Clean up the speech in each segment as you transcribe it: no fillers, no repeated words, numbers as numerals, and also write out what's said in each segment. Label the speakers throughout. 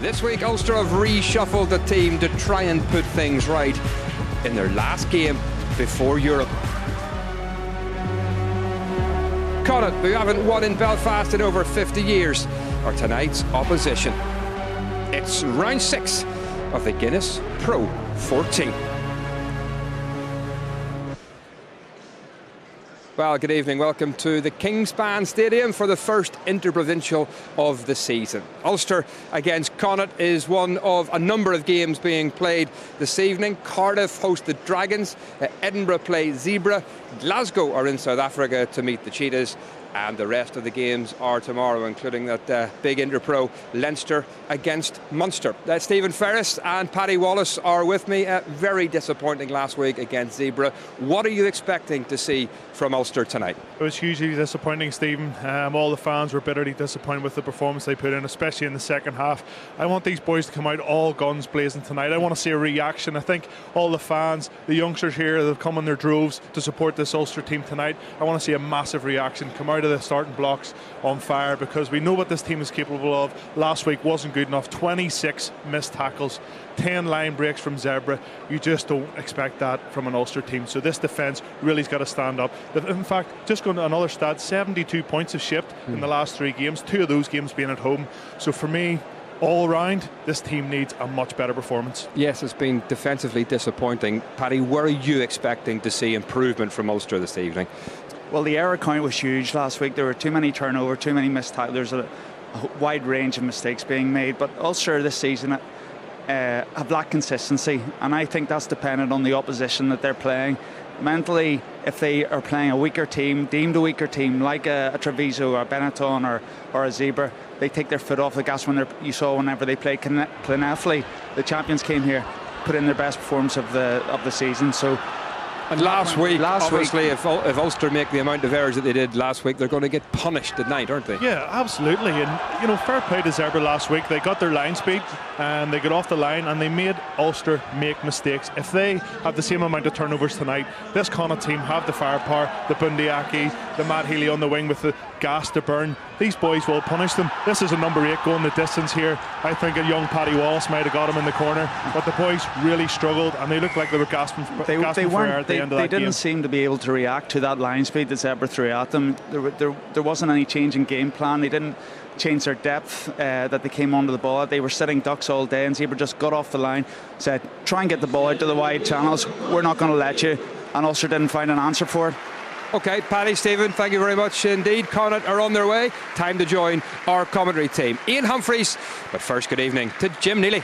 Speaker 1: This week, Ulster have reshuffled the team to try and put things right in their last game before Europe. Connacht, who haven't won in Belfast in over 50 years, are tonight's opposition. It's round 6 of the Guinness Pro 14. Well, good evening. Welcome to the Kingspan Stadium for the first interprovincial of the season. Ulster against Connacht is one of a number of games being played this evening. Cardiff host the Dragons, Edinburgh play Zebra, Glasgow are in South Africa to meet the Cheetahs, and the rest of the games are tomorrow, including that big Interpro Leinster against Munster. Stephen Ferris and Paddy Wallace are with me. Very disappointing last week against Zebra. What are you expecting to see from Ulster tonight?
Speaker 2: It was hugely disappointing, Stephen. All the fans were bitterly disappointed with the performance they put in, especially in the second half. I want these boys to come out all guns blazing tonight. I want to see a reaction. I think all the fans, the youngsters here that have come in their droves to support this Ulster team tonight, I want to see a massive reaction. Come out of the starting blocks on fire, because we know what this team is capable of. Last week wasn't good enough. 26 missed tackles, 10 line breaks from Zebra. You just don't expect that from an Ulster team. So this defence really's got to stand up. In fact, just going to another stat, 72 points have shipped in the last 3 games, 2 of those games being at home. So for me, all round, this team needs a much better performance.
Speaker 1: Yes, it's been defensively disappointing. Paddy, where are you expecting to see improvement from Ulster this evening?
Speaker 3: Well, the error count was huge last week. There were too many turnovers, too many missed tackles. There's a wide range of mistakes being made. But Ulster this season have lacked consistency, and I think that's dependent on the opposition that they're playing. Mentally, if they are playing a weaker team, deemed a weaker team, like a Treviso or a Benetton or a Zebra, they take their foot off the gas. You saw whenever they played Clonethley, the champions came here, put in their best performance of the season. So.
Speaker 1: And last week, obviously, if Ulster make the amount of errors that they did last week, they're going to get punished tonight, aren't they?
Speaker 2: Yeah, absolutely. And, fair play to Zebra last week. They got their line speed and they got off the line and they made Ulster make mistakes. If they have the same amount of turnovers tonight, this Connacht team have the firepower, the Bundyaki, the Matt Healy on the wing with the gas to burn. These boys will punish them. This is a number 8 going the distance here. I think a young Paddy Wallace might have got him in the corner, but the boys really struggled and they looked like they were gasping for air at the end of that game.
Speaker 3: They didn't seem to be able to react to that line speed that Zebra threw at them. There wasn't any change in game plan. They didn't change their depth that they came onto the ball. They were sitting ducks all day, and Zebra just got off the line, said, try and get the ball out to the wide channels. We're not going to let you. And Ulster didn't find an answer for it.
Speaker 1: OK, Paddy, Stephen, thank you very much indeed. Connacht are on their way. Time to join our commentary team. Ian Humphreys, but first, good evening to Jim Neely.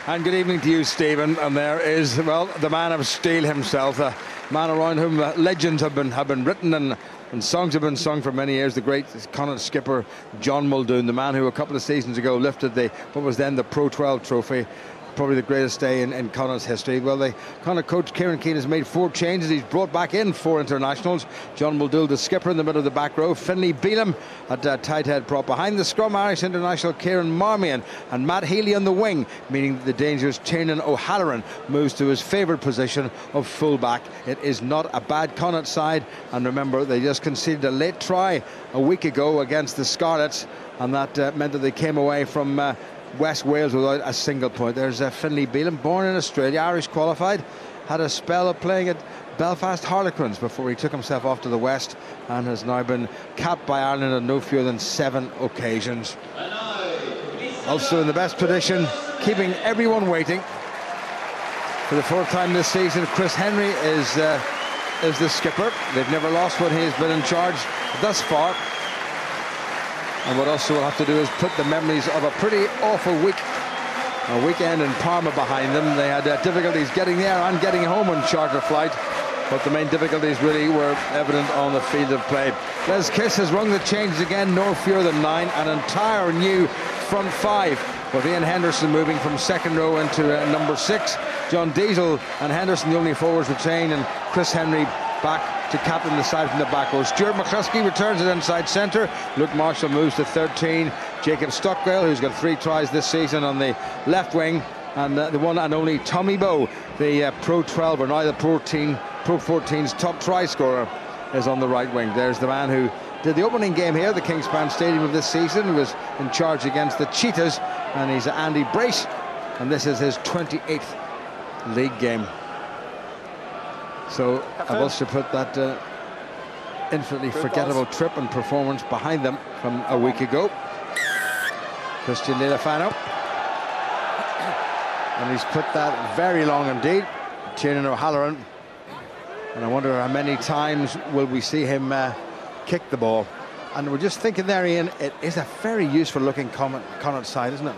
Speaker 4: And good evening to you, Stephen. And there is, well, the man of steel himself, a man around whom legends have been written and songs have been sung for many years. The great Connacht skipper John Muldoon, the man who a couple of seasons ago lifted what was then the Pro 12 trophy. Probably the greatest day in Connacht's history. Well, the Connacht coach Kieran Keane has made 4 changes. He's brought back in 4 internationals. John Muldoon, the skipper, in the middle of the back row. Finlay Beelum at tight head prop. Behind the scrum, Irish international Kieran Marmion and Matt Healy on the wing, meaning the dangerous Tiernan O'Halloran moves to his favourite position of full-back. It is not a bad Connacht side, and remember, they just conceded a late try a week ago against the Scarlets, and that meant that they came away from West Wales without a single point. There's Finlay Beelum, born in Australia, Irish qualified, had a spell of playing at Belfast Harlequins before he took himself off to the West, and has now been capped by Ireland on no fewer than 7 occasions. Also in the best position, keeping everyone waiting. For the 4th time this season, Chris Henry is the skipper. They've never lost when he has been in charge thus far. And what Ulster will have to do is put the memories of a pretty awful weekend in Parma behind them. They had difficulties getting there and getting home on charter flight, but the main difficulties really were evident on the field of play. Les Kiss has rung the changes again, no fewer than 9, an entire new front 5, with Ian Henderson moving from second row into number 6. John Diesel and Henderson the only forwards retained, and Chris Henry back to captain the side from the back row. Stuart McCluskey returns at inside centre. Luke Marshall moves to 13. Jacob Stockwell, who's got 3 tries this season, on the left wing, and the one and only Tommy Bowe, the Pro 12 or now the Pro 14's top try scorer, is on the right wing. There's the man who did the opening game here, the Kingspan Stadium of this season. He was in charge against the Cheetahs, and he's Andy Brace, and this is his 28th league game. So have Ulster put that infinitely forgettable trip and performance behind them from a week ago. Christian Leilafano, and he's put that very long indeed. Tiernan O'Halloran, and I wonder how many times will we see him kick the ball. And we're just thinking there, Ian, it is a very useful looking Connacht side, isn't it?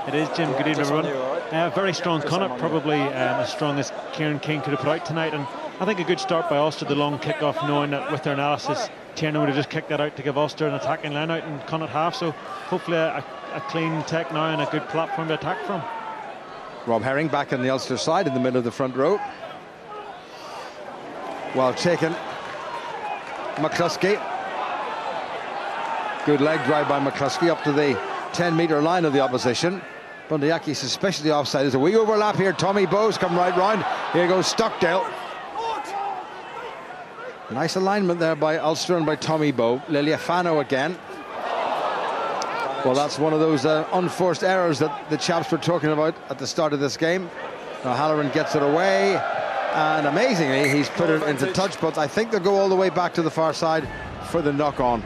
Speaker 5: It is, Jim. Good evening, everyone. Very strong Connacht, probably as strong as Kieran King could have put out tonight. And I think a good start by Ulster, the long kick-off, knowing that with their analysis, Tiernan would have just kicked that out to give Ulster an attacking line out in Connacht half. So hopefully a clean tech now and a good platform to attack from.
Speaker 4: Rob Herring back on the Ulster side in the middle of the front row. Well taken. McCluskey. Good leg drive by McCluskey up to the 10-metre line of the opposition. Bundyaki suspiciously offside. There's a wee overlap here. Tommy Bowes come right round. Here goes Stockdale. Nice alignment there by Ulster and by Tommy Bowe. Leilafano again. Well, that's one of those unforced errors that the chaps were talking about at the start of this game. Now Halloran gets it away, and amazingly he's put it into touch, but I think they'll go all the way back to the far side for the knock-on.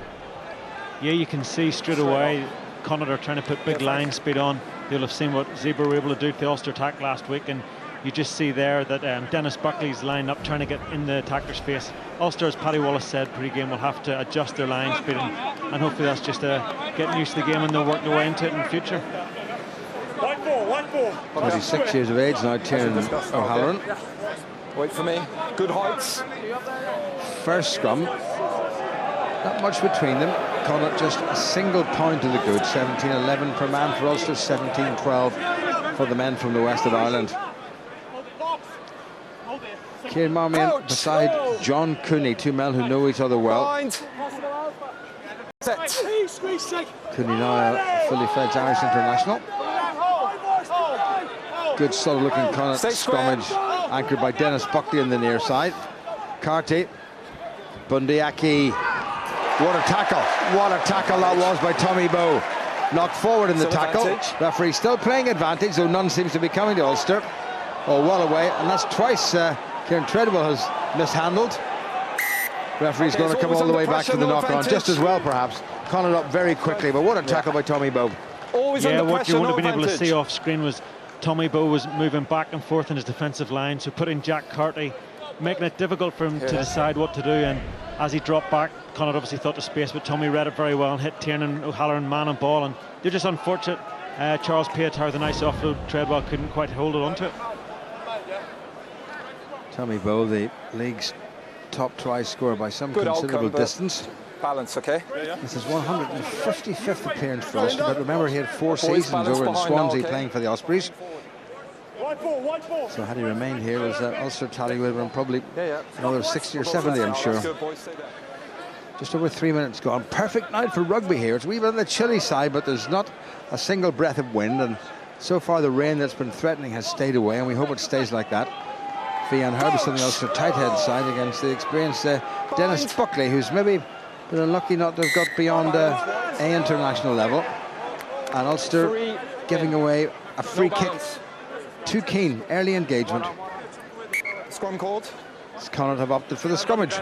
Speaker 4: Yeah,
Speaker 5: you can see straight away Connacht are trying to put big line speed on. You'll have seen what Zebra were able to do to the Ulster attack last week, and you just see there that Dennis Buckley's lined up trying to get in the attacker's face. Ulster, as Paddy Wallace said pre-game, will have to adjust their line speed, and hopefully that's just getting used to the game and they'll work their way into it in the future.
Speaker 4: 26 years of age now, Tiernan O'Halloran.
Speaker 1: Wait for me. Good heights.
Speaker 4: First scrum. Not much between them. Connacht just a single point to the good. 17-11 per man for Ulster, 17-12 for the men from the west of Ireland. Kieran Marmion beside John Cooney, two men who know each other well. Cooney now a fully fledged Irish international. Good solid looking Connacht scrummage anchored by Dennis Buckley on the near side. Carty, Bundyaki. What a tackle. What a tackle that was by Tommy Bowe. Knocked forward in the tackle. Referee still playing advantage, though none seems to be coming to Ulster. Oh, well away, and that's twice Kieran Treadwell has mishandled. Referee's going to come all the way back to the knock-on, just as well perhaps. Connacht up very quickly, but what a tackle by Tommy Bowe.
Speaker 5: Yeah, what you would have been able to see off screen was Tommy Bowe was moving back and forth in his defensive line, so putting Jack Carty, making it difficult for him to decide what to do, and as he dropped back, Connacht obviously thought the space, but Tommy read it very well and hit Tiernan O'Halloran man and ball, and they're just unfortunate. Charles Piatar, the nice offload, Treadwell couldn't quite hold it onto it.
Speaker 4: Tommy Bowe, the league's top try scorer by some considerable distance.
Speaker 1: Balance, okay?
Speaker 4: This is 155th appearance for Ulster, but remember he had 4 seasons over in Swansea playing for the Ospreys. So had he remained here, as Ulster tally would have been probably another 60 or 70, I'm sure. Just over 3 minutes gone. Perfect night for rugby here. It's a wee bit on the chilly side, but there's not a single breath of wind, and so far the rain that's been threatening has stayed away, and we hope it stays like that. Fian Herbis on the Ulster tight head side against the experienced Dennis Buckley, who's maybe been unlucky not to have got beyond A international level. And Ulster giving away a free kick. Too keen, early engagement.
Speaker 1: Scrum called.
Speaker 4: Connacht have opted for the scrummage.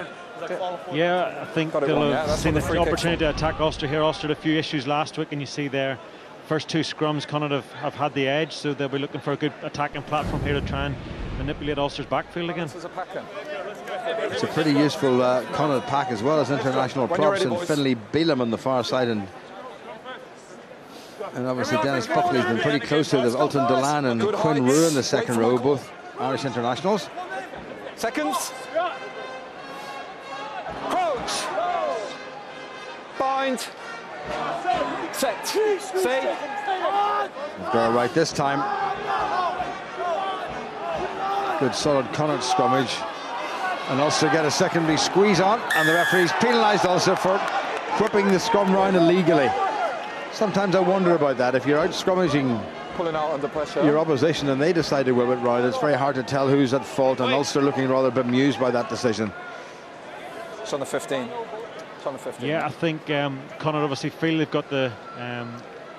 Speaker 5: Yeah, I think they'll have seen the opportunity to attack Ulster here. Ulster had a few issues last week, and you see their first 2 scrums, Connacht have had the edge, so they'll be looking for a good attacking platform here to try and manipulate Ulster's backfield again.
Speaker 4: It's a pretty useful Connacht pack, as well as international props, and Finlay Beelum on the far side, and obviously Dennis Buckley's been pretty close to it. There's Ultan Delan and Quinn Rue in the second row, both Irish internationals.
Speaker 1: Seconds. Crouch. Bind. Set. Say.
Speaker 4: They're right this time. Good solid Connacht scrummage, and Ulster get a secondary squeeze on, and the referees penalised Ulster for whipping the scrum round illegally. Sometimes I wonder about that. If you're out scrummaging
Speaker 1: pulling out under pressure
Speaker 4: your opposition and they decide to whip it round, it's very hard to tell who's at fault, and Ulster looking rather bemused by that decision.
Speaker 1: It's on the 15.
Speaker 5: Yeah, I think Connacht obviously feel they've got the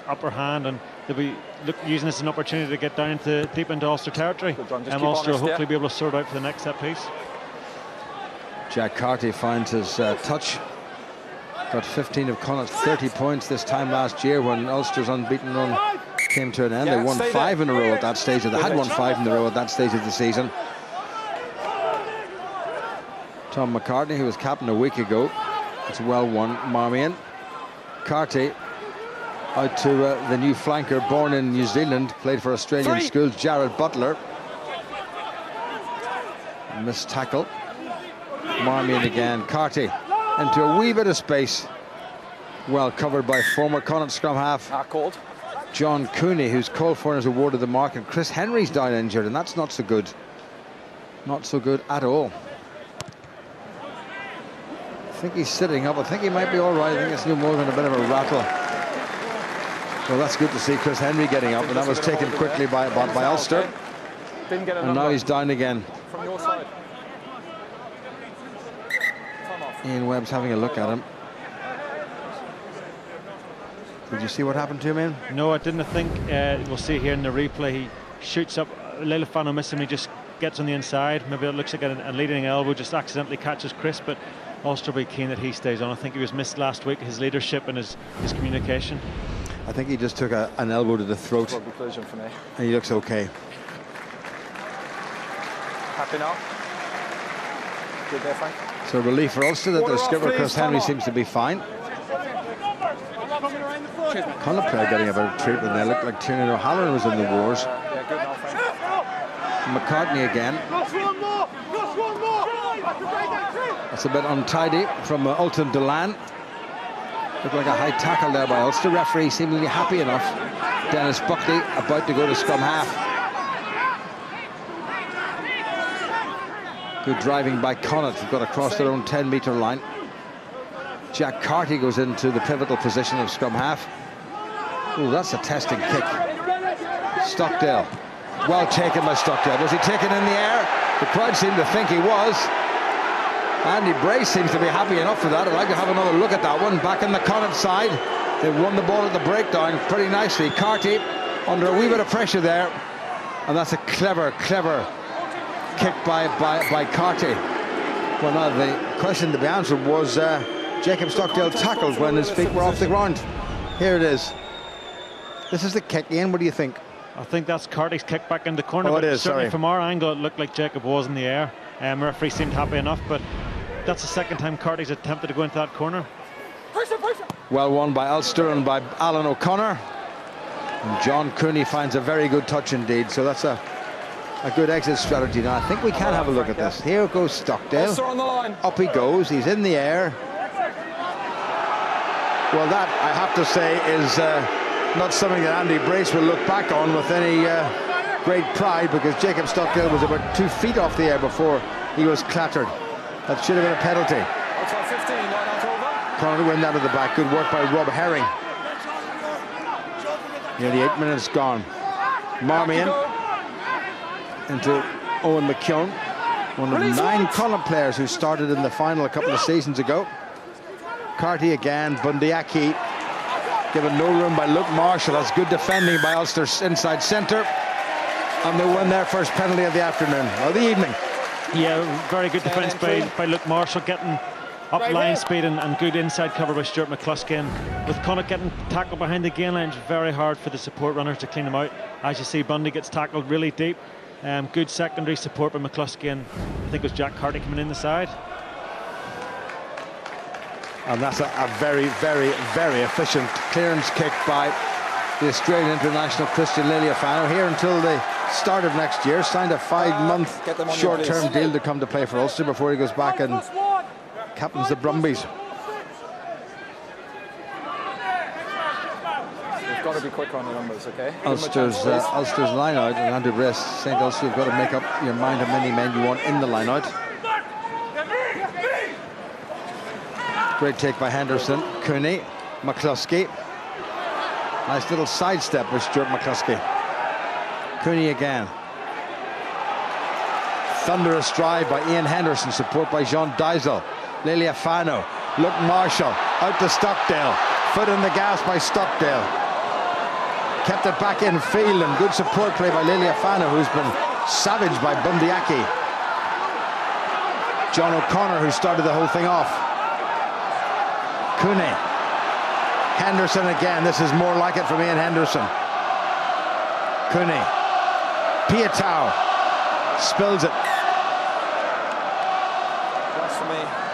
Speaker 5: upper hand, and they'll be using this as an opportunity to get down into deep into Ulster territory. Ulster will hopefully be able to sort out for the next set piece.
Speaker 4: Jack Carty finds his touch. Got 15 of Connacht's 30 points this time last year when Ulster's unbeaten run came to an end. They won 5 in a row at that stage. They had won 5 in a row at that stage of the season. Tom McCartney, who was captain a week ago, it's well won. Marmion. Carty out to the new flanker, born in New Zealand, played for Australian schools, Jared Butler. Missed tackle. Marmion again. Carty into a wee bit of space. Well covered by former Connacht scrum half John Cooney, who's called for and is awarded the mark. And Chris Henry's down injured, and that's not so good. Not so good at all. I think he's sitting up. I think he might be all right. I think it's no more than a bit of a rattle. Well, that's good to see Chris Henry getting up, and that was taken quickly by Ulster. And now he's down again.
Speaker 6: From your side.
Speaker 4: Ian Webb's having a look at him. Did you see what happened to him, Ian?
Speaker 5: No, I didn't. I think we'll see here in the replay. He shoots up. Leilufano misses him. He just gets on the inside. Maybe it looks like a leading elbow, just accidentally catches Chris, but Ulster will be keen that he stays on. I think he was missed last week, his leadership and his communication.
Speaker 4: I think he just took an elbow to the throat.
Speaker 6: Conclusion for me.
Speaker 4: And he looks okay.
Speaker 6: Happy now? Good there, Frank.
Speaker 4: So relief for Ulster that their skipper Chris Henry seems to be fine. Connacht player getting a bit of treatment. They look like Tiernan O'Halloran was in the wars.
Speaker 6: Yeah, good now, Frank.
Speaker 4: McCartney again. That's a bit untidy from Ultan Delan. Looked like a high tackle there by Ulster. Referee seemingly happy enough. Dennis Buckley about to go to scrum half. Good driving by Connacht. They've got across their own 10-metre line. Jack Carty goes into the pivotal position of scrum half. Oh, that's a testing kick. Stockdale. Well taken by Stockdale. Was he taken in the air? The crowd seemed to think he was. Andy Brace seems to be happy enough for that. I'd like to have another look at that one. Back in the Connacht side. They won the ball at the breakdown pretty nicely. Carty under a wee bit of pressure there. And that's a clever kick by Carty. Well, now the question to be answered was Jacob Stockdale tackled when his feet were off the ground. Here it is. This is the kick. Ian, what do you think?
Speaker 5: I think that's Carty's kick back in the corner.
Speaker 4: Oh,
Speaker 5: but
Speaker 4: it is,
Speaker 5: certainly
Speaker 4: sorry.
Speaker 5: From our angle, it looked like Jacob was in the air. Referee seemed happy enough, but that's the second time Carty's attempted to go into that corner.
Speaker 4: Well won by Ulster and by Alan O'Connor. And John Cooney finds a very good touch indeed. So that's a good exit strategy. Now I think we can have a look at this. Here goes Stockdale.
Speaker 6: Ulster on the line.
Speaker 4: Up he goes. He's in the air. Well, that I have to say is not something that Andy Brace will look back on with any great pride, because Jacob Stockdale was about 2 feet off the air before he was clattered. That should have been a penalty.
Speaker 6: Outside 15, line out over.
Speaker 4: Connacht win out of the back. Good work by Rob Herring. Nearly 8 minutes gone. Marmion into Owen McKeown, one of 9 Connacht players who started in the final a couple of seasons ago. Carty again. Bundyaki given no room by Luke Marshall. That's good defending by Ulster's inside centre. And they win their first penalty of the afternoon, or the evening.
Speaker 5: Yeah, very good defence by Luke Marshall, getting up line speed and good inside cover by Stuart McCluskey. And with Connacht getting tackled behind the gain line, it's very hard for the support runners to clean them out. As you see, Bundy gets tackled really deep. Good secondary support by McCluskey, and I think it was Jack Carty coming in the side.
Speaker 4: And that's a very efficient clearance kick by the Australian international Christian Leilufano, here until the start of next year. Signed a 5-month short-term deal to come to play for Ulster before he goes back and captains the Brumbies.
Speaker 6: We've got to be quick on the numbers, okay?
Speaker 4: Ulster's line out, and Andrew Brace, St. Ulster, you've got to make up your mind how many men you want in the line out. Great take by Henderson. Cooney, McCluskey. Nice little sidestep with Stuart McCluskey. Cooney again. Thunderous drive by Ian Henderson, support by Jean Deisel. Leilufano Look, Marshall out to Stockdale. Foot in the gas by Stockdale. Kept it back in field, and good support play by Liliafano, who's been savaged by Bundyaki. John O'Connor, who started the whole thing off. Cooney. Henderson again. This is more like it from Ian Henderson. Cooney. Piatau. Spills it.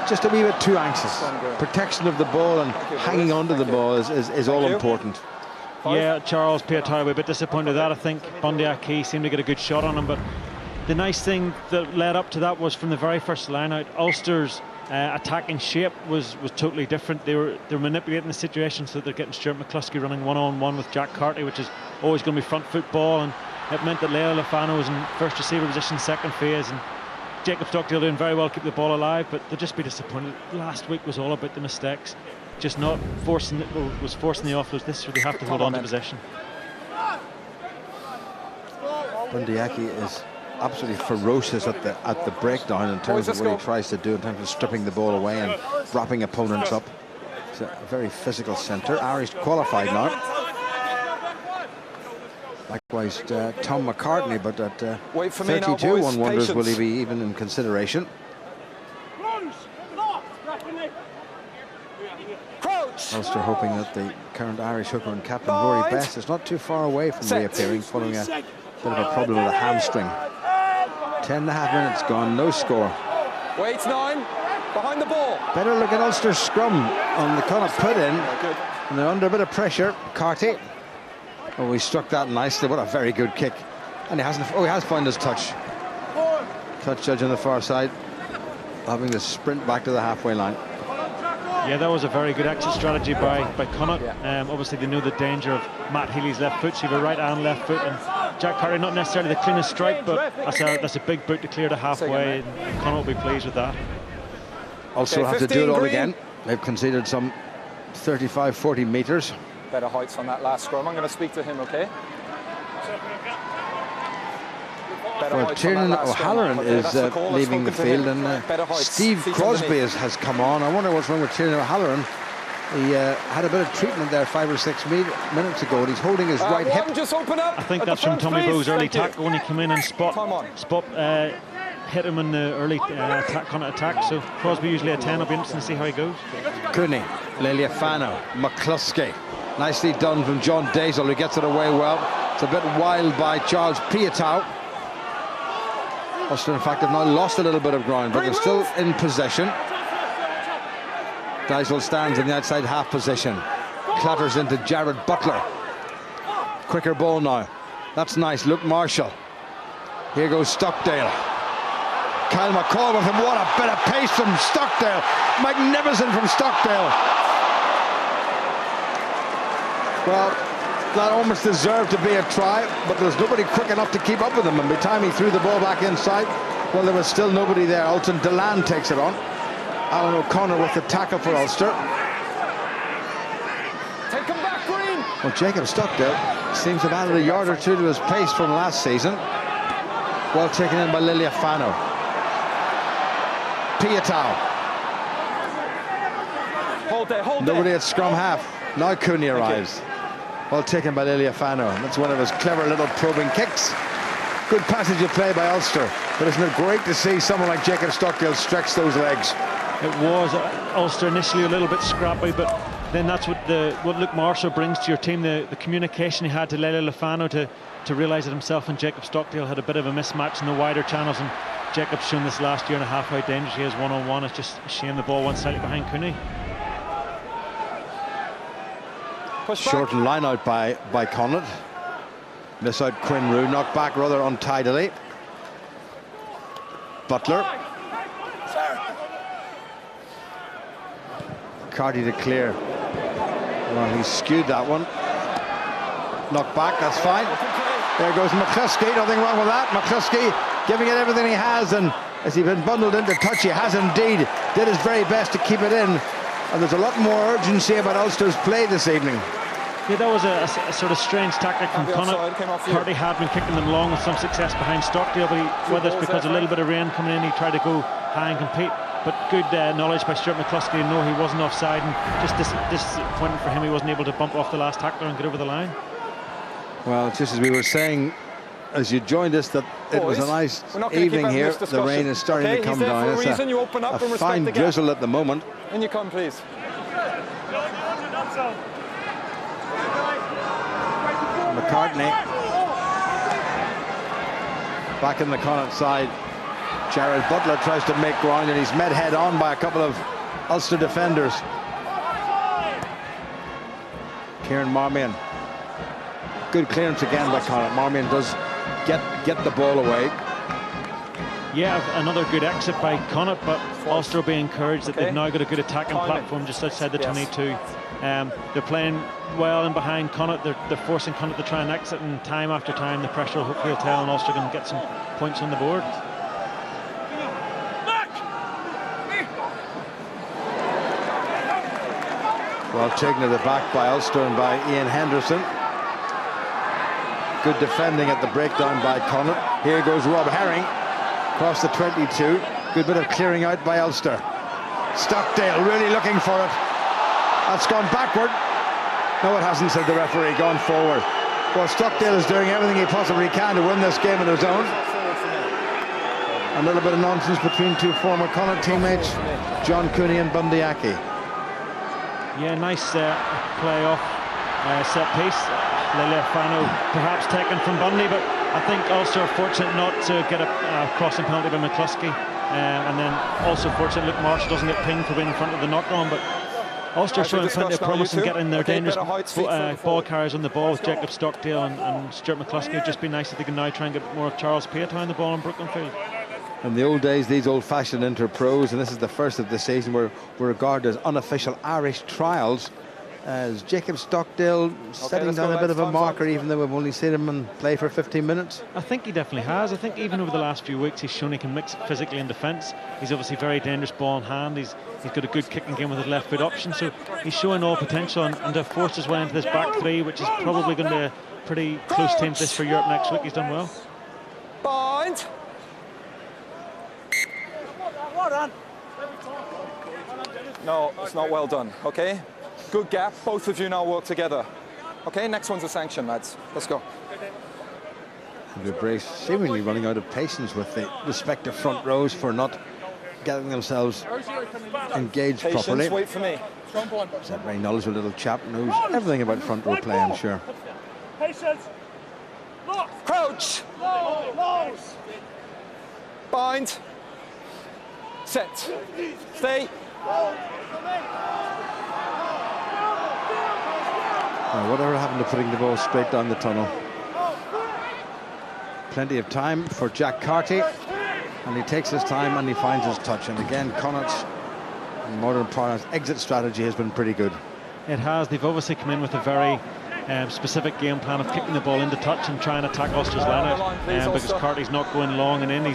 Speaker 4: Just a wee bit too anxious. Protection of the ball and hanging on to the ball is all important.
Speaker 5: Yeah, Charles Piatau, a bit disappointed with that. I think Bundyaki seemed to get a good shot on him, but the nice thing that led up to that was from the very first line out, Ulster's attacking shape was totally different. They were manipulating the situation so they're getting Stuart McCluskey running one-on-one with Jack Carty, which is always going to be front foot ball, and it meant that Leo Lafano was in first receiver position, second phase, and Jacob Stockdale doing very well, keep the ball alive, but they'll just be disappointed. Last week was all about the mistakes, just not forcing it, was forcing the offloads. This year they have to hold on to possession.
Speaker 4: Bundyaki is absolutely ferocious at the breakdown in terms of what he tries to do in terms of stripping the ball away and wrapping opponents up. It's a very physical centre. Irish qualified now. Likewise, Tom McCartney, but at 32, one wonders, will he be even in consideration? Ulster hoping that the current Irish hooker and captain, Rory Best, is not too far away from reappearing following a bit of a problem with a hamstring. 10.5 minutes gone, no score.
Speaker 6: Wait, 9, behind the ball.
Speaker 4: Better look at Ulster's scrum on the Connacht put in. And they're under a bit of pressure. Carty. Oh, he struck that nicely. What a very good kick. And he hasn't. Oh, he has found his touch. Touch judge on the far side, having to sprint back to the halfway line.
Speaker 5: Yeah, that was a very good exit strategy by Connacht. Obviously, they knew the danger of Matt Healy's left foot. So you have a right and left foot, and Jack Carty not necessarily the cleanest strike, but that's a big boot to clear to halfway, and Connacht will be pleased with that.
Speaker 4: Also have to do it all again. They've conceded some 35-40 metres.
Speaker 6: Better heights on that last scrum. I'm going to speak to him, okay?
Speaker 4: Well, Tiernan O'Halloran is leaving the field, and Steve Crosby has come on. I wonder what's wrong with Tiernan O'Halloran. He had a bit of treatment there 5 or 6 minutes ago, and he's holding his right hip.
Speaker 6: Just open up.
Speaker 5: I think that's from Tommy Bowe's early tackle when he came in and hit him in the early Connacht attack. So Crosby usually a 10. I'll be interested to see how he goes.
Speaker 4: Cooney, Liliafano, McCluskey. Nicely done from John Dazel, who gets it away well. It's a bit wild by Charles Piatau. Ulster, in fact, have now lost a little bit of ground, but they're still in possession. Dazel stands in the outside half position. Clatters into Jared Butler. Quicker ball now. That's nice. Luke Marshall. Here goes Stockdale. Kyle McCall with him. What a bit of pace from Stockdale. Magnificent from Stockdale. Well, that almost deserved to be a try, but there's nobody quick enough to keep up with him. And by the time he threw the ball back inside, well, there was still nobody there. Alton Deland takes it on. Alan O'Connor with the tackle for Ulster.
Speaker 6: Take him back, Green.
Speaker 4: Well, Jacob Stockdale seems to have added a yard or two to his pace from last season. Well taken in by Liliafano. Piatau.
Speaker 6: Hold there, hold there.
Speaker 4: Nobody at scrum half. Now Cooney arrives. Well taken by Liliafano. That's one of his clever little probing kicks. Good passage of play by Ulster. But isn't it great to see someone like Jacob Stockdale stretch those legs?
Speaker 5: It was Ulster initially a little bit scrappy, but then that's what Luke Marshall brings to your team, the communication he had to Lele Lafano to realise that himself and Jacob Stockdale had a bit of a mismatch in the wider channels, and Jacob's shown this last year and a half how dangerous he is one-on-one. It's just a shame the ball went slightly behind Cooney.
Speaker 4: Shortened line out by Connacht. Miss out Quinn Rue, knocked back rather untidily. Butler. Carty to clear. Well, he skewed that one. Knocked back, that's fine. There goes McCluskey, nothing wrong with that. McCluskey giving it everything he has, and as he's been bundled into touch, he has indeed. Did his very best to keep it in. And there's a lot more urgency about Ulster's play this evening.
Speaker 5: Yeah, that was a sort of strange tactic from Connacht. Carty had been kicking them long with some success behind Stockdale, but whether it's because a little bit of rain coming in, he tried to go high and compete. but good knowledge by Stuart McCluskey to know he wasn't offside, and just disappointing for him he wasn't able to bump off the last tackler and get over the line.
Speaker 4: Well, just as we were saying as you joined us, that it was a nice evening here. The rain is starting to come down. It's a fine drizzle at the moment.
Speaker 6: In you come, please.
Speaker 4: McCartney back in the Connacht side. Jared Butler tries to make ground, and he's met head on by a couple of Ulster defenders. Kieran Marmion, good clearance again by Connacht. Marmion does get the ball away.
Speaker 5: Yeah, another good exit by Connacht, but Ulster will be encouraged that they've now got a good attacking platform just outside the 22. They're playing well in behind Connacht. They're forcing Connacht to try and exit, and time after time the pressure hopefully will tell, and Ulster can get some points on the board.
Speaker 4: Well taken to the back by Ulster and by Ian Henderson. Good defending at the breakdown by Connacht. Here goes Rob Herring across the 22. Good bit of clearing out by Ulster. Stockdale really looking for it. That's gone backward. No, it hasn't, said the referee. Gone forward. Well, Stockdale is doing everything he possibly can to win this game on his own. A little bit of nonsense between two former Connacht teammates, John Cooney and Bundy Aki.
Speaker 5: Yeah, nice play off set piece. Leali'ifano perhaps taken from Bundy, but I think Ulster are fortunate not to get a crossing penalty by McCluskey, and then also fortunate Luke Marshall doesn't get pinged for being in front of the knock-on. But Ulster showing plenty of promise and getting their dangerous ball carriers on the ball with Jacob Stockdale and Stuart McCluskey. It'd just be nice if they can now try and get more of Charles Piatt on the ball in Brooklyn Field.
Speaker 4: In the old days, these old-fashioned inter-pros, and this is the first of the season, were regarded as unofficial Irish trials, as Jacob Stockdale setting down a bit of a marker, even though we've only seen him play for 15 minutes.
Speaker 5: I think he definitely has. I think even over the last few weeks he's shown he can mix it physically in defence. He's obviously very dangerous ball in hand. He's got a good kicking game with his left foot option, so he's showing all potential, and to have forced his way into this back three, which is probably going to be a pretty close team to this for Europe next week. He's done well.
Speaker 6: Bind. No, it's not well done, okay? Good gap, both of you now work together. Okay, next one's a sanction, lads. Let's go.
Speaker 4: The brace seemingly running out of patience with the respective front rows for not getting themselves engaged properly.
Speaker 6: Wait for me.
Speaker 4: Is that very knowledgeable little chap, knows everything about front row play, I'm sure.
Speaker 7: Patience.
Speaker 6: Crouch. Bind. Set. Stay.
Speaker 4: Whatever happened to putting the ball straight down the tunnel? Plenty of time for Jack Carty, and he takes his time and he finds his touch. And again, Connacht's, in modern parlance, exit strategy has been pretty good.
Speaker 5: It has. They've obviously come in with a very specific game plan of kicking the ball into touch and trying to attack Ulster's line-out, because Carty's not going long and in.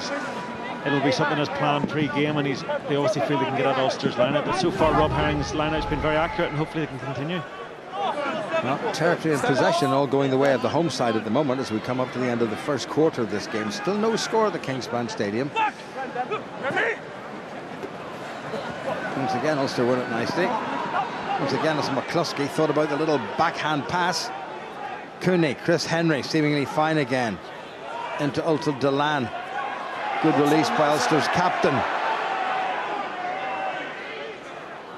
Speaker 5: It'll be something as planned pre-game, and they obviously feel they can get at Ulster's line-out. But so far, Rob Herring's line-out's been very accurate, and hopefully they can continue.
Speaker 4: Well, territory and possession all going the way of the home side at the moment as we come up to the end of the first quarter of this game. Still no score at the Kingspan Stadium. Once again, Ulster won it nicely. Once again, as McCluskey thought about the little backhand pass. Cooney, Chris Henry, seemingly fine again. Into Ulster Delan. Good release by Ulster's captain.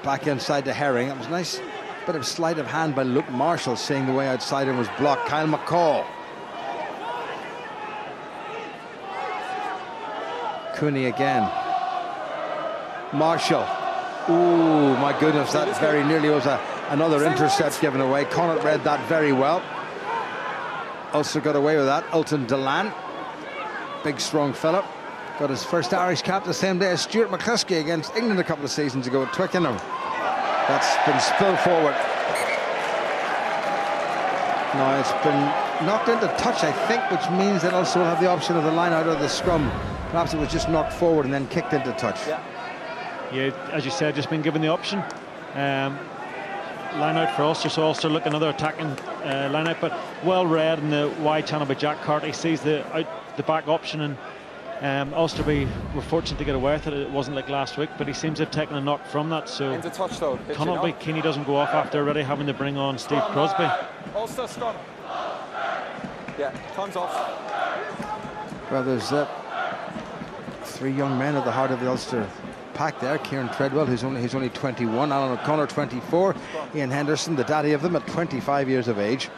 Speaker 4: Back inside to Herring. That was nice. Bit of sleight of hand by Luke Marshall, seeing the way outside him was blocked. Kyle McCall. Cooney again. Marshall. Ooh, my goodness, that very nearly was another intercept given away. Connacht read that very well. Ulster got away with that. Ulton Delan, big strong fella, got his first Irish cap the same day as Stuart McCluskey against England a couple of seasons ago at Twickenham. That's been spilled forward. Now it's been knocked into touch, I think, which means that Ulster will have the option of the line out of the scrum. Perhaps it was just knocked forward and then kicked into touch.
Speaker 5: Yeah, as you said, just been given the option. Line out for Ulster, so Ulster look another attacking line out, but well read in the wide channel by Jack Carty. Sees the back option and Ulster were fortunate to get away with it. It wasn't like last week, but he seems to have taken a knock from that. So
Speaker 6: Into touch though.
Speaker 5: Connacht be keen he doesn't go off after already having to bring on Steve Crosby.
Speaker 6: Ulster scrum. Yeah, time's off.
Speaker 4: Well, there's 3 young men at the heart of the Ulster pack there. Kieran Treadwell, who's only 21, Alan O'Connor 24, Ian Henderson, the daddy of them, at 25 years of age.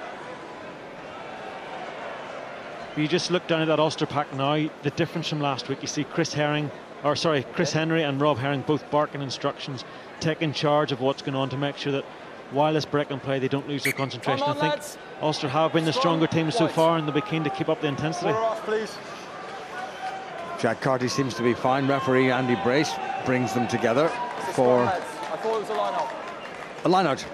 Speaker 5: You just look down at that Ulster pack now, the difference from last week. You see Chris Henry and Rob Herring both barking instructions, taking charge of what's going on to make sure that while this break and play they don't lose their concentration. I think Ulster have been the stronger team so far, and they'll be keen to keep up the intensity.
Speaker 6: Off, please.
Speaker 4: Jack Carty seems to be fine. Referee Andy Brace brings them together for
Speaker 6: I thought it was a line out.
Speaker 4: a line-out.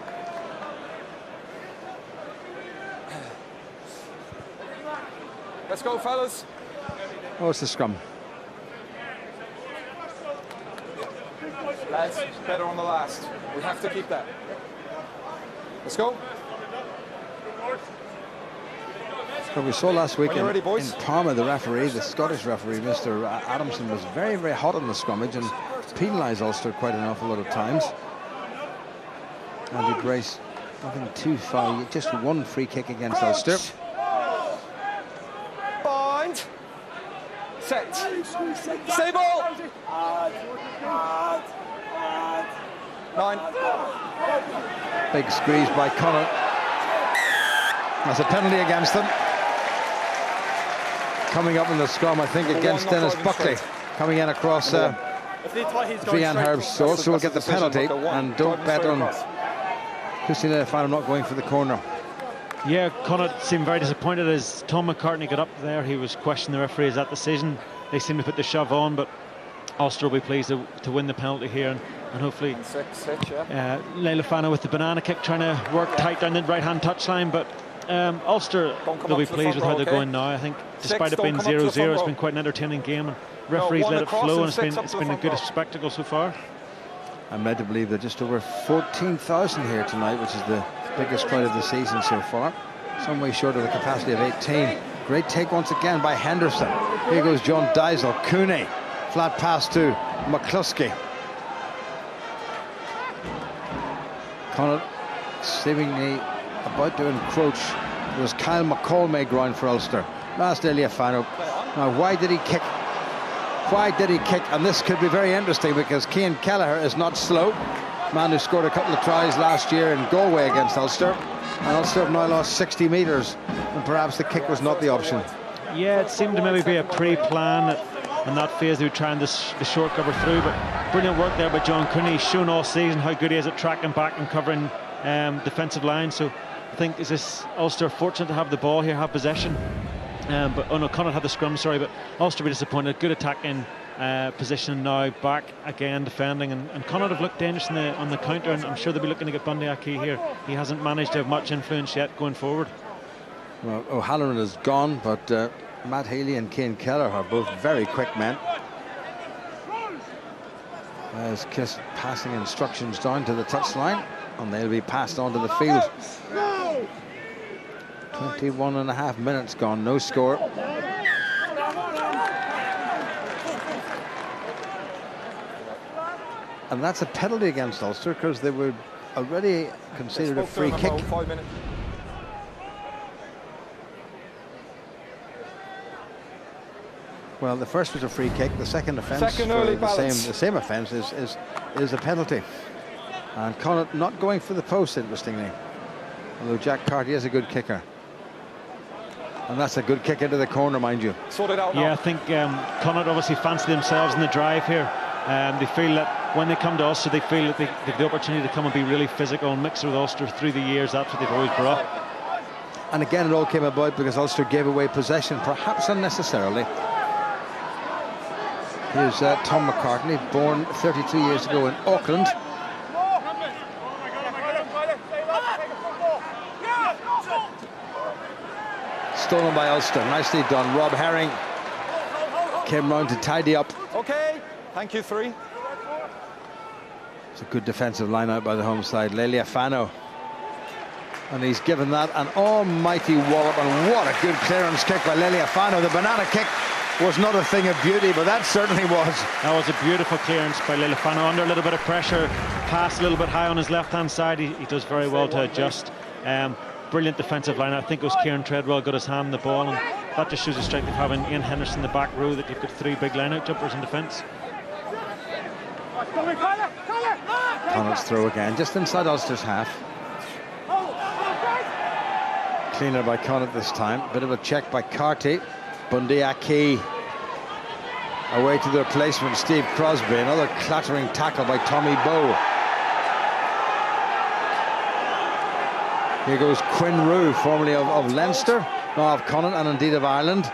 Speaker 6: Let's go, fellas.
Speaker 4: Oh, it's the scrum.
Speaker 6: Lads, better on the last. We have to keep that. Let's go.
Speaker 4: Well, we saw last week
Speaker 6: ready,
Speaker 4: in
Speaker 6: boys?
Speaker 4: Parma, the referee, the Scottish referee, Mr. Adamson, was very, very hot on the scrummage and penalised Ulster quite an awful lot of times. Andy Brace, nothing too far, just 1 free kick against Ulster.
Speaker 6: Bind. Set. Stay ball. 9.
Speaker 4: Big squeeze by Connacht. That's a penalty against them. Coming up in the scrum, I think, against Dennis Buckley. Coming in across Vian Herb's sword, so we'll get the penalty. And don't bet on Christian Elefano not going for the corner.
Speaker 5: Yeah, Connacht seemed very disappointed as Tom McCartney got up there. He was questioning the referees at that decision. They seemed to put the shove on, but Ulster will be pleased to win the penalty here, and hopefully Elefano with the banana kick, trying to work tight down the right-hand touchline, but Ulster will be pleased with how they're going now. I think despite it being 0-0, it's been quite an entertaining game, and referees let it flow, and it's been a good spectacle so far.
Speaker 4: I'm led to believe they're just over 14,000 here tonight, which is the biggest crowd of the season so far. Some way short of the capacity of 18. Great take once again by Henderson. Here goes John Deisel. Cooney, flat pass to McCluskey. Connacht seemingly about to encroach. It was Kyle McCall made ground for Ulster. Last Eliafano. Now, why did he kick? Why did he kick? And this could be very interesting because Cian Kelleher is not slow. Man who scored a couple of tries last year in Galway against Ulster. And Ulster have now lost 60 metres, and perhaps the kick was not the option.
Speaker 5: Yeah, it seemed to maybe be a pre-plan in that phase. They would try and the short cover through, but brilliant work there by John Cooney. He's shown all season how good he is at tracking back and covering defensive lines. So I think is this Ulster fortunate to have the ball here, have possession. Connacht had the scrum, sorry, but Ulster be disappointed. Good attacking position now, back again defending, and Connacht have looked dangerous on the counter, and I'm sure they'll be looking to get Bundy Aki here. He hasn't managed to have much influence yet going forward.
Speaker 4: Well, O'Halloran is gone, but Matt Healy and Cian Kelleher are both very quick men. As Kiss passing instructions down to the touchline, and they'll be passed onto the field. 21.5 minutes gone, no score. And that's a penalty against Ulster because they were already considered a free kick.
Speaker 6: 5 minutes.
Speaker 4: Well, the first was a free kick. The second offence, the same offence, is a penalty. And Connacht not going for the post, interestingly. Although Jack Carty is a good kicker. And that's a good kick into the corner, mind you.
Speaker 6: Sort it out now.
Speaker 5: Yeah, I think Connacht obviously fancy themselves in the drive here. They feel that when they come to Ulster, they feel that they have the opportunity to come and be really physical and mix with Ulster through the years. That's what they've always brought.
Speaker 4: And again, it all came about because Ulster gave away possession, perhaps unnecessarily. Here's Tom McCartney, born 32 years ago in Auckland. Stolen by Ulster, nicely done. Rob Herring came round to tidy up.
Speaker 6: Okay, thank you, 3.
Speaker 4: It's a good defensive line out by the home side. Leliafano, and he's given that an almighty wallop, and what a good clearance kick by Leliafano. The banana kick was not a thing of beauty, but that certainly was.
Speaker 5: That was a beautiful clearance by Lillifano, under a little bit of pressure, pass a little bit high on his left-hand side. He does very well to adjust. Brilliant defensive line. I think it was Kieran Treadwell got his hand on the ball, and that just shows the strength of having Ian Henderson in the back row, that you've got 3 big line-out jumpers in defence.
Speaker 4: Connacht's throw again, just inside Ulster's half. Cleaner by Connacht this time. Bit of a check by Carty. Bundyaki away to the replacement, Steve Crosby. Another clattering tackle by Tommy Bowe. Here goes Quinn Rue, formerly of Leinster, now of Connacht and indeed of Ireland.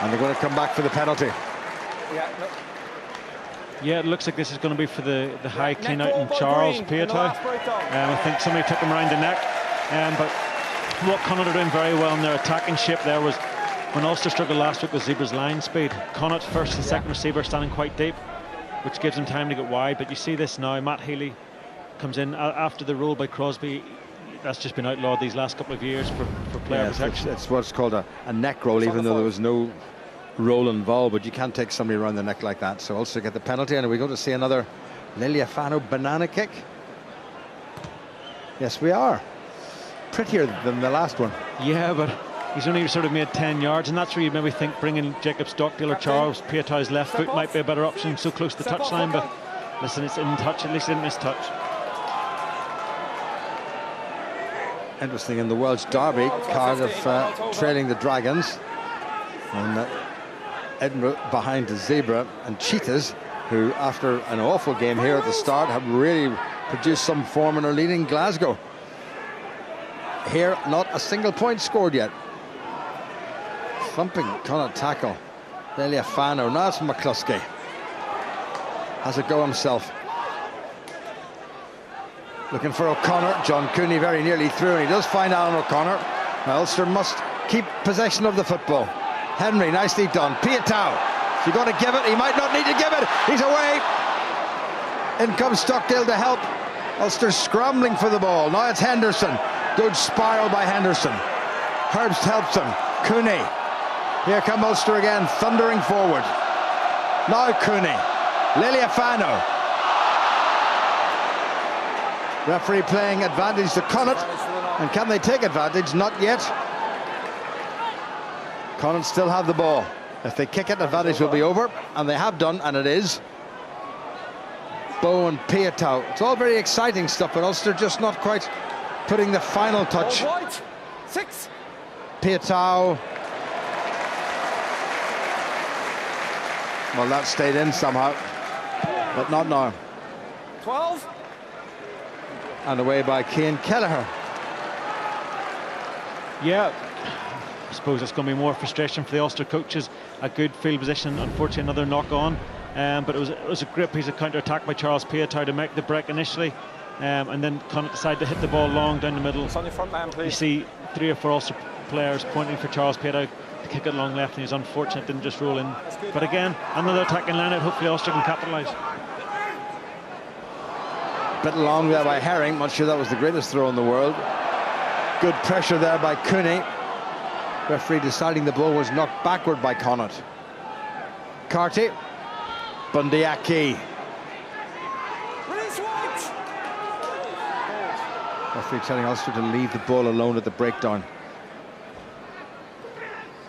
Speaker 4: And they're going to come back for the penalty.
Speaker 5: Yeah, it looks like this is going to be for the high clean out in Charles Piatow. I think somebody took him around the neck. But what Connacht are doing very well in their attacking shape there was, when Ulster struggled last week with Zebra's line speed, Connacht's first and second receiver standing quite deep, which gives him time to get wide. But you see this now, Matt Healy comes in after the roll by Crosby. That's just been outlawed these last couple of years for player protection.
Speaker 4: It's what's called a neck roll, even though there was no roll involved, but you can't take somebody around the neck like that. So Ulster get the penalty, and we go to see another Lillifano banana kick. Yes, we are. Prettier than the last one.
Speaker 5: Yeah, but he's only sort of made 10 yards, and that's where you maybe think bringing Jacob Stockdale or Charles Piatow's left foot might be a better option, so close to the touchline. But listen, it's in touch, at least it didn't miss touch.
Speaker 4: Interesting, in the Welsh Derby, Cardiff trailing the Dragons, and Edinburgh behind the Zebra, and Cheetahs, who after an awful game here at the start have really produced some form and are leading Glasgow. Here, not a single point scored yet. Thumping Connacht tackle. Lillifano, now it's McCluskey. Has a go himself. Looking for O'Connor. John Cooney very nearly through, and he does find Alan O'Connor. Ulster must keep possession of the football. Henry, nicely done. Piatow, is he going to give it? He might not need to give it. He's away. In comes Stockdale to help. Ulster scrambling for the ball. Now it's Henderson. Good spiral by Henderson. Herbst helps him. Cooney. Here come Ulster again, thundering forward. Now Cooney. Lillifano. Referee playing advantage to Connacht. And can they take advantage? Not yet. Connacht still have the ball. If they kick it, advantage will be over, and they have done, and it is. Bowe and Piatow. It's all very exciting stuff, but Ulster just not quite putting the final touch.
Speaker 6: Six.
Speaker 4: Piatow. Well, that stayed in somehow, but not now.
Speaker 6: 12.
Speaker 4: And away by Cian Kelleher.
Speaker 5: Yeah. I suppose it's going to be more frustration for the Ulster coaches. A good field position, unfortunately another knock on, but it was a great piece of counter-attack by Charles Piatow to make the break initially, and then Connacht decided to hit the ball long down the middle.
Speaker 6: It's on your front man, please.
Speaker 5: You see 3 or 4 Ulster players pointing for Charles Piatow to kick it long left, and he's unfortunate, didn't just roll in. But again, another attacking line-out, hopefully Ulster can capitalise.
Speaker 4: Bit long there by Herring, not sure that was the greatest throw in the world. Good pressure there by Cooney. Referee deciding the ball was knocked backward by Connacht. Carty. Bundyaki. Referee telling Ulster to leave the ball alone at the breakdown.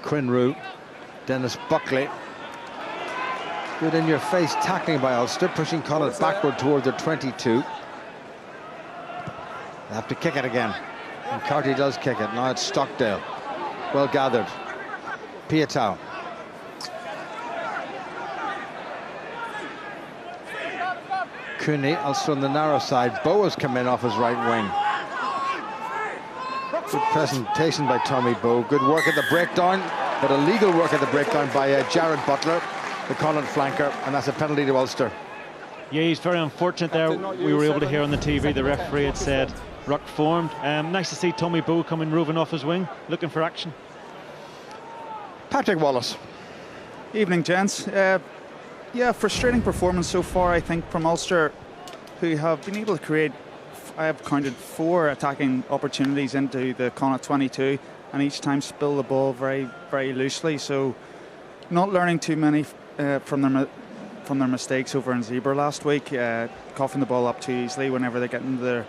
Speaker 4: Quinn Rue. Dennis Buckley. Good in-your-face tackling by Ulster, pushing Connacht backward toward their 22. They have to kick it again. And Carty does kick it. Now it's Stockdale. Well gathered. Piatow. Cooney, also on the narrow side. Bowe has come in off his right wing. Good presentation by Tommy Bowe. Good work at the breakdown, but illegal work at the breakdown by Jared Butler, the Connacht flanker, and that's a penalty to Ulster.
Speaker 5: Yeah, he's very unfortunate there. We were able to hear on the TV the referee had said ruck formed. Nice to see Tommy Bowe coming roving off his wing, looking for action.
Speaker 4: Patrick Wallace.
Speaker 3: Evening, gents. Yeah, frustrating performance so far, I think, from Ulster, who have been able to create, I have counted 4 attacking opportunities into the Connacht 22, and each time spill the ball very, very loosely. So not learning too many from their mistakes over in Zebra last week, coughing the ball up too easily whenever they get into their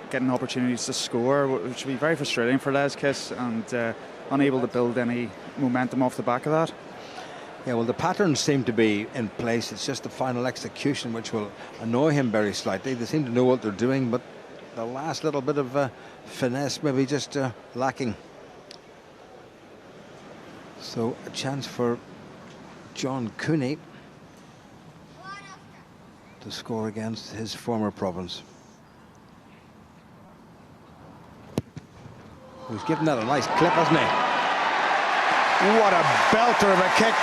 Speaker 3: getting opportunities to score, which would be very frustrating for Les Kiss, and unable to build any momentum off the back of that.
Speaker 4: Yeah, well, the patterns seem to be in place. It's just the final execution which will annoy him very slightly. They seem to know what they're doing, but the last little bit of finesse maybe just lacking. So a chance for John Cooney to score against his former province. He's given that a nice clip, hasn't he? What a belter of a kick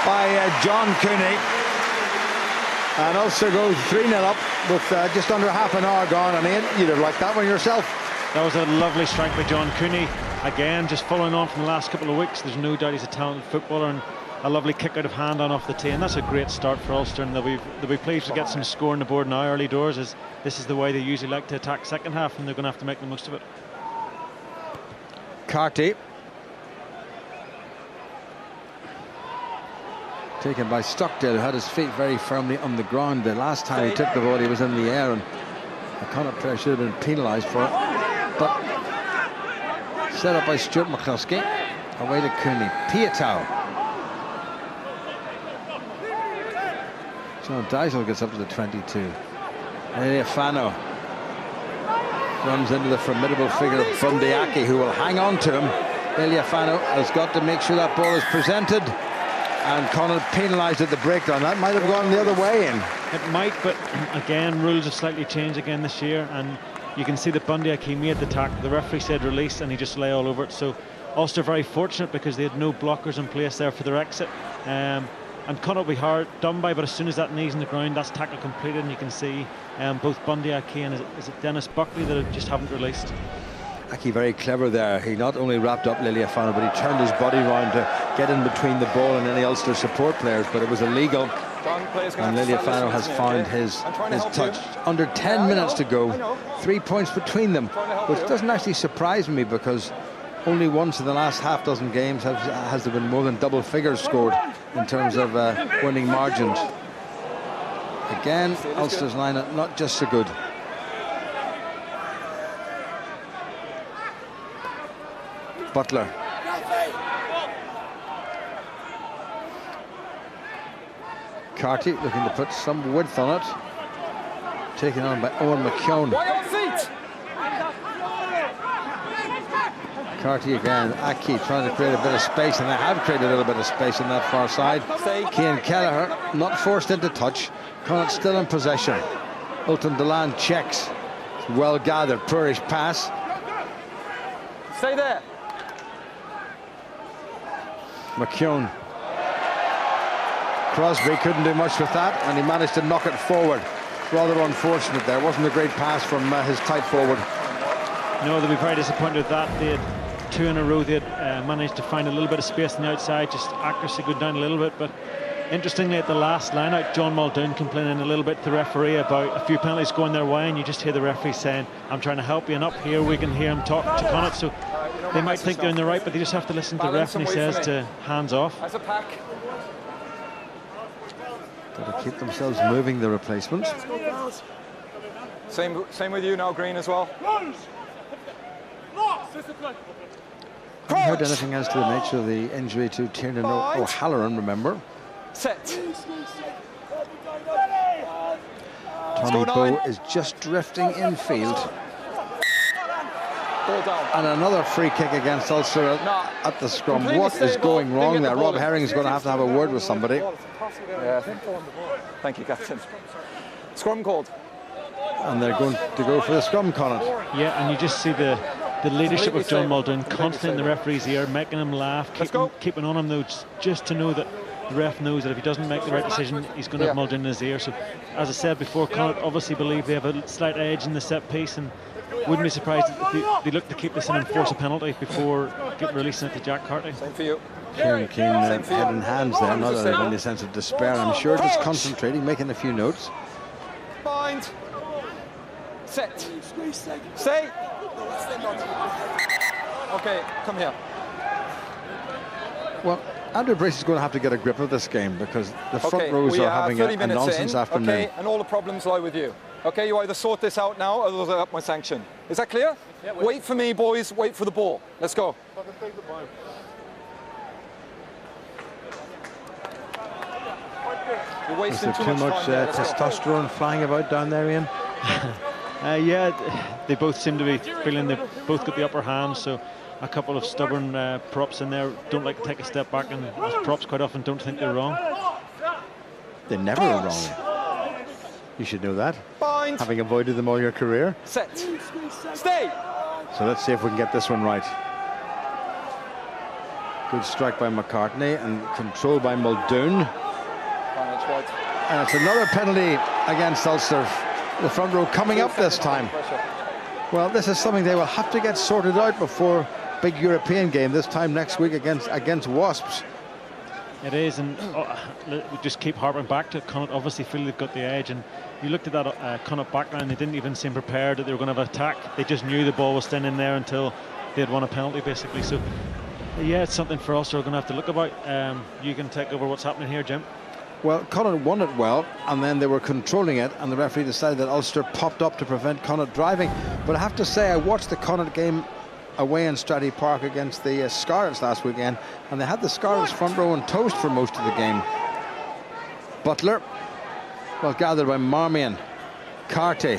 Speaker 4: by John Cooney. And Ulster goes 3-0 up with just under half an hour gone. I mean, you'd have liked that one yourself.
Speaker 5: That was a lovely strike by John Cooney. Again, just following on from the last couple of weeks, there's no doubt he's a talented footballer, and a lovely kick out of hand on off the tee, and that's a great start for Ulster, and they'll be pleased to get some score on the board now early doors, as this is the way they usually like to attack second half, and they're going to have to make the most of it.
Speaker 4: Carty. Taken by Stockdale, who had his feet very firmly on the ground. The last time he took the ball, he was in the air, and the Connacht player should have been penalised for it. But set up by Stuart McCluskey. Away to Cooney. Piatow. John Dysel gets up to the 22. Eliafano runs into the formidable figure of Bundyaki, who will hang on to him. Eliafano has got to make sure that ball is presented, and Connacht penalised at the breakdown. That might have gone the other way in.
Speaker 5: It might, but again, rules have slightly changed again this year, and you can see that Bundyaki made the tackle. The referee said release, and he just lay all over it. So Ulster very fortunate because they had no blockers in place there for their exit. And Connacht will be hard done by, but as soon as that knee's in the ground, that's tackle completed, and you can see both Bundyaki and is it Dennis Buckley that just haven't released.
Speaker 4: Aki very clever there. He not only wrapped up Liliafano, but he turned his body round to get in between the ball and any Ulster support players, but it was illegal. And Liliafano has found his touch. Under 10 minutes to go, 3 points between them, which doesn't actually surprise me, because only once in the last half dozen games has there been more than double figures scored in terms of winning margins. Again, Ulster's lineup not just so good. Butler. Carty looking to put some width on it. Taken on by Owen McKeown. Carty again. Aki trying to create a bit of space, and they have created a little bit of space on that far side. Cian Kelleher not forced into touch. Connacht still in possession. Ultan Deland checks. Well gathered, poorish pass.
Speaker 6: Stay there.
Speaker 4: McKeown. Crosby couldn't do much with that, and he managed to knock it forward. Rather unfortunate there. Wasn't a great pass from his tight forward.
Speaker 5: No, they'll be very disappointed with that. They had two in a row. They had managed to find a little bit of space on the outside, just accuracy go down a little bit. But interestingly, at the last line out, John Muldoon complaining a little bit to the referee about a few penalties going their way, and you just hear the referee saying, "I'm trying to help you," and up here we can hear him talk to Connacht. So they might think they're in the right, but they just have to listen to the ref, and he says to hands off.
Speaker 6: As a pack.
Speaker 4: Got to keep themselves moving, the replacements.
Speaker 6: Same with you now, Green, as well.
Speaker 4: I haven't heard anything as to the nature of the injury to Tiernan O'Halloran, remember.
Speaker 6: Set.
Speaker 4: Tommy Bowe is just drifting infield.
Speaker 6: Ball down.
Speaker 4: And another free kick against Ulster at the scrum. What is going wrong there? Rob Herring's going to have a word with somebody.
Speaker 6: Yeah. Thank you, Captain. Scrum called.
Speaker 4: And they're going to go for the scrum, Connacht.
Speaker 5: Yeah, and you just see the leadership of John Muldoon constantly in the referee's ear, making him laugh, keeping on him though, just to know that the ref knows that if he doesn't make the right decision, he's going to have Muldoon in his ear. So, as I said before, Connacht obviously believe they have a slight edge in the set piece, and wouldn't be surprised if they look to keep this in and force a penalty before releasing it to Jack Carty.
Speaker 6: Same for you.
Speaker 4: Kieran Keane head in hands there, not in any sense of despair, I'm sure, just concentrating, making a few notes.
Speaker 6: Bind. Set. Stay. Okay, come here.
Speaker 4: Well, Andrew Brace is going to have to get a grip of this game because the front rows are having a nonsense afternoon.
Speaker 6: Okay, and all the problems lie with you. Okay, you either sort this out now or I'll up my sanction. Is that clear? Yeah, wait for me, boys. Wait for the ball. Let's go. You're wasting
Speaker 4: too much testosterone flying about down there, Ian?
Speaker 5: Yeah, they both seem to be feeling they've both got the upper hand, so a couple of stubborn props in there don't like to take a step back, and those props quite often don't think they're wrong.
Speaker 4: They're never wrong. You should know that.
Speaker 6: Bind.
Speaker 4: Having avoided them all your career.
Speaker 6: Set. Stay.
Speaker 4: So let's see if we can get this one right. Good strike by McCartney and control by Muldoon. And it's another penalty against Ulster. The front row coming up this time. Well, this is something they will have to get sorted out before big European game this time next week against Wasps.
Speaker 5: It is, and we just keep harping back to Connacht. Obviously feel they've got the edge, and you looked at that Connacht backline, they didn't even seem prepared that they were going to have an attack. They just knew the ball was staying in there until they had won a penalty, basically. So yeah, it's something for us we're going to have to look about. You can take over what's happening here, Jim.
Speaker 4: Well, Connacht won it well, and then they were controlling it, and the referee decided that Ulster popped up to prevent Connacht driving. But I have to say, I watched the Connacht game away in Stratty Park against the Scarlets last weekend, and they had the Scarlets front row on toast for most of the game. Butler, well gathered by Marmion, Carty,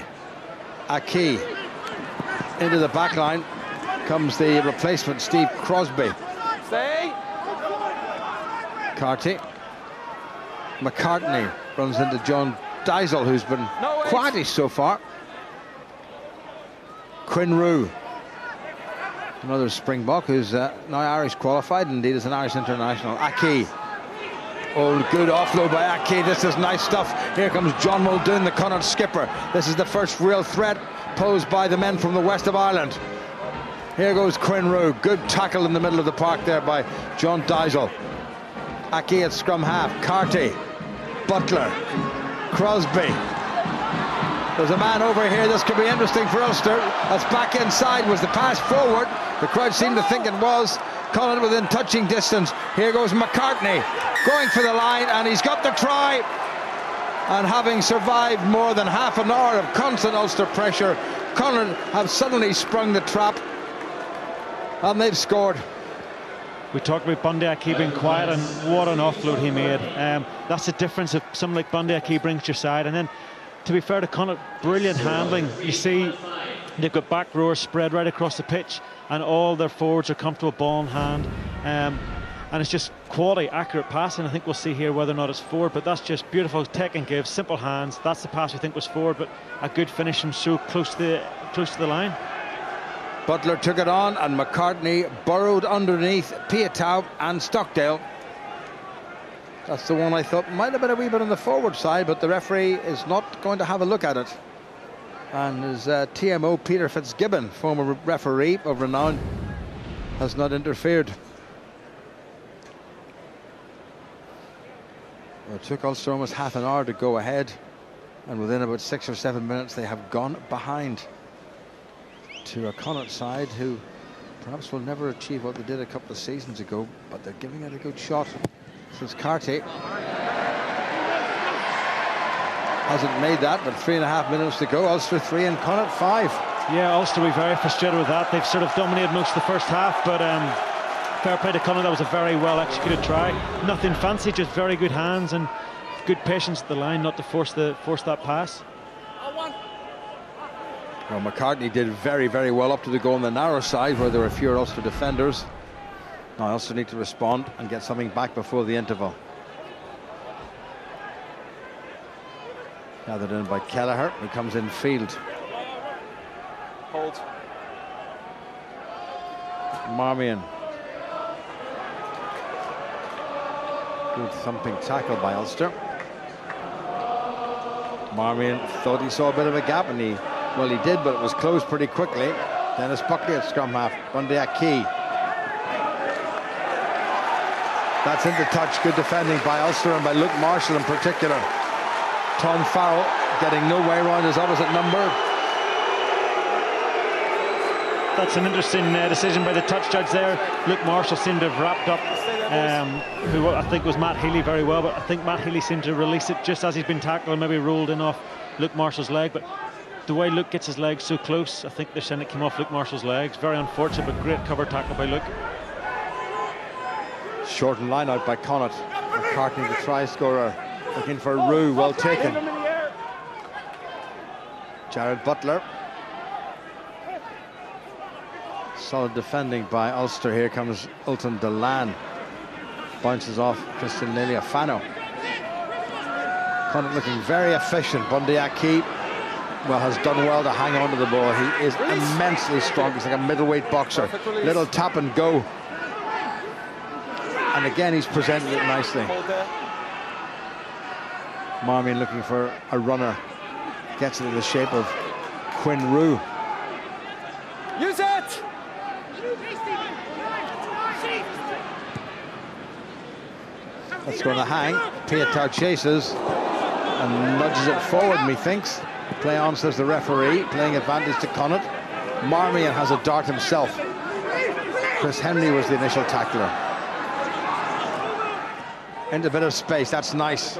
Speaker 4: Aki. Into the back line comes the replacement, Steve Crosby.
Speaker 6: Stay.
Speaker 4: Carty. McCartney runs into John Diesel, who's been quietish so far. Quinn-Roo, another Springbok who's now Irish qualified, indeed is an Irish international. Aki. Oh, good offload by Aki. This is nice stuff. Here comes John Muldoon, the Connacht skipper. This is the first real threat posed by the men from the west of Ireland. Here goes Quinn-Roo. Good tackle in the middle of the park there by John Diesel. Aki at scrum half. Carty, Butler, Crosby. There's a man over here. This could be interesting for Ulster. That's back inside. Was the pass forward? The crowd seemed to think it was. Connacht within touching distance. Here goes McCartney going for the line, and he's got the try. And having survived more than half an hour of constant Ulster pressure, Connacht have suddenly sprung the trap, and they've scored.
Speaker 5: We talked about Bundy Aki being quiet, and what an offload he made. That's the difference if someone like Bundy Aki brings your side. And then, to be fair to Connacht, brilliant handling. You see they've got back rowers spread right across the pitch, and all their forwards are comfortable ball in hand. And it's just quality, accurate passing. I think we'll see here whether or not it's forward, but that's just beautiful take and give, simple hands. That's the pass we think was forward, but a good finish from so close to the line.
Speaker 4: Butler took it on, and McCartney burrowed underneath Piatow and Stockdale. That's the one I thought might have been a wee bit on the forward side, but the referee is not going to have a look at it. And his TMO, Peter Fitzgibbon, former referee of renown, has not interfered. Well, it took Ulster almost half an hour to go ahead, and within about 6 or 7 minutes they have gone behind to a Connacht side who perhaps will never achieve what they did a couple of seasons ago, but they're giving it a good shot. Since Carty hasn't made that, but 3.5 minutes to go. Ulster 3 and Connacht 5.
Speaker 5: Yeah, Ulster will be very frustrated with that. They've sort of dominated most of the first half, but fair play to Connacht. That was a very well executed try. Nothing fancy, just very good hands and good patience at the line not to force that pass.
Speaker 4: Well, McCartney did very, very well up to the goal on the narrow side where there were fewer Ulster defenders. Now Ulster need to respond and get something back before the interval. Gathered in by Kelleher, who comes in field.
Speaker 6: Hold.
Speaker 4: Marmion. Good thumping tackle by Ulster. Marmion thought he saw a bit of a gap, and he did, but it was closed pretty quickly. Dennis Buckley at scrum half. Bundy Aki. That's into touch. Good defending by Ulster and by Luke Marshall in particular. Tom Farrell getting no way around his opposite number.
Speaker 5: That's an interesting decision by the touch judge there. Luke Marshall seemed to have wrapped up who I think was Matt Healy very well, but I think Matt Healy seemed to release it just as he's been tackled and maybe rolled in off Luke Marshall's leg. But the way Luke gets his legs so close, I think they're saying it came off Luke Marshall's legs. Very unfortunate, but great cover tackle by Luke.
Speaker 4: Shortened line out by Connacht. McCartney, the try scorer, looking for Rue. Well taken. Jared Butler. Solid defending by Ulster. Here comes Ultan Delan. Bounces off Christian Liliafano. Connacht looking very efficient. Bundyaki, well, has done well to hang on to the ball. He is immensely strong. He's like a middleweight boxer. Little tap and go. And again, he's presented it nicely. Marmion looking for a runner. Gets it in the shape of Quinn Rue.
Speaker 6: Use it!
Speaker 4: That's going to hang. Piatau chases and nudges it forward, methinks. Play on, says the referee. Playing advantage to Connacht. Marmion has a dart himself. Chris Henry was the initial tackler. Into a bit of space, that's nice.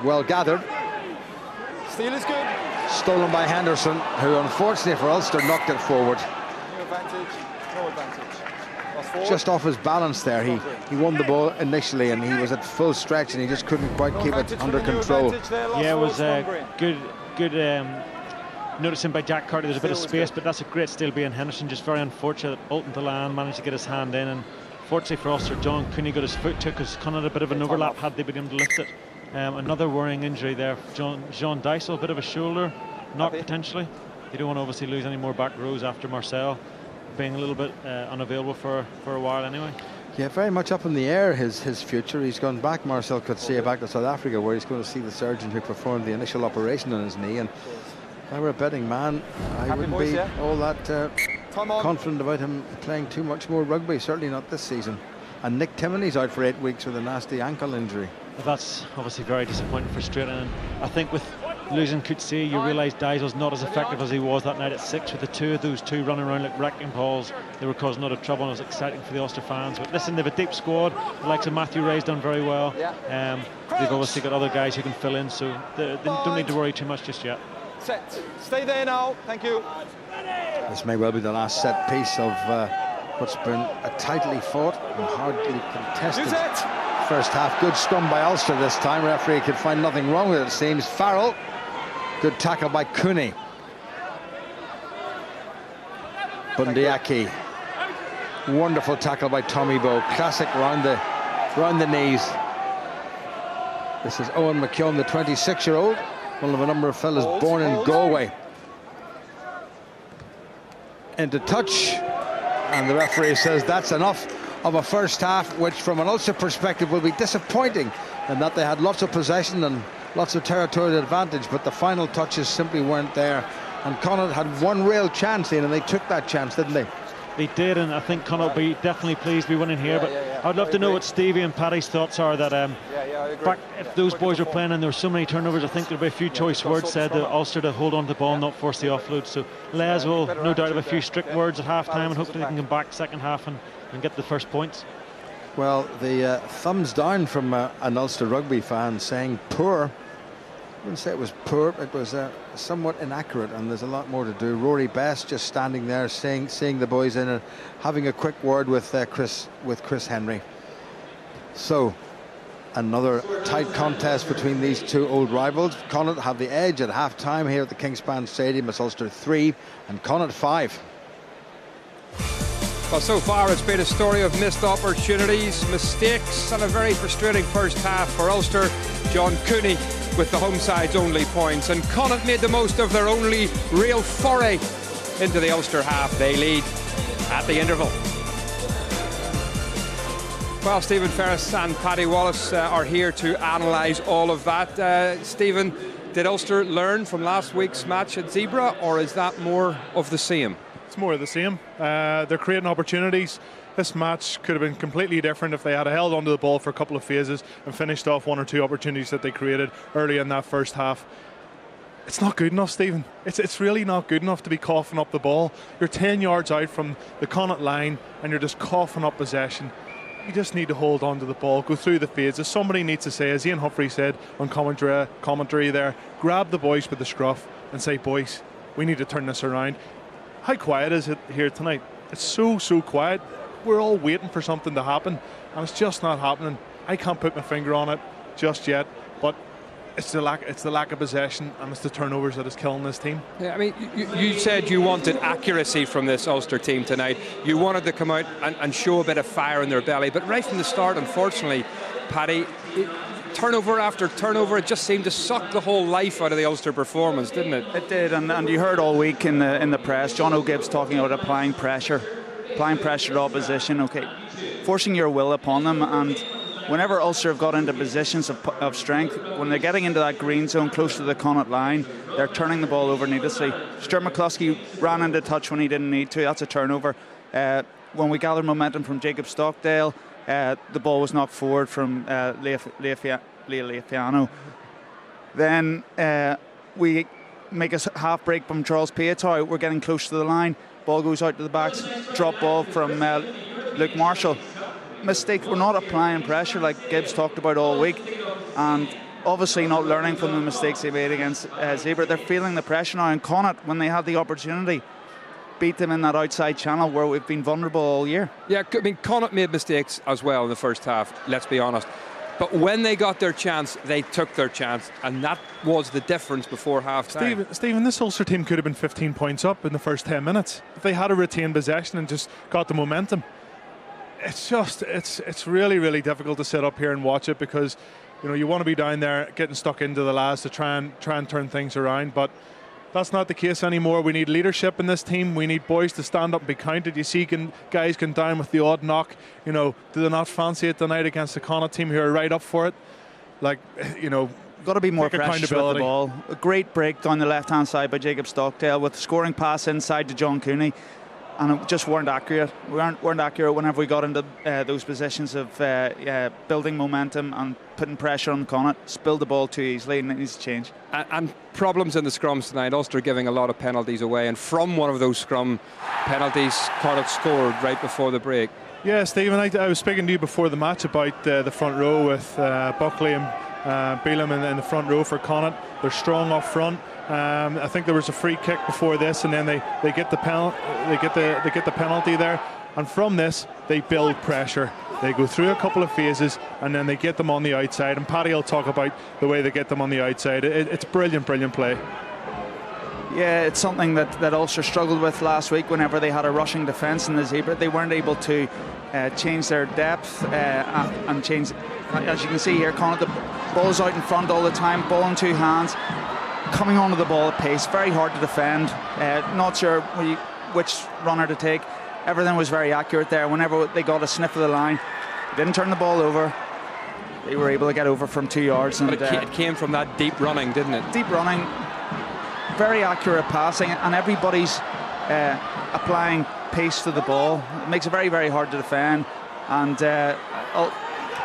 Speaker 4: Well gathered.
Speaker 6: Steal is good.
Speaker 4: Stolen by Henderson, who unfortunately for Ulster knocked it forward.
Speaker 6: No advantage, no advantage.
Speaker 4: Just off his balance there. He won the ball initially and he was at full stretch and he just couldn't quite keep it under control.
Speaker 5: Yeah, it was good noticing by Jack Carty. There's a bit of space, but that's a great steal by Henderson. Just very unfortunate that Ultan Delan managed to get his hand in, and fortunately for Ulster, John Cooney got his foot to, because Connacht had a bit of an overlap had they been able to lift it. Another worrying injury there. Jean Dysel, a bit of a shoulder knock potentially. You don't want to obviously lose any more back rows after Marcel being a little bit unavailable for a while anyway.
Speaker 4: Yeah, very much up in the air, his future. He's gone back, Marcel Coetzee, back to South Africa, where he's going to see the surgeon who performed the initial operation on his knee. And if I were a betting man, I wouldn't be all that confident about him playing too much more rugby, certainly not this season. And Nick Timoney's out for 8 weeks with a nasty ankle injury.
Speaker 5: That's obviously very disappointing, frustrating, and I think with losing Coetzee, you realise Dysel's not as effective as he was that night at 6, with the two of those two running around like wrecking balls. They were causing a lot of trouble, and it was exciting for the Ulster fans. But listen, they have a deep squad. The likes of Matthew Ray's done very well. They've obviously got other guys who can fill in, so they don't need to worry too much just yet.
Speaker 6: Set. Stay there now. Thank you.
Speaker 4: This may well be the last set piece of what's been a tightly fought and hardly contested first half. Good scrum by Ulster this time. Referee could find nothing wrong with it, it seems. Farrell. Good tackle by Cooney. Bundyaki. Wonderful tackle by Tommy Bowe. Classic round the knees. This is Owen McKeown, the 26-year-old, one of a number of fellas born in Galway. Into touch, and the referee says that's enough of a first half, which from an Ulster perspective will be disappointing, in that they had lots of possession and lots of territorial advantage, but the final touches simply weren't there. And Connacht had one real chance in, and they took that chance, didn't they?
Speaker 5: They did, and I think Connacht will be definitely pleased to be winning here. But I'd love to know what Stevie and Paddy's thoughts are. That back if those boys were playing and there were so many turnovers, I think there'll be a few choice words said to Ulster to hold on to the ball and not force the offload. So Les will no doubt have a few strict words at half time, and hopefully they can come back second half and get the first points.
Speaker 4: Well, the thumbs down from an Ulster rugby fan saying poor. I wouldn't say it was poor, it was somewhat inaccurate, and there's a lot more to do. Rory Best just standing there seeing the boys in and having a quick word with Chris Henry. So another tight contest between these two old rivals. Connacht have the edge at half-time here at the Kingspan Stadium. It's Ulster 3 and Connacht 5.
Speaker 1: Well, so far it's been a story of missed opportunities, mistakes, and a very frustrating first half for Ulster. John Cooney with the home side's only points, and Connacht made the most of their only real foray into the Ulster half. They lead at the interval. Well, Stephen Ferris and Paddy Wallace are here to analyse all of that. Stephen, did Ulster learn from last week's match at Zebra, or is that more of the same?
Speaker 2: It's more of the same. They're creating opportunities. This match could have been completely different if they had held onto the ball for a couple of phases and finished off one or two opportunities that they created early in that first half. It's not good enough, Stephen. It's really not good enough to be coughing up the ball. You're 10 yards out from the Connacht line and you're just coughing up possession. You just need to hold on to the ball, go through the phases. Somebody needs to say, as Ian Humphrey said on commentary there, grab the boys with the scruff and say, boys, we need to turn this around. How quiet is it here tonight? It's so quiet. We're all waiting for something to happen and it's just not happening. I can't put my finger on it just yet, but it's the lack of possession and it's the turnovers that is killing this team.
Speaker 1: Yeah, I mean, you said you wanted accuracy from this Ulster team tonight. You wanted to come out and show a bit of fire in their belly, but right from the start, unfortunately, Paddy, turnover after turnover, it just seemed to suck the whole life out of the Ulster performance, didn't it?
Speaker 3: It did, and you heard all week in the press, John O'Gibbs talking about applying pressure to opposition, okay, forcing your will upon them, and whenever Ulster have got into positions of strength, when they're getting into that green zone close to the Connacht line, they're turning the ball over needlessly. Stuart McCluskey ran into touch when he didn't need to. That's a turnover. When we gathered momentum from Jacob Stockdale, the ball was knocked forward from Leafiano. Then we make a half break from Charles Piatow. We're getting close to the line. Ball goes out to the backs. Drop ball from Luke Marshall. Mistake. We're not applying pressure like Gibbs talked about all week, and obviously not learning from the mistakes they made against Zebra. They're feeling the pressure now, and Connacht, when they had the opportunity, beat them in that outside channel where we've been vulnerable all year.
Speaker 1: Yeah, I mean, Connacht made mistakes as well in the first half, let's be honest. But when they got their chance, they took their chance, and that was the difference before half-time.
Speaker 2: Stephen, this Ulster team could have been 15 points up in the first 10 minutes if they had a retained possession and just got the momentum. It's really difficult to sit up here and watch it, because you want to be down there getting stuck into the lads to try and turn things around, but that's not the case anymore. We need leadership in this team. We need boys to stand up and be counted. You see guys going down with the odd knock. Do they not fancy it tonight against the Connacht team who are right up for it? Got
Speaker 3: to be more precious with the ball. A great break down the left-hand side by Jacob Stockdale with the scoring pass inside to John Cooney. And it just weren't accurate. We weren't accurate whenever we got into those positions of building momentum and putting pressure on Connacht. Spilled the ball too easily, and it needs to change.
Speaker 1: And problems in the scrums tonight. Ulster giving a lot of penalties away, and from one of those scrum penalties, Connacht scored right before the break.
Speaker 2: Yeah, Stephen, I was speaking to you before the match about the front row with Buckley and Beelum in the front row for Connacht. They're strong up front. I think there was a free kick before this, and then they get the penalty there, and from this they build pressure. They go through a couple of phases and then they get them on the outside, and Paddy will talk about the way they get them on the outside. It's brilliant play.
Speaker 3: Yeah, it's something that Ulster struggled with last week whenever they had a rushing defence in the Zebra. They weren't able to change their depth and change. As you can see here, Connacht, the ball's out in front all the time, ball in two hands, coming onto the ball at pace, very hard to defend, not sure which runner to take. Everything was very accurate there. Whenever they got a sniff of the line, didn't turn the ball over. They were able to get over from 2 yards.
Speaker 1: But it came from that deep running, didn't it?
Speaker 3: Deep running, very accurate passing, and everybody's applying pace to the ball. It makes it very hard to defend, and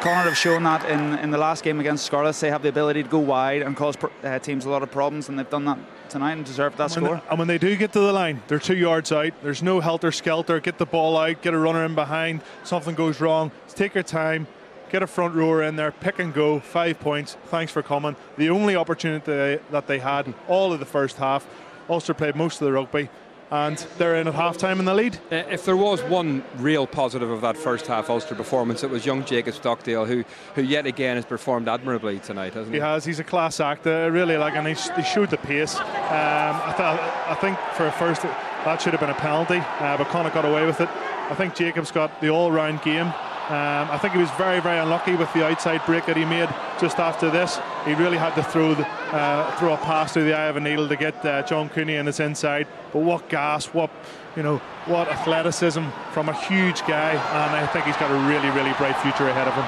Speaker 3: Connacht have shown that in the last game against Scarlets. They have the ability to go wide and cause teams a lot of problems, and they've done that tonight and deserved that score.
Speaker 2: And when they do get to the line, they're 2 yards out. There's no helter-skelter. Get the ball out, get a runner in behind. Something goes wrong, take your time, get a front rower in there, pick and go. 5 points, thanks for coming. The only opportunity that they had in all of the first half. Ulster played most of the rugby, and they're in at half-time in the lead.
Speaker 1: If there was one real positive of that first half Ulster performance, it was young Jacob Stockdale, who yet again has performed admirably tonight, hasn't he?
Speaker 2: He has. He's a class act. I really like, and he showed the pace. I think for a first, that should have been a penalty, but Connacht got away with it. I think Jacob's got the all-round game. I think he was very unlucky with the outside break that he made just after this. He really had to throw a pass through the eye of a needle to get John Cooney in his inside. But what gas, what athleticism from a huge guy, and I think he's got a really bright future ahead of him.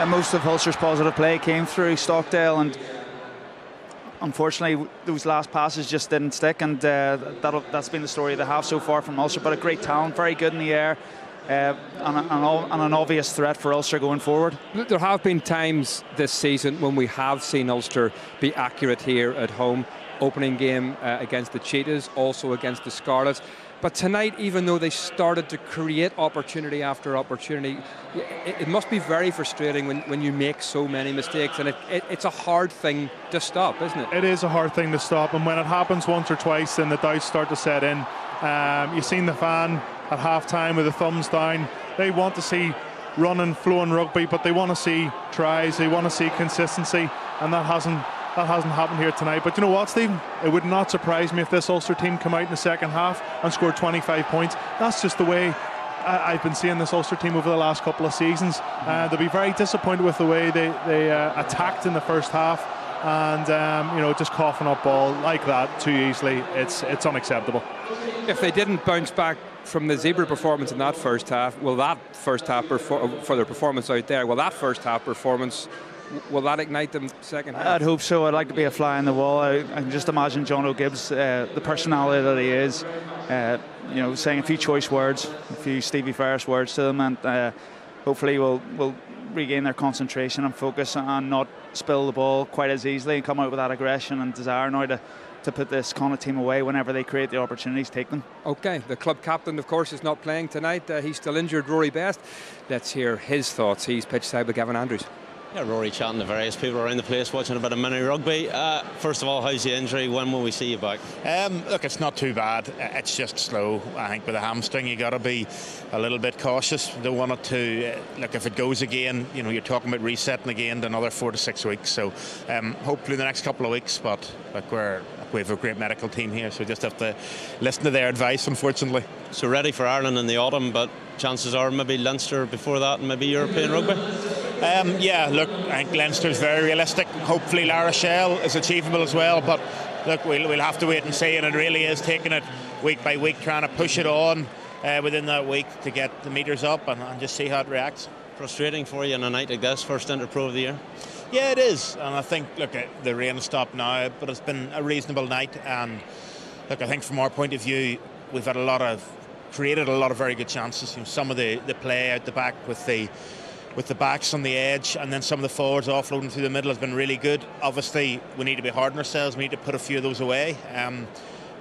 Speaker 3: Most of Ulster's positive play came through Stockdale, and unfortunately those last passes just didn't stick, and that's been the story of the half so far from Ulster. But a great talent, very good in the air. And an obvious threat for Ulster going forward.
Speaker 1: There have been times this season when we have seen Ulster be accurate here at home. opening game against the Cheetahs, also against the Scarlets. But tonight, even though they started to create opportunity after opportunity, it must be very frustrating when you make so many mistakes, and it's a hard thing to stop, isn't it?
Speaker 2: It is a hard thing to stop, and when it happens once or twice, then the doubts start to set in. You've seen the fan at half-time with the thumbs down. They want to see running, flowing rugby, but they want to see tries, they want to see consistency, and that hasn't happened here tonight. But you know what, Stephen? It would not surprise me if this Ulster team come out in the second half and scored 25 points. That's just the way I've been seeing this Ulster team over the last couple of seasons. They'll be very disappointed with the way they attacked in the first half, and just coughing up ball like that too easily. It's unacceptable.
Speaker 1: If they didn't bounce back from the zebra performance in that first half, will that first half for their performance out there, will that first half performance, will that ignite them second half?
Speaker 3: I'd hope so. I'd like to be a fly on the wall. I can just imagine John O'Gibbs, the personality that he is, saying a few choice words, a few Stevie Ferris words to them, and hopefully we'll regain their concentration and focus and not spill the ball quite as easily and come out with that aggression and desire now to put this Connacht team away whenever they create the opportunities, take them.
Speaker 1: OK, the club captain, of course, is not playing tonight. He's still injured, Rory Best. Let's hear his thoughts. He's pitch side with Gavin Andrews.
Speaker 7: Yeah, Rory chatting to various people around the place, watching a bit of mini rugby. First of all, how's the injury? When will we see you back?
Speaker 8: Look, it's not too bad. It's just slow. I think with a hamstring, you got to be a little bit cautious. Don't want it to look, if it goes again, you're talking about resetting again to another 4 to 6 weeks. So hopefully the next couple of weeks. But look, we have a great medical team here, so we just have to listen to their advice, unfortunately.
Speaker 7: So ready for Ireland in the autumn, but chances are maybe Leinster before that and maybe European rugby?
Speaker 8: Yeah, look, I think Leinster's very realistic. Hopefully La Rochelle is achievable as well, but look, we'll have to wait and see, and it really is taking it week by week, trying to push it on within that week to get the metres up and just see how it reacts.
Speaker 7: Frustrating for you on a night like this, first Interpro of the year?
Speaker 8: Yeah, it is, and I think, look, the rain stopped now, but it's been a reasonable night, and look, I think from our point of view, we've had created a lot of very good chances. Some of the play out the back with the backs on the edge, and then some of the forwards offloading through the middle has been really good. Obviously, we need to be hard on ourselves. We need to put a few of those away.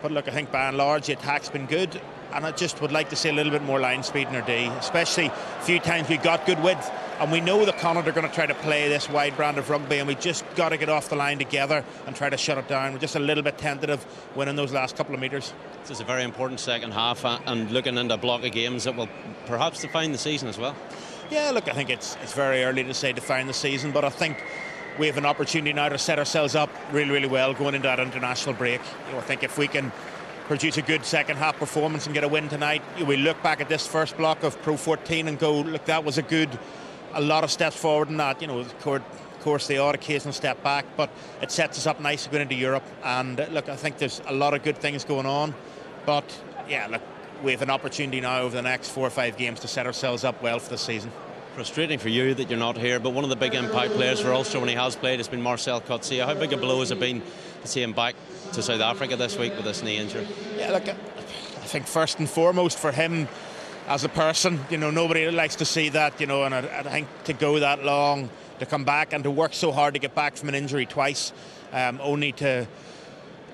Speaker 8: But look, I think by and large the attack's been good, and I just would like to see a little bit more line speed in our D, especially a few times we got good width, and we know the Connacht are going to try to play this wide brand of rugby, and we just got to get off the line together and try to shut it down. We're just a little bit tentative winning those last couple of metres.
Speaker 7: This is a very important second half, and looking into a block of games that will perhaps define the season as well.
Speaker 8: Yeah, look, I think it's very early to say define the season, but I think we have an opportunity now to set ourselves up really, really well going into that international break. I think if we can produce a good second half performance and get a win tonight, we look back at this first block of Pro 14 and go, look, that was a lot of steps forward in that. Of course, the odd occasional step back, but it sets us up nicely going into Europe. And look, I think there's a lot of good things going on, but yeah, look, we have an opportunity now over the next 4 or 5 games to set ourselves up well for the season.
Speaker 7: Frustrating for you that you're not here, but one of the big impact players for Ulster when he has played has been Marcel Coetzee. How big a blow has it been to see him back to South Africa this week with this knee injury?
Speaker 8: Yeah, look, I think first and foremost for him as a person, nobody likes to see that, and I think to go that long, to come back and to work so hard to get back from an injury twice, only to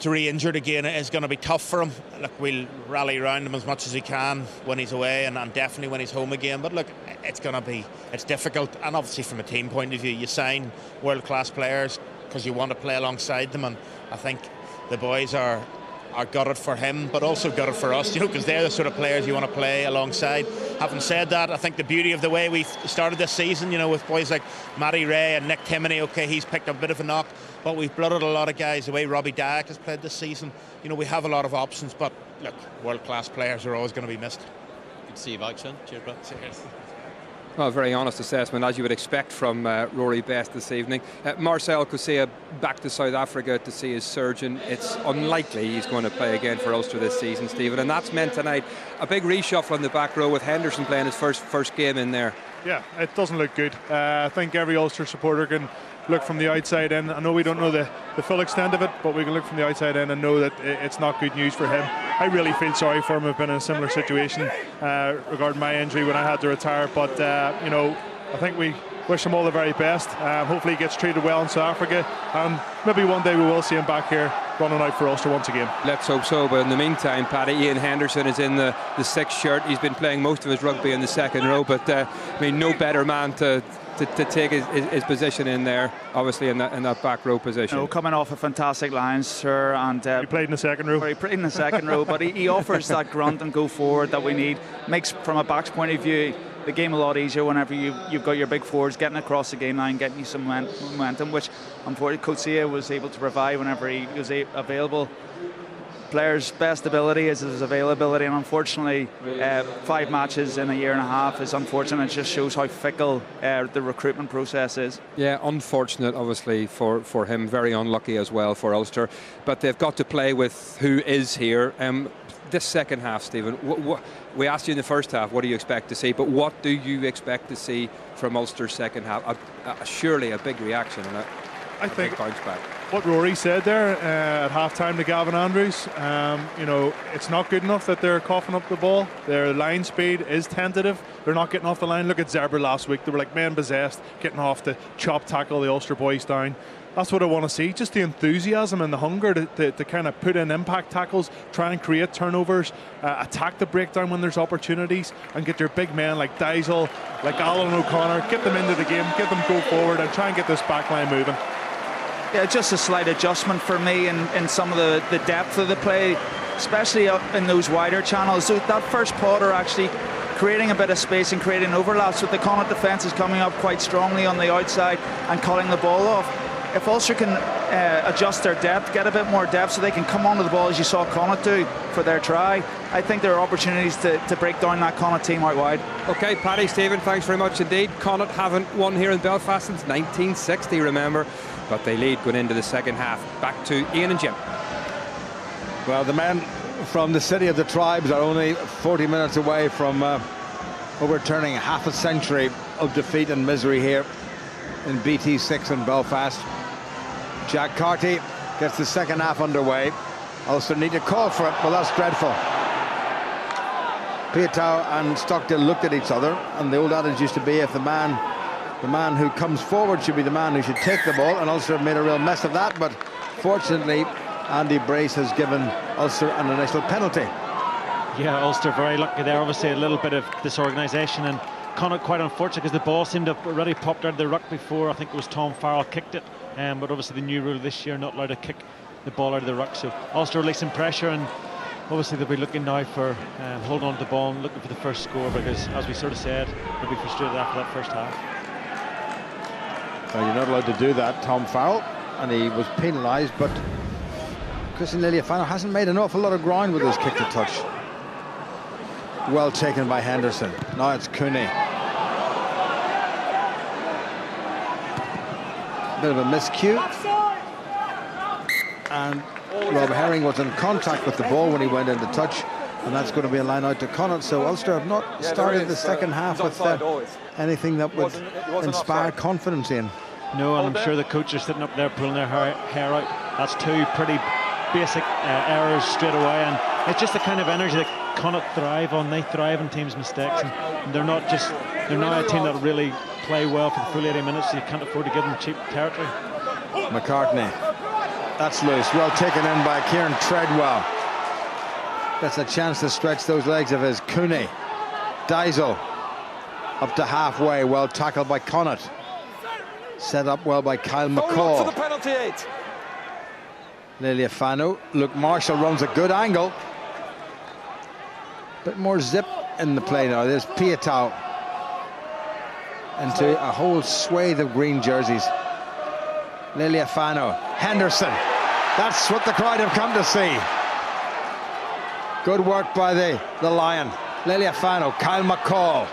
Speaker 8: re-injured again is going to be tough for him. Look, we'll rally around him as much as we can when he's away and definitely when he's home again. But look, it's difficult, and obviously from a team point of view, you sign world-class players because you want to play alongside them, and I think the boys are gutted for him, but also gutted for us, because they're the sort of players you want to play alongside. Having said that, I think the beauty of the way we've started this season, with boys like Matty Ray and Nick Timoney, okay, he's picked up a bit of a knock, but we've blooded a lot of guys. The way Robbie Dyack has played this season, we have a lot of options, but look, world-class players are always going to be missed.
Speaker 7: Good to see you back, Sean. Cheers, bro.
Speaker 8: Cheers.
Speaker 1: Well, very honest assessment, as you would expect from Rory Best this evening. Marcel Coetzee back to South Africa to see his surgeon. It's unlikely he's going to play again for Ulster this season, Stephen, and that's meant tonight a big reshuffle in the back row with Henderson playing his first game in there.
Speaker 2: Yeah, it doesn't look good. I think every Ulster supporter can look from the outside in. I know we don't know the full extent of it, but we can look from the outside in and know that it's not good news for him. I really feel sorry for him. I've been in a similar situation regarding my injury when I had to retire, but I think we wish him all the very best. Hopefully he gets treated well in South Africa, and maybe one day we will see him back here running out for Ulster once again.
Speaker 1: Let's hope so, but in the meantime, Paddy, Ian Henderson is in the 6th shirt. He's been playing most of his rugby in the 2nd row, but I mean, no better man to take his position in there, obviously in that back row position.
Speaker 3: No, coming off a fantastic line, sir, and
Speaker 2: He played in the 2nd row.
Speaker 3: He played in the 2nd row, but he offers that grunt and go forward that we need. Makes, from a back's point of view, the game a lot easier whenever you've got your big forwards getting across the game line, getting you some momentum, which unfortunately Coetzee was able to provide whenever he was available. Players' best ability is his availability, and unfortunately 5 matches in a year and a half is unfortunate. It just shows how fickle the recruitment process is.
Speaker 1: Yeah, unfortunate obviously for him, very unlucky as well for Ulster, but they've got to play with who is here. This second half, Stephen, we asked you in the first half, what do you expect to see, but what do you expect to see from Ulster's second half? Surely a big reaction and a big bounce back.
Speaker 2: What Rory said there at half-time to Gavin Andrews, you know, it's not good enough that they're coughing up the ball. Their line speed is tentative. They're not getting off the line. Look at Zebra last week. They were like men possessed, getting off to chop tackle the Ulster boys down. That's what I want to see, just the enthusiasm and the hunger to kind of put in impact tackles, try and create turnovers, attack the breakdown when there's opportunities, and get your big men like Diesel, like Alan O'Connor, get them into the game, get them go forward and try and get this back line moving.
Speaker 3: Yeah, just a slight adjustment for me in some of the depth of the play, especially up in those wider channels. So that first Potter actually creating a bit of space and creating overlaps, with the Connacht defence is coming up quite strongly on the outside and cutting the ball off. If Ulster can adjust their depth, get a bit more depth so they can come onto the ball as you saw Connacht do for their try, I think there are opportunities to break down that Connacht team out wide.
Speaker 1: OK, Paddy, Stephen, thanks very much indeed. Connacht haven't won here in Belfast since 1960, remember, but they lead going into the second half. Back to Ian and Jim.
Speaker 4: Well, the men from the city of the tribes are only 40 minutes away from overturning half a century of defeat and misery here in BT6 in Belfast. Jack Carty gets the second half underway. Ulster need to call for it, well, that's dreadful. Piatow and Stockdale looked at each other, and the old adage used to be, if the man who comes forward should be the man who should take the ball, and Ulster have made a real mess of that, but fortunately Andy Brace has given Ulster an initial penalty.
Speaker 5: Yeah, Ulster very lucky there. Obviously a little bit of disorganisation, and Connacht quite unfortunate because the ball seemed to have already popped out of the ruck before. I think it was Tom Farrell kicked it, but obviously the new rule this year, not allowed to kick the ball out of the ruck. So Ulster releasing pressure, and obviously they'll be looking now for holding on to the ball and looking for the first score, because as we sort of said, they'll be frustrated after that first half.
Speaker 4: Well, you're not allowed to do that, Tom Farrell, and he was penalised, but Christian Liliafano hasn't made an awful lot of ground with his kick to touch. Well taken by Henderson. Now it's Cooney. Bit of a miscue. And Rob Herring was in contact with the ball when he went into touch, and that's going to be a line out to Connacht. So Ulster have not started the second half with anything that would inspire confidence in.
Speaker 5: No, and I'm sure the coach are sitting up there pulling their hair out. That's 2 pretty basic errors straight away, and it's just the kind of energy that Connacht thrive on. They thrive on teams' mistakes, and they're not a team that really play well for the full 80 minutes, so you can't afford to give them cheap territory.
Speaker 4: McCartney, that's loose, well taken in by Kieran Treadwell. Gets a chance to stretch those legs of his. Cooney, Diesel up to halfway, well tackled by Connacht. Set up well by Kyle McCall.
Speaker 6: For the penalty 8.
Speaker 4: Liliafano. Luke Marshall runs a good angle. Bit more zip in the play now. There's Piatow into a whole swathe of green jerseys. Liliafano. Henderson. That's what the crowd have come to see. Good work by the Lion. Liliafano. Kyle McCall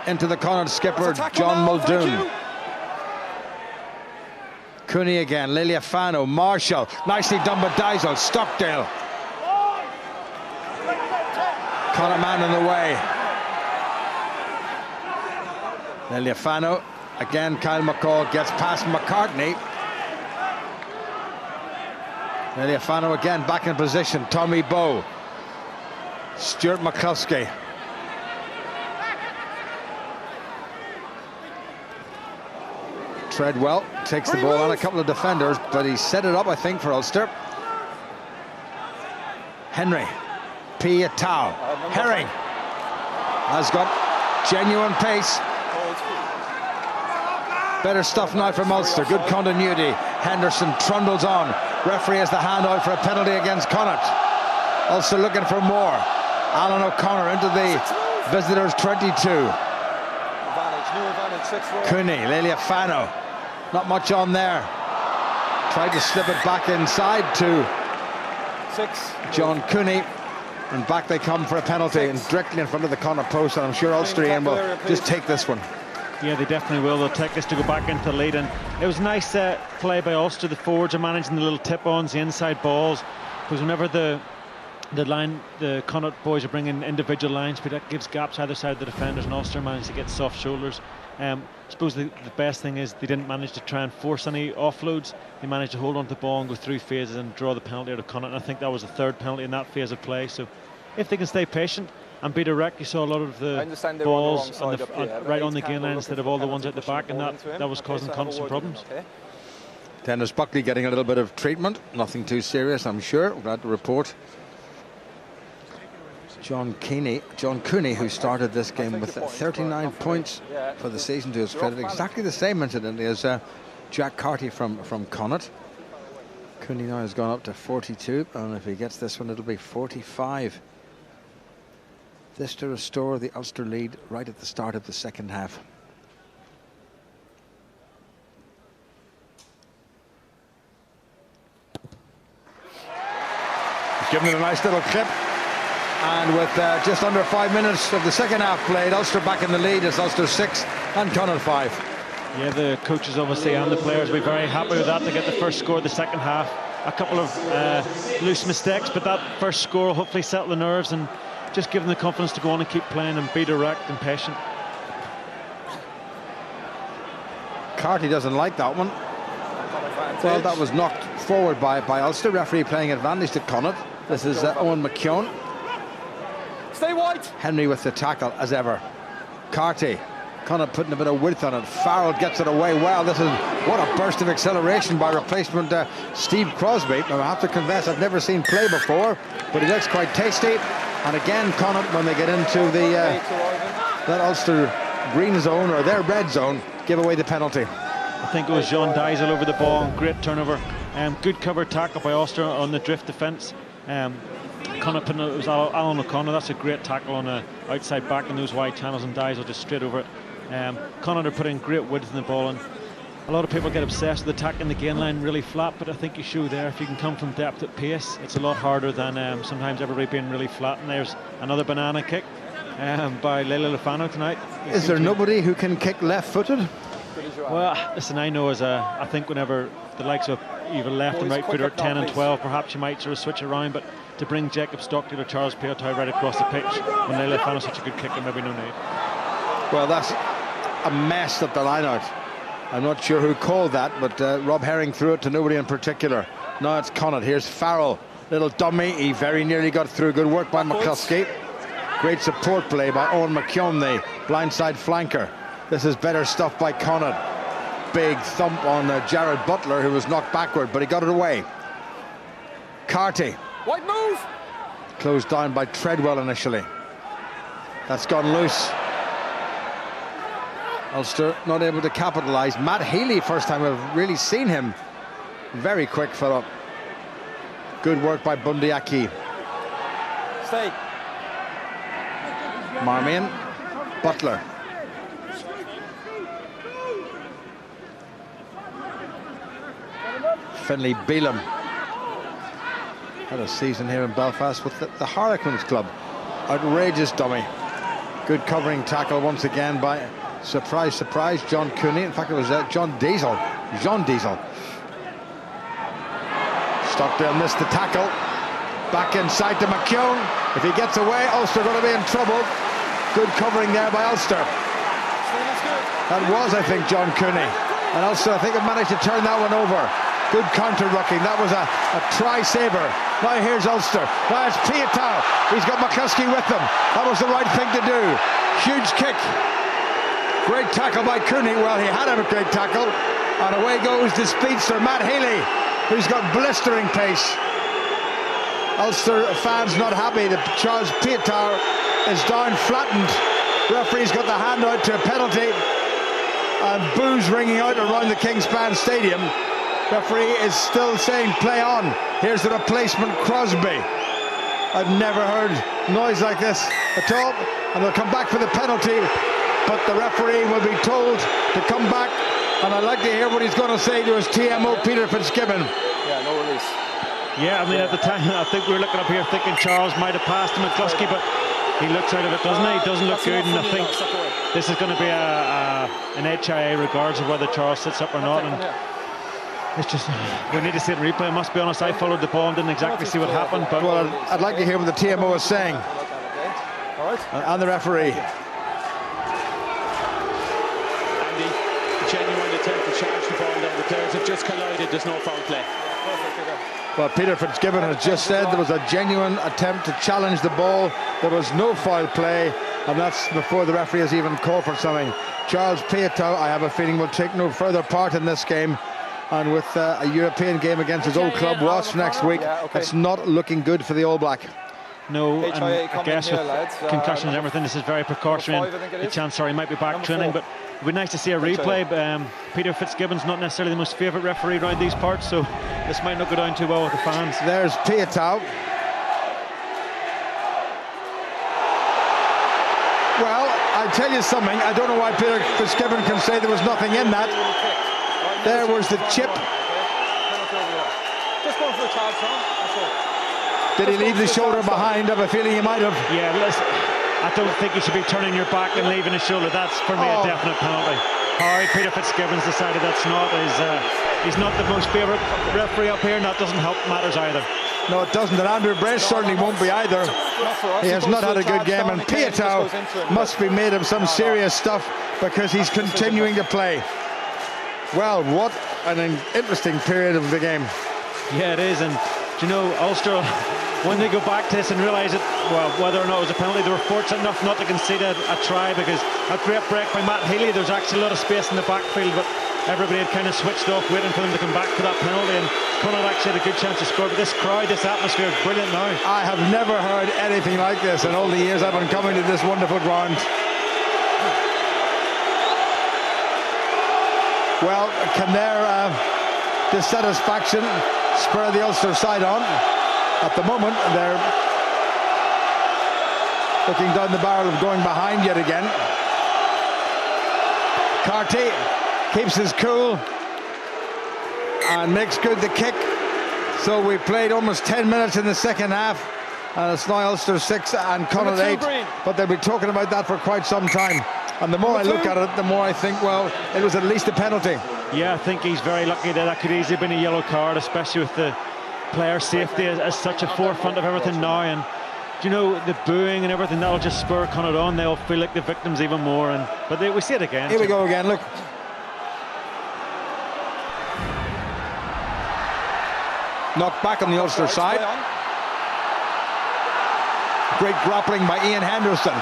Speaker 4: into the Connacht skipper John Muldoon. Cooney again, Liliafano, Marshall, nicely done by Diesel, Stockdale. Connacht man in the way. Liliafano, again Kyle McCall gets past McCartney. Liliafano again back in position, Tommy Bowe. Stuart McCluskey. Treadwell takes the ball on a couple of defenders, but he set it up, I think, for Ulster. Henry. Pietau. Herring has got genuine pace. Better stuff now from Ulster. Good continuity. Henderson trundles on. Referee has the hand out for a penalty against Connacht. Ulster looking for more. Alan O'Connor into the visitors' 22. Cooney, Leliafano. Not much on there. Tried to slip it back inside to John Cooney. And back they come for a penalty, and directly in front of the Connacht post. And I'm sure Ulster will just take this one.
Speaker 5: Yeah, they definitely will. They'll take this to go back into the lead. And it was nice play by Ulster. The forwards are managing the little tip-ons, the inside balls. Because whenever the Connacht boys are bringing individual lines, but that gives gaps either side of the defenders, and Ulster managed to get soft shoulders. I suppose the best thing is they didn't manage to try and force any offloads. They managed to hold on to the ball and go through phases and draw the penalty out of Connacht. And I think that was the third penalty in that phase of play. So if they can stay patient and be direct, you saw a lot of the balls right on the gain line instead of all the ones at the back, and that was causing Connacht some problems.
Speaker 4: Dennis Buckley getting a little bit of treatment, nothing too serious, I'm sure. We're glad to report John Cooney, who started this game with 39 points for the season to his credit. Exactly the same, incidentally, as Jack Carty from Connacht. Cooney now has gone up to 42, and if he gets this one, it'll be 45. This to restore the Ulster lead right at the start of the second half. He's given it a nice little clip. And with just under 5 minutes of the second half played, Ulster back in the lead. It's Ulster 6 and Connacht 5.
Speaker 5: Yeah, the coaches obviously and the players will be very happy with that to get the first score of the second half. A couple of loose mistakes, but that first score will hopefully settle the nerves and just give them the confidence to go on and keep playing and be direct and patient.
Speaker 4: Carty doesn't like that one. Well, that was knocked forward by Ulster. Referee playing advantage to Connacht. This is Owen McKeown.
Speaker 6: Stay white.
Speaker 4: Henry with the tackle as ever. Carty. Connacht putting a bit of width on it. Farrell gets it away well. This is what a burst of acceleration by replacement Steve Crosby. Now, I have to confess I've never seen play before, but he looks quite tasty. And again, Connacht, when they get into that Ulster green zone or their red zone, give away the penalty.
Speaker 5: I think it was John Dyes all over the ball. Great turnover. Good cover tackle by Ulster on the drift defence. Connacht putting it was Alan O'Connor. That's a great tackle on the outside back in those wide channels, and Dyes will just straight over it. Connacht are putting great width in the ball, and a lot of people get obsessed with attacking the gain line really flat, but I think you show there if you can come from depth at pace, it's a lot harder than sometimes everybody being really flat. And there's another banana kick by Leliafano tonight.
Speaker 4: Is there nobody who can kick left-footed?
Speaker 5: Well, listen, I know I think whenever the likes of either left and right footer at 10 and 12, perhaps you might sort of switch around, but to bring Jacob Stockdale or Charles Piotr right across the pitch when Leliafano's such a good kicker, maybe no need.
Speaker 4: Well, that's a mess at the line-out. I'm not sure who called that, but Rob Herring threw it to nobody in particular. Now it's Connacht. Here's Farrell. Little dummy. He very nearly got through. Good work by McCluskey. Great support play by Owen McKeown, the blindside flanker. This is better stuff by Connacht. Big thump on Jared Butler, who was knocked backward, but he got it away. Carty.
Speaker 6: White move.
Speaker 4: Closed down by Treadwell initially. That's gone loose. Ulster not able to capitalise. Matt Healy, first time I've really seen him. Very quick fellow. Good work by Bundyaki.
Speaker 6: Stay.
Speaker 4: Marmion. Butler. Finlay Beelum. Had a season here in Belfast with the Harlequins club. Outrageous dummy. Good covering tackle once again by, surprise, surprise, John Cooney. In fact, it was Jean Diesel. Stockdale missed the tackle. Back inside to McKeown. If he gets away, Ulster are going to be in trouble. Good covering there by Ulster. That was, I think, John Cooney. And Ulster, I think, have managed to turn that one over. Good counter-rucking. That was a try-saver. Now here's Ulster. Now it's Pietau. He's got McCluskey with them. That was the right thing to do. Huge kick. Great tackle by Cooney. Well, he had a great tackle. And away goes the speedster, Matt Healy, who's got blistering pace. Ulster fans not happy that Charles Piatow is down flattened. Referee's got the hand out to a penalty, and boos ringing out around the Kingspan Stadium. Referee is still saying play on. Here's the replacement, Crosby. I've never heard noise like this at all, and they'll come back for the penalty, but the referee will be told to come back, and I'd like to hear what he's going to say to his TMO, Peter Fitzgibbon.
Speaker 6: Yeah, no release.
Speaker 5: Yeah, I mean, at the time, I think we were looking up here thinking Charles might have passed him at Glusky, but he looks out of it, doesn't he? He doesn't look good, and I think this is going to be an HIA regardless of whether Charles sits up or not. And it's just, we need to see it in replay. I must be honest, I followed the ball and didn't exactly see what happened. But
Speaker 4: well, I'd like to hear what the TMO is saying. And the referee.
Speaker 9: Andy, genuine attempt to charge the ball down. The players have just collided. There's no foul play.
Speaker 4: Well, Peter Fitzgibbon has just said there was a genuine attempt to challenge the ball. There was no foul play, and that's before the referee has even called for something. Charles Piatow, I have a feeling, will take no further part in this game. And with a European game against his old club, Wasps, next week, it's not looking good for the All Black.
Speaker 5: No, and I guess with concussions and everything, this is very precautionary. The chance, he might be back training, but it would be nice to see a replay. Peter Fitzgibbon's not necessarily the most favourite referee around these parts, so this might not go down too well with the fans.
Speaker 4: There's Piatow. Well, I'll tell you something. I don't know why Peter Fitzgibbon can say there was nothing in that. There was the chip.
Speaker 6: Just going for the charge,
Speaker 4: Did he leave the shoulder behind? I have a feeling he might have.
Speaker 5: Yeah, listen, I don't think you should be turning your back and leaving his shoulder. That's for me a definite penalty. All right, Peter Fitzgibbon's decided that's not. He's not the most favourite referee up here, and that doesn't help matters either.
Speaker 4: No, it doesn't, and Andrew Brace certainly won't be either. He has not had a good game, and Piatow must be made of some serious stuff because he's continuing to play. Well, what an interesting period of the game.
Speaker 5: Yeah, it is, and you know, Ulster, when they go back to this and realise it, well, whether or not it was a penalty, they were fortunate enough not to concede a try, because a great break by Matt Healy. There's actually a lot of space in the backfield, but everybody had kind of switched off waiting for them to come back for that penalty, and Connacht actually had a good chance to score. But this crowd, this atmosphere is brilliant now.
Speaker 4: I have never heard anything like this in all the years I've been coming to this wonderful ground. Well, can their dissatisfaction spur the Ulster side on? At the moment, they're looking down the barrel of going behind yet again. Carty keeps his cool and makes good the kick. So we played almost 10 minutes in the second half, and it's now Ulster 6 and Connacht 8, but they'll be talking about that for quite some time. And the more I look at it, the more I think, well, it was at least a penalty.
Speaker 5: Yeah, I think he's very lucky that could easily have been a yellow card, especially with the player safety as such a forefront of everything now. And you know, the booing and everything, that'll just spur Connacht on. They'll feel like the victims even more. But we see it again.
Speaker 4: Here we go again, look. Knocked back on the Ulster side. Great grappling by Ian Henderson.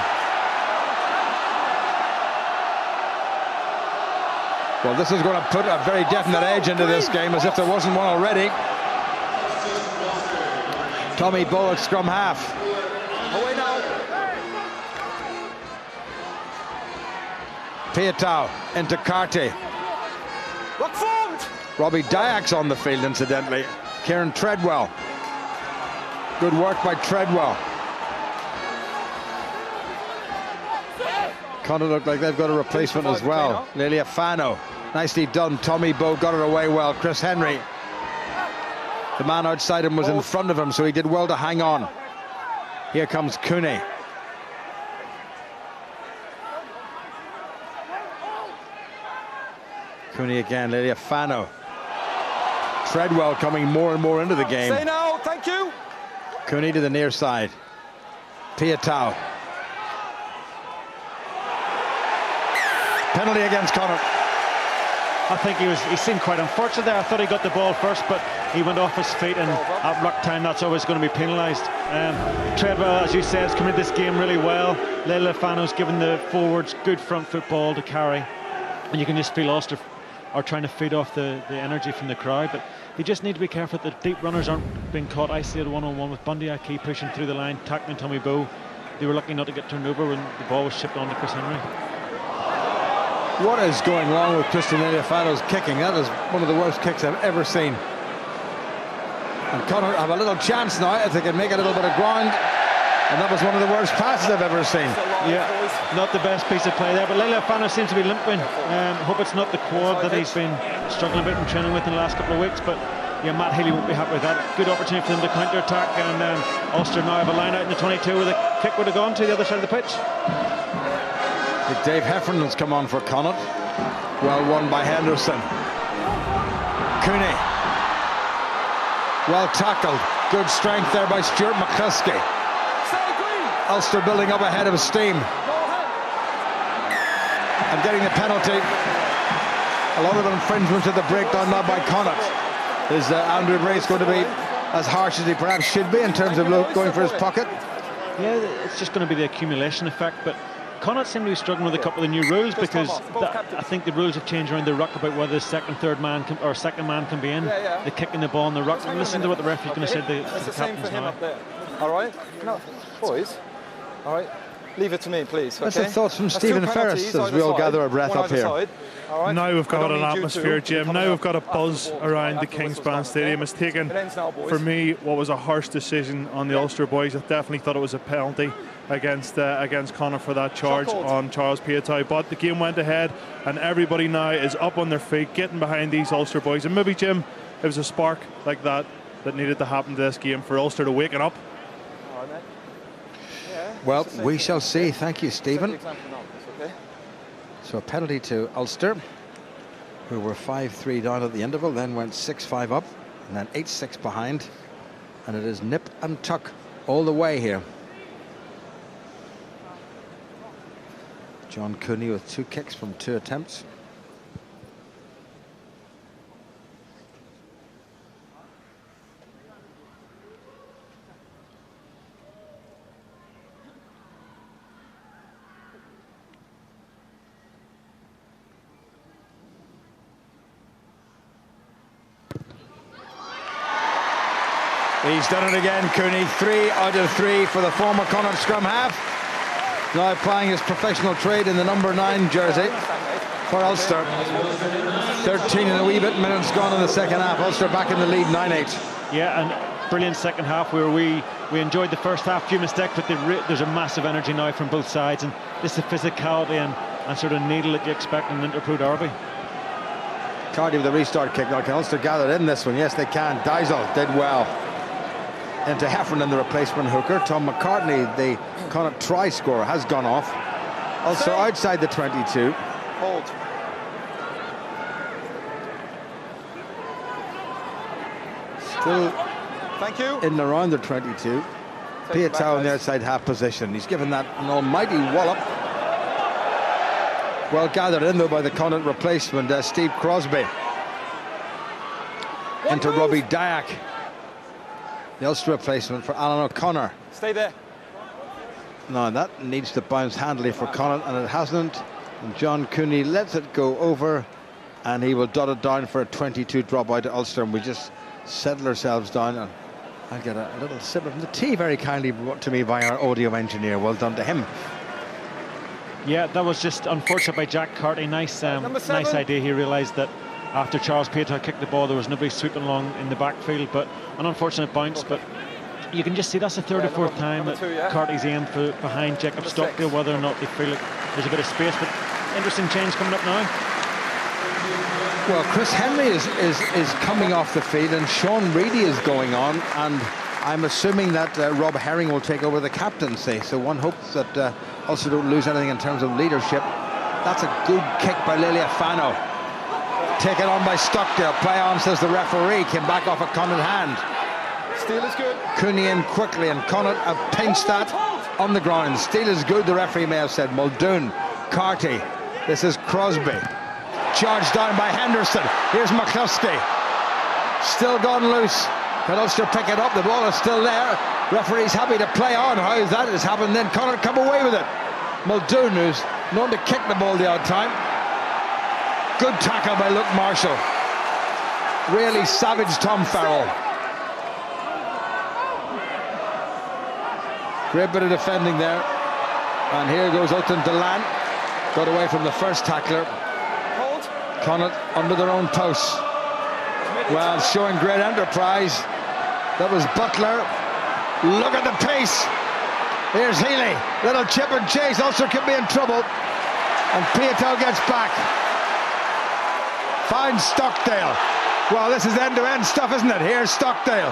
Speaker 4: Well, this is going to put a very definite edge into this game, as if there wasn't one already. Tommy Bowe at scrum half.
Speaker 6: Away now.
Speaker 4: Piatow into Carty. Robbie Dyak's on the field, incidentally. Kieran Treadwell. Good work by Treadwell. Connacht look like they've got a replacement as well. Lelia Fano. Nicely done. Tommy Bowe got it away well. Chris Henry. The man outside him was in front of him, so he did well to hang on. Here comes Cooney. Cooney again. Lelia Fano. Treadwell coming more and more into the game.
Speaker 6: Say now, thank you.
Speaker 4: Cooney to the near side. Piatow. Penalty against Connacht.
Speaker 5: I think he seemed quite unfortunate there. I thought he got the ball first, but he went off his feet, and at ruck time that's always going to be penalised. Treadwell, as you said, has come into this game really well. Leila Fano's given the forwards good front football to carry, and you can just feel Ulster are trying to feed off the energy from the crowd. But They just need to be careful that the deep runners aren't being caught isolated one-on-one with Bundy Aki pushing through the line, tackling Tommy Bowe. They were lucky not to get turned over when the ball was shipped on to Chris Henry.
Speaker 4: What is going wrong with Christian Eliafano's kicking? That is one of the worst kicks I've ever seen. And Connacht have a little chance now if they can make a little bit of ground. And that was one of the worst passes I've ever seen.
Speaker 5: Yeah, not the best piece of play there, but Eliafano seems to be limping. Hope it's not the quad that he's been struggling a bit in training with in the last couple of weeks, but yeah, Matt Healy won't be happy with that. Good opportunity for them to counter-attack, and Ulster now have a line out in the 22 where the kick would have gone to the other side of the pitch.
Speaker 4: Dave Heffernan's come on for Connacht. Well won by Henderson. Cooney. Well tackled. Good strength there by Stuart McCluskey. Ulster building up ahead of steam. And getting the penalty. A lot of infringement at the breakdown now by Connacht. Is Andrew Brace going to be as harsh as he perhaps should be in terms of going for his pocket?
Speaker 5: Yeah, it's just going to be the accumulation effect, but Connacht seem to be struggling with a couple of new rules because I think the rules have changed around the ruck about whether the second man can be in. The kicking the ball in the ruck. Listen to what the referee's going to say to the captains now.
Speaker 6: All right, no, boys. All right, leave it to me, please. Okay?
Speaker 4: That's the thoughts from Stephen Ferris as we all gather our breath up here.
Speaker 6: Right.
Speaker 2: Now we've got an atmosphere, Jim. Now we've got a buzz around the Kingspan Stadium. It's taken, for me, what was a harsh decision on the Ulster boys. I definitely thought it was a penalty against Connacht for that charge on Charles Piatow. But the game went ahead, and everybody now is up on their feet, getting behind these Ulster boys. And maybe, Jim, it was a spark like that needed to happen to this game for Ulster to waken up.
Speaker 4: Well, we shall see. Thank you, Stephen. So a penalty to Ulster, who were 5-3 down at the interval, then went 6-5 up, and then 8-6 behind. And it is nip and tuck all the way here. John Cooney with 2 kicks from 2 attempts. He's done it again, Cooney. 3 out of 3 for the former Connacht scrum half. Now applying his professional trade in the number 9 jersey for Ulster. 13 and a wee bit minutes gone in the second half. Ulster back in the lead, 9-8.
Speaker 5: Yeah, and brilliant second half where we enjoyed the first half, few mistakes, but there's a massive energy now from both sides, and this is the physicality and sort of needle that you expect in an Interpro derby.
Speaker 4: Cardi with the restart kick. Now can Ulster gather in this one? Yes, they can. Deisel did well. Into Heffernan, the replacement hooker. Tom McCartney, the Connacht try scorer, has gone off. Ulster outside the 22.
Speaker 6: Hold.
Speaker 4: Still
Speaker 6: Thank you.
Speaker 4: in and around the 22. Piatow on the outside half position. He's given that an almighty wallop. Well gathered in though by the Connacht replacement, Steve Crosby. Into Robbie Dyack. The Ulster replacement for Alan O'Connor.
Speaker 6: Stay there.
Speaker 4: Now that needs to bounce handily for Connacht, and it hasn't. And John Cooney lets it go over, and he will dot it down for a 22 drop out to Ulster. And we just settle ourselves down, and I'll get a little sip of the tea very kindly brought to me by our audio engineer. Well done to him.
Speaker 5: Yeah, that was just unfortunate by Jack Carty. Nice idea. He realised that after Charles Piatow kicked the ball, there was nobody sweeping along in the backfield, but an unfortunate bounce. But you can just see that's the 34th time that Carty's aimed for behind Jacob Stockdale, whether or not they feel like there's a bit of space. But interesting change coming up now.
Speaker 4: Well, Chris Henry is coming off the field, and Sean Reedy is going on, and I'm assuming that Rob Herring will take over the captaincy. So one hopes that Ulster don't lose anything in terms of leadership. That's a good kick by Liliafano. Taken on by Stockdale. Play on, says the referee. Came back off a Connacht hand.
Speaker 6: Steal is good.
Speaker 4: Cooney in quickly, and Connacht have pinched that on the ground. Steal is good, the referee may have said. Muldoon, Carty. This is Crosby. Charged down by Henderson. Here's McCluskey. Still gone loose. Can Ulster pick it up? The ball is still there. Referee's happy to play on. How that has happened, then Connacht come away with it. Muldoon, who's known to kick the ball the odd time. Good tackle by Luke Marshall. really savaged Tom Farrell. Great bit of defending there. And here goes Otan Delan. Got away from the first tackler. Connacht under their own posts. Well, showing great enterprise. That was Butler. Look at the pace. Here's Healy. Little chip and chase. Ulster could be in trouble. And Piatow gets back. Finds Stockdale. Well, this is end-to-end stuff, isn't it? Here's Stockdale.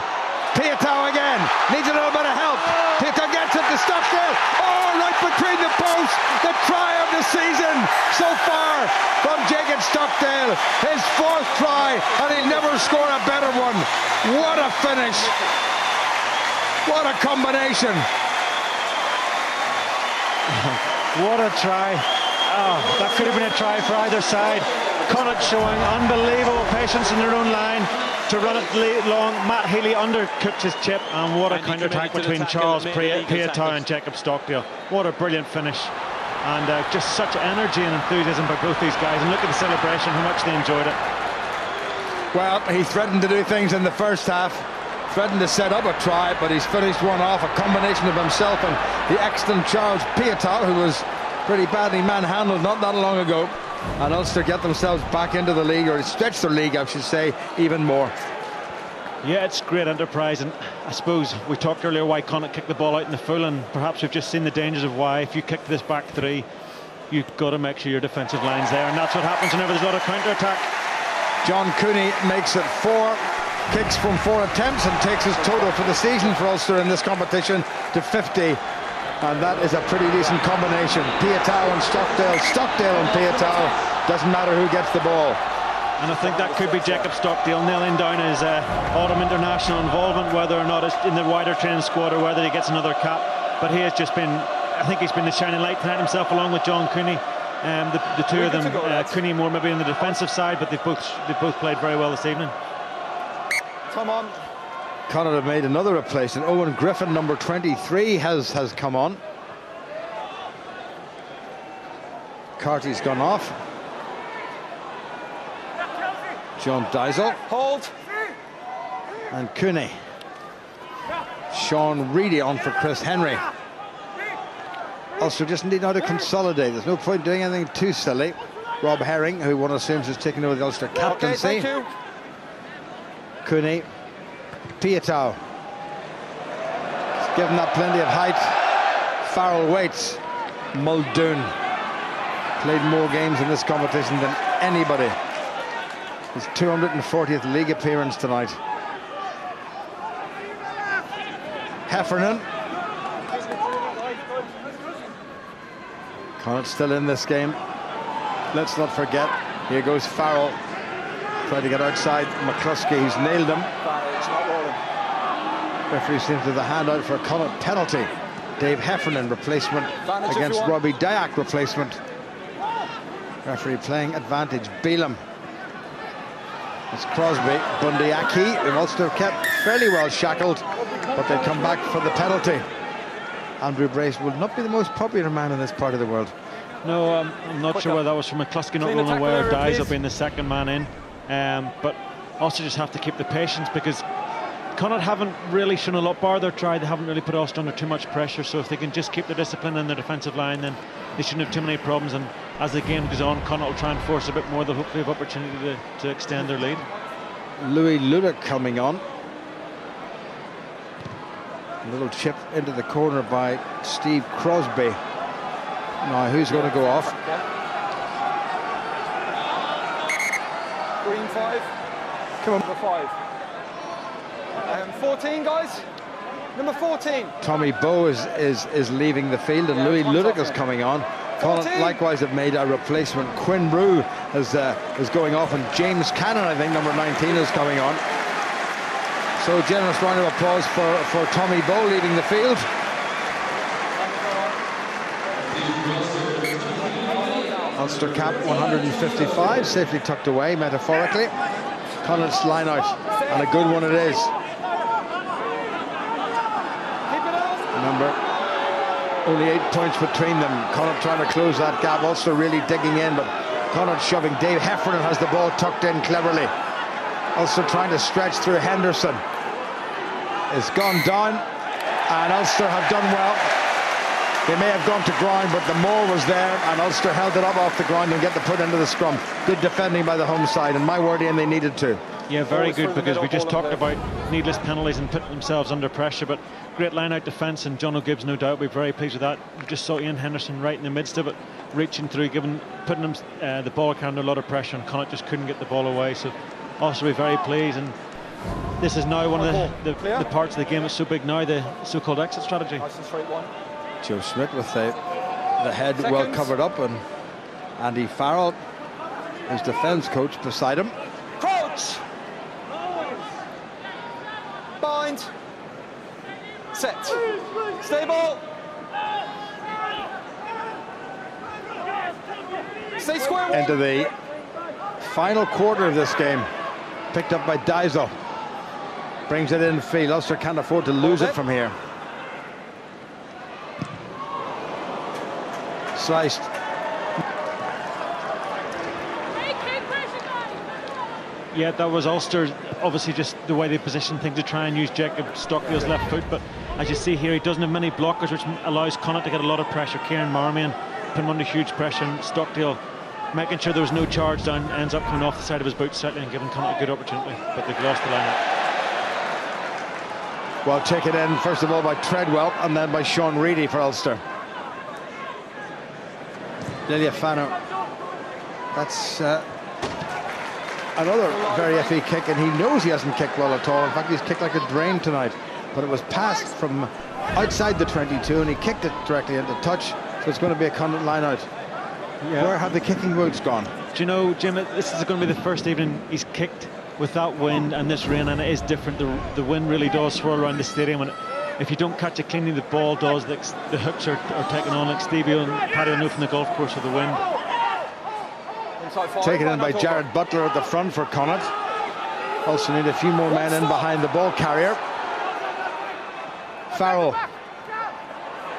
Speaker 4: Piatow again. Needs a little bit of help. Piatow gets it to Stockdale. Oh, right between the posts. The try of the season so far from Jacob Stockdale. His 4th try, and he'll never score a better one. What a finish. What a combination.
Speaker 5: What a try. Oh, that could have been a try for either side. Connacht showing unbelievable patience in their own line to run it long. Matt Healy undercooked his chip, and what a counter-attack between Charles Piatow and Jacob Stockdale. What a brilliant finish, and just such energy and enthusiasm by both these guys. And look at the celebration, how much they enjoyed it.
Speaker 4: Well, he threatened to do things in the first half, threatened to set up a try, but he's finished one off. A combination of himself and the excellent Charles Piatow, who was pretty badly manhandled not that long ago. And Ulster get themselves back into the league, or stretch their league, I should say, even more.
Speaker 5: Yeah, it's great enterprise, and I suppose we talked earlier why Connacht kicked the ball out in the full, and perhaps we've just seen the dangers of why. If you kick this back three, you've got to make sure your defensive line's there, and that's what happens whenever there's a lot of counter-attack.
Speaker 4: John Cooney makes it 4 kicks from 4 attempts and takes his total for the season for Ulster in this competition to 50. And that is a pretty decent combination. Piatow and Stockdale, Stockdale and Piatow. Doesn't matter who gets the ball.
Speaker 5: And I think that could be Jacob Stockdale nailing down his autumn international involvement, whether or not it's in the wider training squad or whether he gets another cap. But he has just been, I think he's been the shining light tonight himself, along with John Cooney. The two of them, Cooney more maybe on the defensive side, but they've both played very well this evening.
Speaker 6: Come on.
Speaker 4: Connacht have made another replacement. Owen Griffin, number 23, has come on. Carty's gone off. John Diesel.
Speaker 6: Hold.
Speaker 4: And Cooney. Sean Reedy on for Chris Henry. Ulster just need now to consolidate. There's no point doing anything too silly. Rob Herring, who one assumes is taking over the Ulster captaincy.
Speaker 6: Okay, thank you.
Speaker 4: Cooney. Piatow. He's given that plenty of height. Farrell waits. Muldoon played more games in this competition than anybody. His 240th league appearance tonight. Heffernan. Connacht still in this game. Let's not forget, here goes Farrell. Trying to get outside McCluskey, who's nailed him. Referee seems to have the hand out for a Connacht penalty. Dave Heffernan replacement against Robbie Dyack replacement. Referee playing advantage. Beelum. It's Crosby. Bundyaki, who Ulster kept fairly well shackled, but they come back for the penalty. Andrew Brace will not be the most popular man in this part of the world.
Speaker 5: No, I'm not sure whether that was from McCluskey not going aware. Dyes up being the second man in. But also just have to keep the patience, because Connacht haven't really shown a lot, bar their try. They haven't really put Ulster under too much pressure, so if they can just keep their discipline in their defensive line, then they shouldn't have too many problems. And as the game goes on, Connacht will try and force a bit more. They'll hopefully have opportunity to extend their lead.
Speaker 4: Louis Ludick coming on. A little chip into the corner by Steve Crosby. Now who's going to go off?
Speaker 6: Green 5.
Speaker 4: Come on.
Speaker 6: Number 5. 14, guys. Number 14.
Speaker 4: Tommy Bowe is leaving the field, and Louis Ludick is coming on. Connacht likewise have made a replacement. Quinn Brew is going off, and James Cannon, I think, number 19, is coming on. So generous round of applause for Tommy Bowe leaving the field. Ulster cap 155, safely tucked away, metaphorically. Connacht's line out, and a good one it is. Remember, only 8 points between them. Connacht trying to close that gap. Ulster really digging in, but Connacht shoving. Dave Heffernan has the ball tucked in cleverly. Ulster trying to stretch through Henderson. It's gone down, and Ulster have done well. They may have gone to ground, but the maul was there, and Ulster held it up off the ground and get the put into the scrum. Good defending by the home side, and my word, and they needed to.
Speaker 5: Yeah, very good, because we just talked about needless penalties and putting themselves under pressure, but great line-out defence, and John O'Gibbs, no doubt, will be very pleased with that. We just saw Ian Henderson right in the midst of it, reaching through, putting him, the ball carrying under a lot of pressure, and Connacht just couldn't get the ball away, so Ulster will be very pleased. And this is now one of the parts of the game that's so big now, the so-called exit strategy.
Speaker 4: Joe Schmidt with the head well covered up, and Andy Farrell, his defence coach, beside him.
Speaker 6: Crouch! Bind! Set! Stable! Stay square one!
Speaker 4: Into the final quarter of this game, picked up by Diesel. Brings it in field. Ulster can't afford to lose it from here. Sliced.
Speaker 5: Yeah, that was Ulster, obviously just the way they position things to try and use Jacob Stockdale's left foot, but as you see here, he doesn't have many blockers, which allows Connacht to get a lot of pressure. Kieran Marmion put him under huge pressure, and Stockdale making sure there was no charge down, ends up coming off the side of his boot slightly and giving Connacht a good opportunity, but they've lost the line.
Speaker 4: Well, taken in first of all by Treadwell and then by Sean Reedy for Ulster. Liliafano. That's another very iffy kick, and he knows he hasn't kicked well at all. In fact, he's kicked like a drain tonight, but it was passed from outside the 22 and he kicked it directly into touch, so it's going to be a Connacht line out. Yeah. Where have the kicking boots gone?
Speaker 5: Do you know, Jim, this is going to be the first evening he's kicked with that wind and this rain, and it is different. The wind really does swirl around the stadium, and if you don't catch it cleanly, the ball does. The hooks are taken on, like Stevie and Paddy know from the golf course with the wind.
Speaker 4: Taken in by Jared Butler at the front for Connacht. Also need a few more men in behind the ball carrier. Farrell,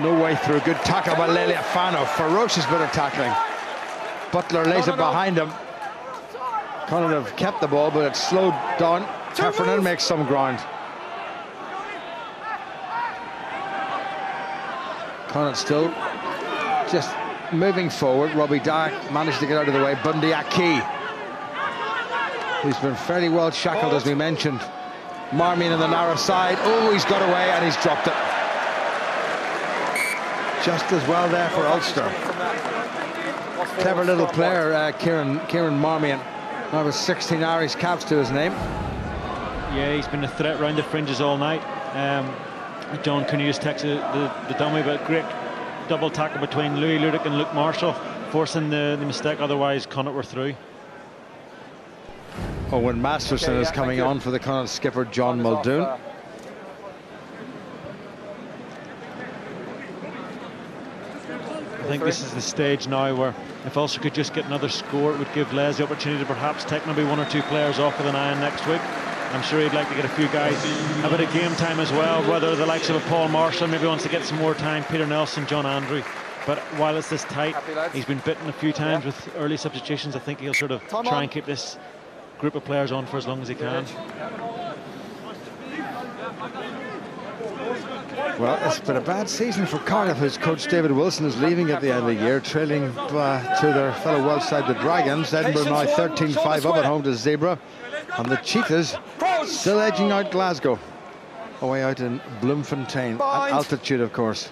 Speaker 4: no way through. Good tackle by Liliafano. Ferocious bit of tackling. Butler lays it behind him. Connacht have kept the ball, but it's slowed down. Heffernan makes some ground. Connacht still just moving forward. Robbie Dark managed to get out of the way. Bundy Aki, who's been fairly well shackled, as we mentioned. Marmion in the narrow side. Oh, he's got away and he's dropped it. Just as well there for Ulster. Clever little player, Kieran Marmion. Now with 16 Irish caps to his name.
Speaker 5: Yeah, he's been a threat round the fringes all night. John Cooney just texted the dummy, but great double tackle between Louis Ludick and Luke Marshall, forcing the mistake, otherwise Connacht were through.
Speaker 4: Owen Masterson is coming on for the Connacht skipper John Muldoon.
Speaker 5: I think this is the stage now where if Ulster could just get another score, it would give Les the opportunity to perhaps take maybe one or two players off with an iron next week. I'm sure he'd like to get a few guys a bit of game time as well, whether the likes of a Paul Marshall maybe wants to get some more time, Peter Nelson, John Andrew. But while it's this tight, he's been bitten a few times with early substitutions. I think he'll sort of try and keep this group of players on for as long as he can.
Speaker 4: Well, it's been a bad season for Cardiff, whose coach David Wilson is leaving at the end of the year, trailing to their fellow Welsh side, the Dragons. Edinburgh now 13-5 up at home to Zebra. And the Cheetahs still edging out Glasgow. Away out in Bloemfontein, at altitude, of course.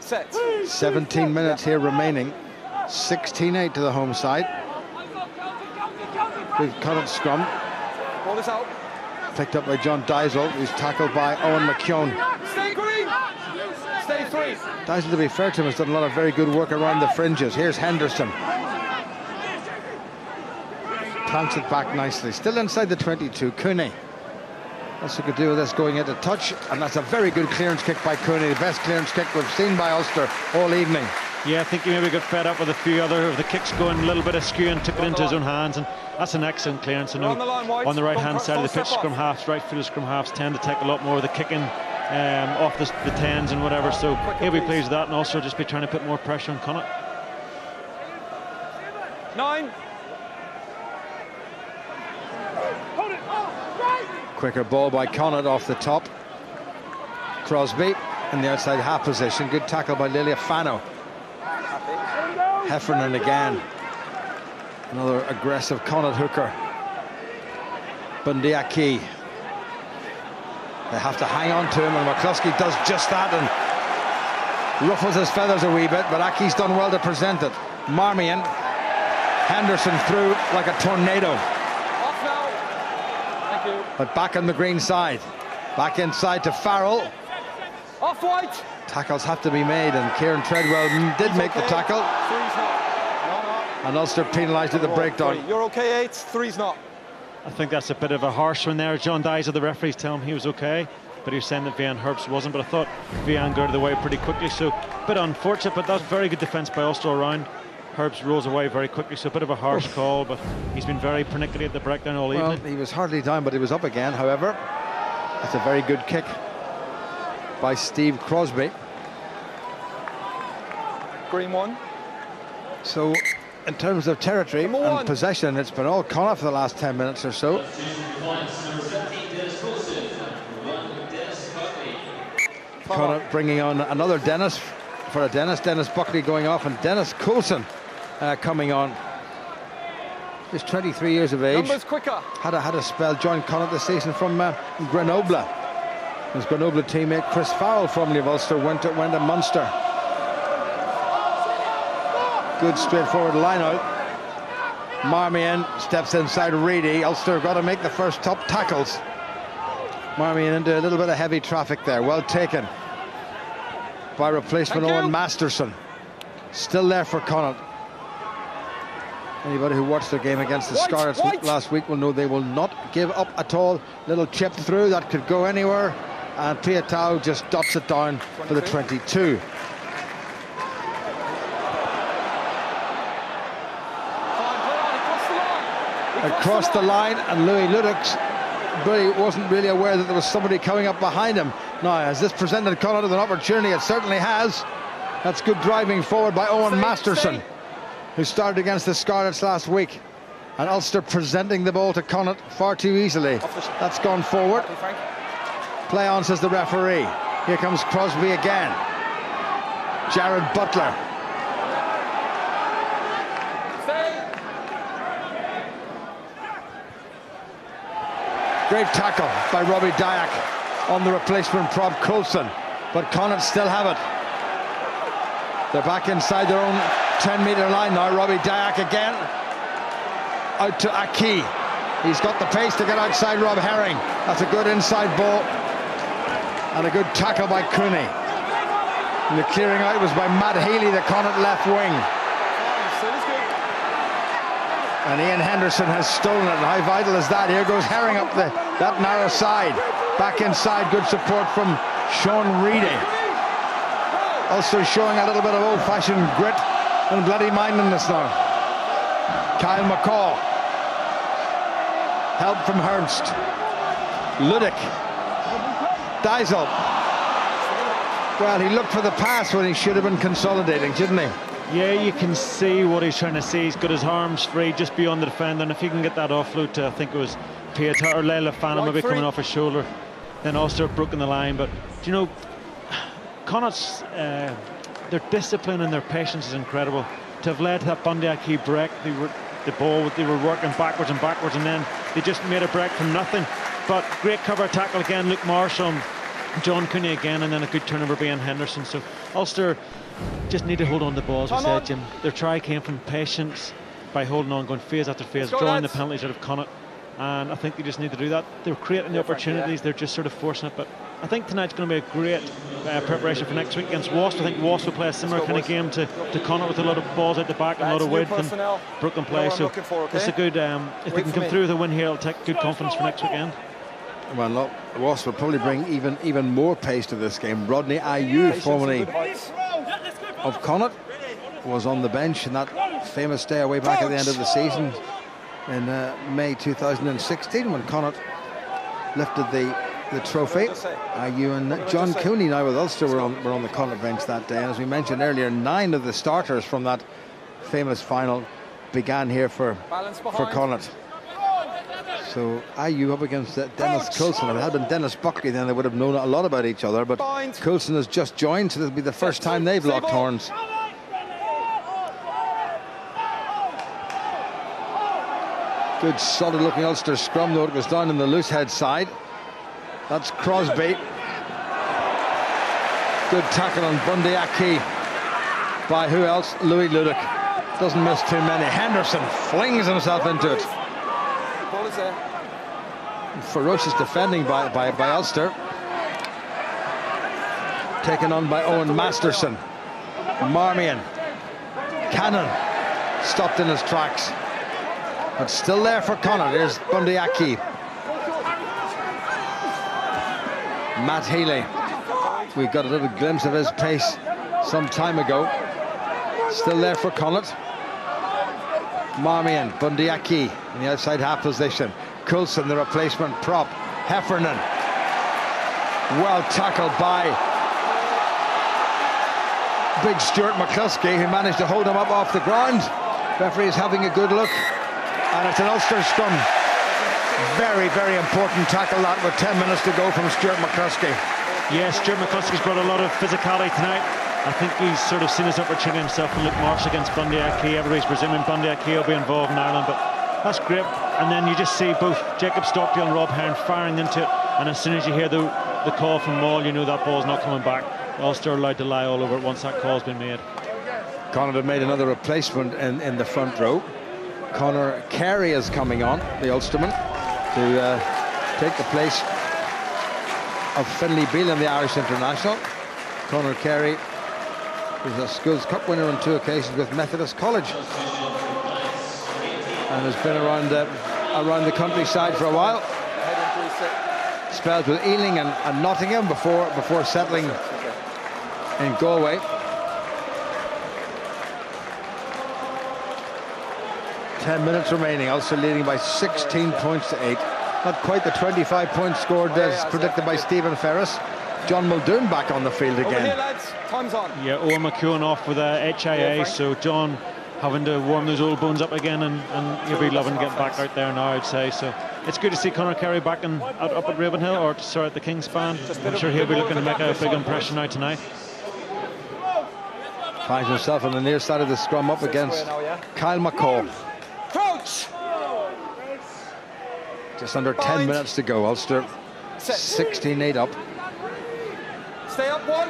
Speaker 4: 17 minutes here remaining. 16-8 to the home side. Good Connacht scrum.
Speaker 6: Ball is out.
Speaker 4: Picked up by John Diesel, who's tackled by Owen McKeown.
Speaker 6: Stay green. Stay free.
Speaker 4: Diesel, to be fair to him, has done a lot of very good work around the fringes. Here's Henderson. Plants it back nicely. Still inside the 22, Cooney. Ulster could do with this going into touch, and that's a very good clearance kick by Cooney. The best clearance kick we've seen by Ulster all evening.
Speaker 5: Yeah, I think he maybe got fed up with a few other of the kicks going a little bit askew and took it into his own hands, and that's an excellent clearance. I know on the right hand side of the pitch, scrum halves, right field scrum halves tend to take a lot more of the kicking off the tens and whatever, so he'll be pleased with that, and also just be trying to put more pressure on Connacht.
Speaker 6: 9.
Speaker 4: Quicker ball by Connacht off the top. Crosby in the outside half position. Good tackle by Liliafano. Heffernan again. Another aggressive Connacht hooker. Bundyaki. They have to hang on to him, and McCluskey does just that and ruffles his feathers a wee bit, but Aki's done well to present it. Marmion. Henderson through like a tornado.
Speaker 6: Off now. Thank you.
Speaker 4: But back on the green side. Back inside to Farrell.
Speaker 6: Off white.
Speaker 4: Tackles have to be made, and Kieran Treadwell did make the tackle.
Speaker 6: Three's not. No.
Speaker 4: And Ulster penalised at the breakdown.
Speaker 6: You're okay, 8. Three's not.
Speaker 5: I think that's a bit of a harsh one there. John Dyes of the referees tell him he was okay, but he was saying that Vian Herbst wasn't. But I thought Vian got out of the way pretty quickly, so a bit unfortunate, but that's very good defence by Ulster around. Herbst rolls away very quickly, so a bit of a harsh call, but he's been very pernickety at the breakdown all evening.
Speaker 4: He was hardly down, but he was up again, however. That's a very good kick by Steve Crosby.
Speaker 6: Green 1.
Speaker 4: So, in terms of territory and possession, it's been all Connacht for the last 10 minutes or so. Connacht bringing on another Dennis for a Dennis Buckley going off, and Dennis Coulson coming on. He's 23 years of age.
Speaker 6: Numbers quicker.
Speaker 4: Had a spell, joined Connacht this season from Grenoble. His Grenoble teammate Chris Farrell, formerly of Ulster, went to Munster. Good straightforward line out. Marmion steps inside Reedy. Ulster got to make the first top tackles. Marmion into a little bit of heavy traffic there. Well taken by replacement Owen Masterson. Still there for Connacht. Anybody who watched their game against the Scarlets last week will know they will not give up at all. Little chip through that could go anywhere, and Piatau just dots it down for the 22. Across the line, and Louis Ludwig wasn't really aware that there was somebody coming up behind him. Now, has this presented Connacht with an opportunity? It certainly has. That's good driving forward by Owen Masterson, who started against the Scarlets last week. And Ulster presenting the ball to Connacht far too easily. That's gone forward. Play on, says the referee. Here comes Crosby again. Jared Butler. Great tackle by Robbie Dyack on the replacement prop Coulson, but Connacht still have it. They're back inside their own 10-metre line now. Robbie Dyack again, out to Aki. He's got the pace to get outside Rob Herring. That's a good inside ball, and a good tackle by Cooney. And the clearing out was by Matt Healy, the Connacht left wing. And Ian Henderson has stolen it. And how vital is that? Here goes Herring up that narrow side. Back inside, good support from Sean Reedy. Also showing a little bit of old-fashioned grit and bloody mindedness now. Kyle McCall. Help from Herbst. Ludick. Diesel. Well, he looked for the pass when he should have been consolidating, shouldn't he?
Speaker 5: Yeah, you can see what he's trying to see. He's got his arms free just beyond the defender, and if he can get that offload to, I think it was Piatau or Liliafano maybe coming off his shoulder, then Ulster have broken the line. But do you know, Connacht's their discipline and their patience is incredible. To have led that Bundyaki break, they were working backwards, and then they just made a break from nothing. But great cover tackle again, Luke Marsh on John Cooney again, and then a good turnover by Ian Henderson. So Ulster just need to hold on to the ball, as we said, Jim. Their try came from patience by holding on, going phase after phase, drawing the penalties out of Connacht, and I think they just need to do that. They're creating the opportunities, they're just sort of forcing it. But I think tonight's going to be a great preparation for next week against Wasp. I think Wasp will play a similar kind of game to Connacht, with a lot of balls out the back and a lot of width and broken play. So it's a good, if they can come through with a win here, it'll take good confidence for next weekend.
Speaker 4: Well, look, Wasp will probably bring even more pace to this game. Rodney Ayew, formerly of Connacht, was on the bench in that famous day away back at the end of the season in May 2016 when Connacht lifted the trophy. Ayew and John Cooney, now with Ulster, were on the Connacht bench that day. And as we mentioned earlier, 9 of the starters from that famous final began here for Connacht. So IU up against Dennis Coulson. If it had been Dennis Buckley, then they would have known a lot about each other. But Coulson has just joined, so this will be the first time they've locked horns. Good solid looking Ulster scrum, though. It was down on the loose head side. That's Crosby. Good tackle on Bundy Aki by who else? Louis Ludick. Doesn't miss too many. Henderson flings himself into it.
Speaker 6: Ball is there.
Speaker 4: Ferocious defending by Ulster. Taken on by Owen Masterson. Marmion. Cannon stopped in his tracks. But still there for Connacht. Here's Bundy Aki. Matt Healy. We got a little glimpse of his pace some time ago. Still there for Connacht. Marmion, Bundy Aki in the outside half position. Coulson, the replacement prop. Heffernan. Well tackled by big Stuart McCluskey, who managed to hold him up off the ground. Referee is having a good look. And it's an Ulster scrum. Very, very important tackle that with 10 minutes to go from Stuart McCluskey.
Speaker 5: Yes, Stuart McCluskey's brought a lot of physicality tonight. I think he's sort of seen his opportunity himself and Luke Marsh against Bundy Aki. Everybody's presuming Bundy Aki will be involved in Ireland, but that's great. And then you just see both Jacob Stockdale and Rob Hearn firing into it, and as soon as you hear the call from Maul, you know that ball's not coming back. Ulster are allowed to lie all over it once that call's been made.
Speaker 4: Connacht have made another replacement in the front row. Conor Carey is coming on, the Ulsterman, to take the place of Finlay Bealon, the Irish international. Conor Carey was a Schools Cup winner on 2 occasions with Methodist College, and has been around the countryside for a while. Spells with Ealing and Nottingham before settling in Galway. 10 minutes remaining. Ulster leading by 16 points to 8. Not quite the 25 points scored as predicted by Stephen Ferris. John Muldoon back on the field again.
Speaker 6: Over here, lads. Time's on.
Speaker 5: Yeah, Owen McEwen off with a HIA, so John having to warm those old bones up again, and he'll be loving getting back out there now, I'd say. So it's good to see Conor Carey back up at Ravenhill, or sorry, at the Kingspan. I'm sure he'll be looking to make a big impression now tonight.
Speaker 4: Finds himself on the near side of the scrum up against Kyle McCall.
Speaker 6: Crouch!
Speaker 4: Just under 10 minutes to go. Ulster 16-8 up.
Speaker 6: Stay up one.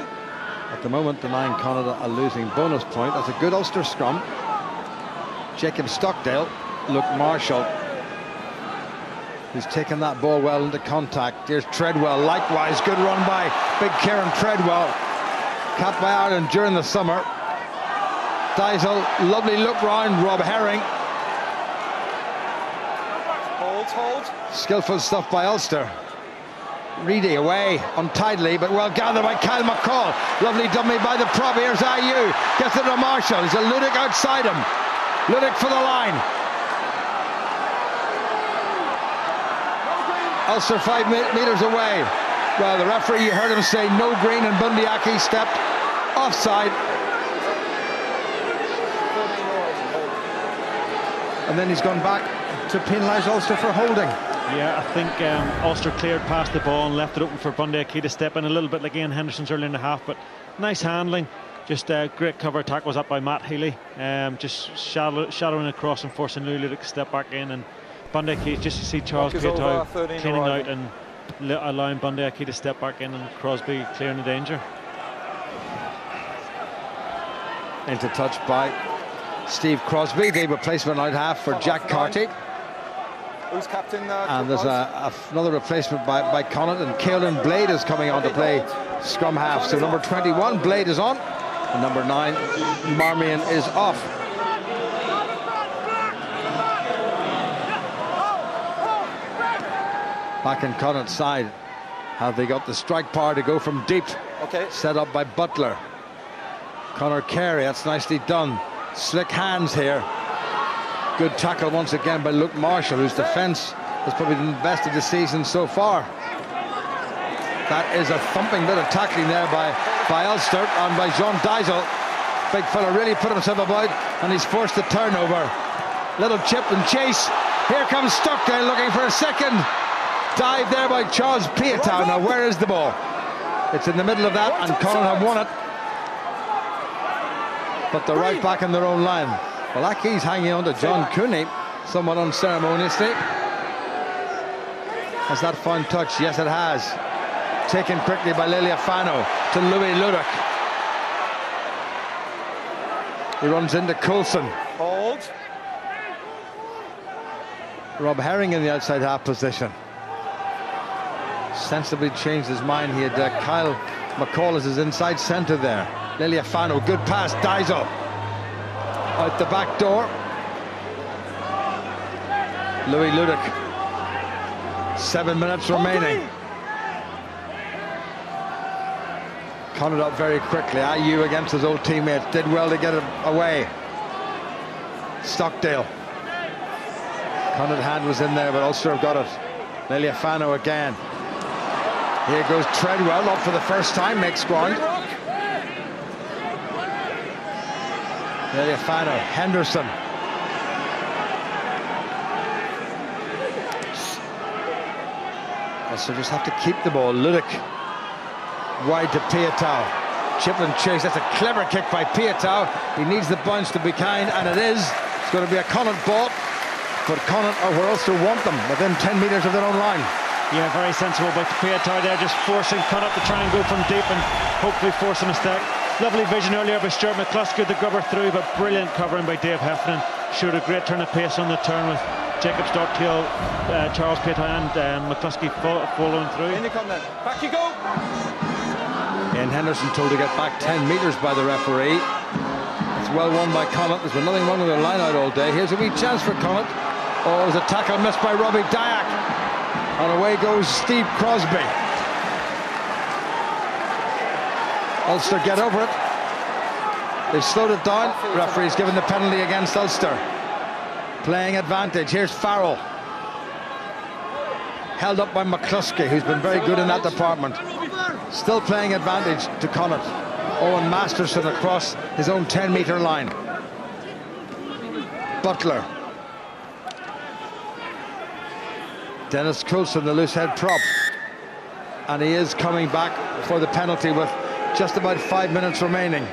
Speaker 4: At the moment, denying Connacht a losing bonus point. That's a good Ulster scrum. Jacob Stockdale, Luke Marshall, who's taken that ball well into contact. Here's Treadwell, likewise. Good run by big Kieran Treadwell. Capped by Ireland during the summer. Diesel, lovely look round. Rob Herring.
Speaker 6: Hold.
Speaker 4: Skillful stuff by Ulster. Reedy away, untidily, but well gathered by Kyle McCall. Lovely dummy by the prop. Here's IU. Gets it to Marshall. There's a Ludick outside him. Ludick for the line. Ulster 5 metres away. Well, the referee, you heard him say no green, and Bundy Aki stepped offside. And then he's gone back to penalise Ulster for holding.
Speaker 5: Yeah, I think Ulster cleared past the ball and left it open for Bundy Aki to step in, a little bit like Ian Henderson's early in the half, but nice handling. Just a great cover attack was up by Matt Healy, just shadowing across and forcing Louis Ludick to step back in, and Bundy Aki, just to see Charles Piatow cleaning out and allowing Bundy Aki to step back in, and Crosby clearing the danger.
Speaker 4: Into touch by Steve Crosby, the replacement out half for Jack Carty.
Speaker 6: Who's captain?
Speaker 4: And there's another replacement by Connacht, and Caolan Blade is coming on to play scrum half. So number 21, Blade, is on, and number 9, Marmion, is off. Back in Connacht's side, have they got the strike power to go from deep?
Speaker 6: Okay.
Speaker 4: Set up by Butler. Conor Carey, that's nicely done. Slick hands here. Good tackle once again by Luke Marshall, whose defence has probably been the best of the season so far. That is a thumping bit of tackling there by Ulster and by Jean Diesel. Big fella really put himself about, and he's forced the turnover. Little chip and chase. Here comes Stockdale looking for a second dive there by Charles Piatow. Now where is the ball? It's in the middle of that, and Connacht have won it. But they're right back in their own line. Well, Aki's hanging on to John Cooney somewhat unceremoniously. Has that found touch? Yes, it has. Taken quickly by Liliafano to Louis Ludic. He runs into Coulson.
Speaker 6: Hold.
Speaker 4: Rob Herring in the outside half position. Sensibly changed his mind. He had Kyle McCall as his inside centre there. Liliafano, good pass, Daiso. Out the back door. Louis Ludic. 7 minutes remaining. Connacht up very quickly. Ayew against his old teammates. Did well to get it away. Stockdale. Connacht hand was in there, but Ulster have got it. Liliafano again. Here goes Treadwell, up for the first time, makes ground. Liliafano, Henderson. Ulster just have to keep the ball. Ludic wide to Piatow. Chip and chase. That's a clever kick by Piatow. He needs the bounce to be kind, and it is. It's going to be a Connacht ball, but Connacht are where Ulster want them, within 10 metres of their own line.
Speaker 5: Yeah, very sensible by Piatow there, just forcing Connacht to try and go from deep and hopefully force a mistake. Lovely vision earlier by Stuart McCluskey, the grubber through, but brilliant covering by Dave Heffernan. Showed a great turn of pace on the turn with Jacob Stockdale, Charles Piatow and McCluskey following through.
Speaker 6: In you come then. Back you go.
Speaker 4: Ian Henderson told to get back 10 metres by the referee. It's well won by Connacht. There's been nothing wrong with their line out all day. Here's a wee chance for Connacht. Oh, there's a tackle missed by Robbie Dyack. And away goes Steve Crosby. Ulster get over it. They've slowed it down. Referee's given the penalty against Ulster. Playing advantage. Here's Farrell. Held up by McCluskey, who's been very good in that department. Still playing advantage to Connacht. Owen Masterson across his own 10-metre line. Butler. Dennis Coulson, the loose head prop. And he is coming back for the penalty with just about 5 minutes remaining.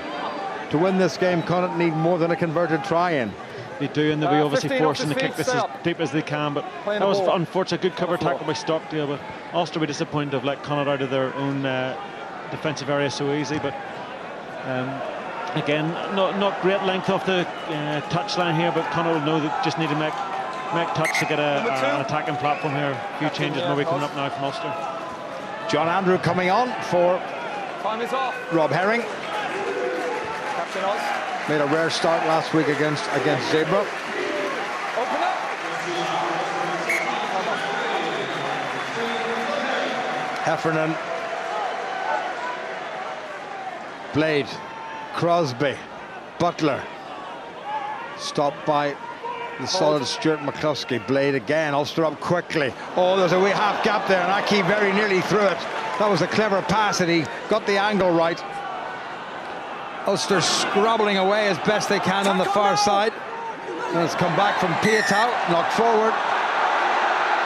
Speaker 4: To win this game, Connacht need more than a converted try in.
Speaker 5: They do, and they'll be obviously forcing the kick this as deep as they can, but that was unfortunate. Good cover tackle by Stockdale, but Ulster will be disappointed to have let Connacht out of their own defensive area so easy. But again, not great length off the touchline here, but Connacht will know that just need to make touch to get an attacking platform here. A few changes maybe coming up now from Ulster.
Speaker 4: John Andrew coming on for
Speaker 6: Time is off.
Speaker 4: Rob Herring.
Speaker 6: Captain Oz.
Speaker 4: Made a rare start last week against Zebra.
Speaker 6: Open up.
Speaker 4: Heffernan. Blade. Crosby. Butler. Stopped by the solid Stuart McCluskey. Blade again. Ulster up quickly. Oh, there's a wee half gap there, and Aki very nearly threw it. That was a clever pass, and he got the angle right. Ulster scrabbling away as best they can on the far side. And it's come back from Piatow, knocked forward.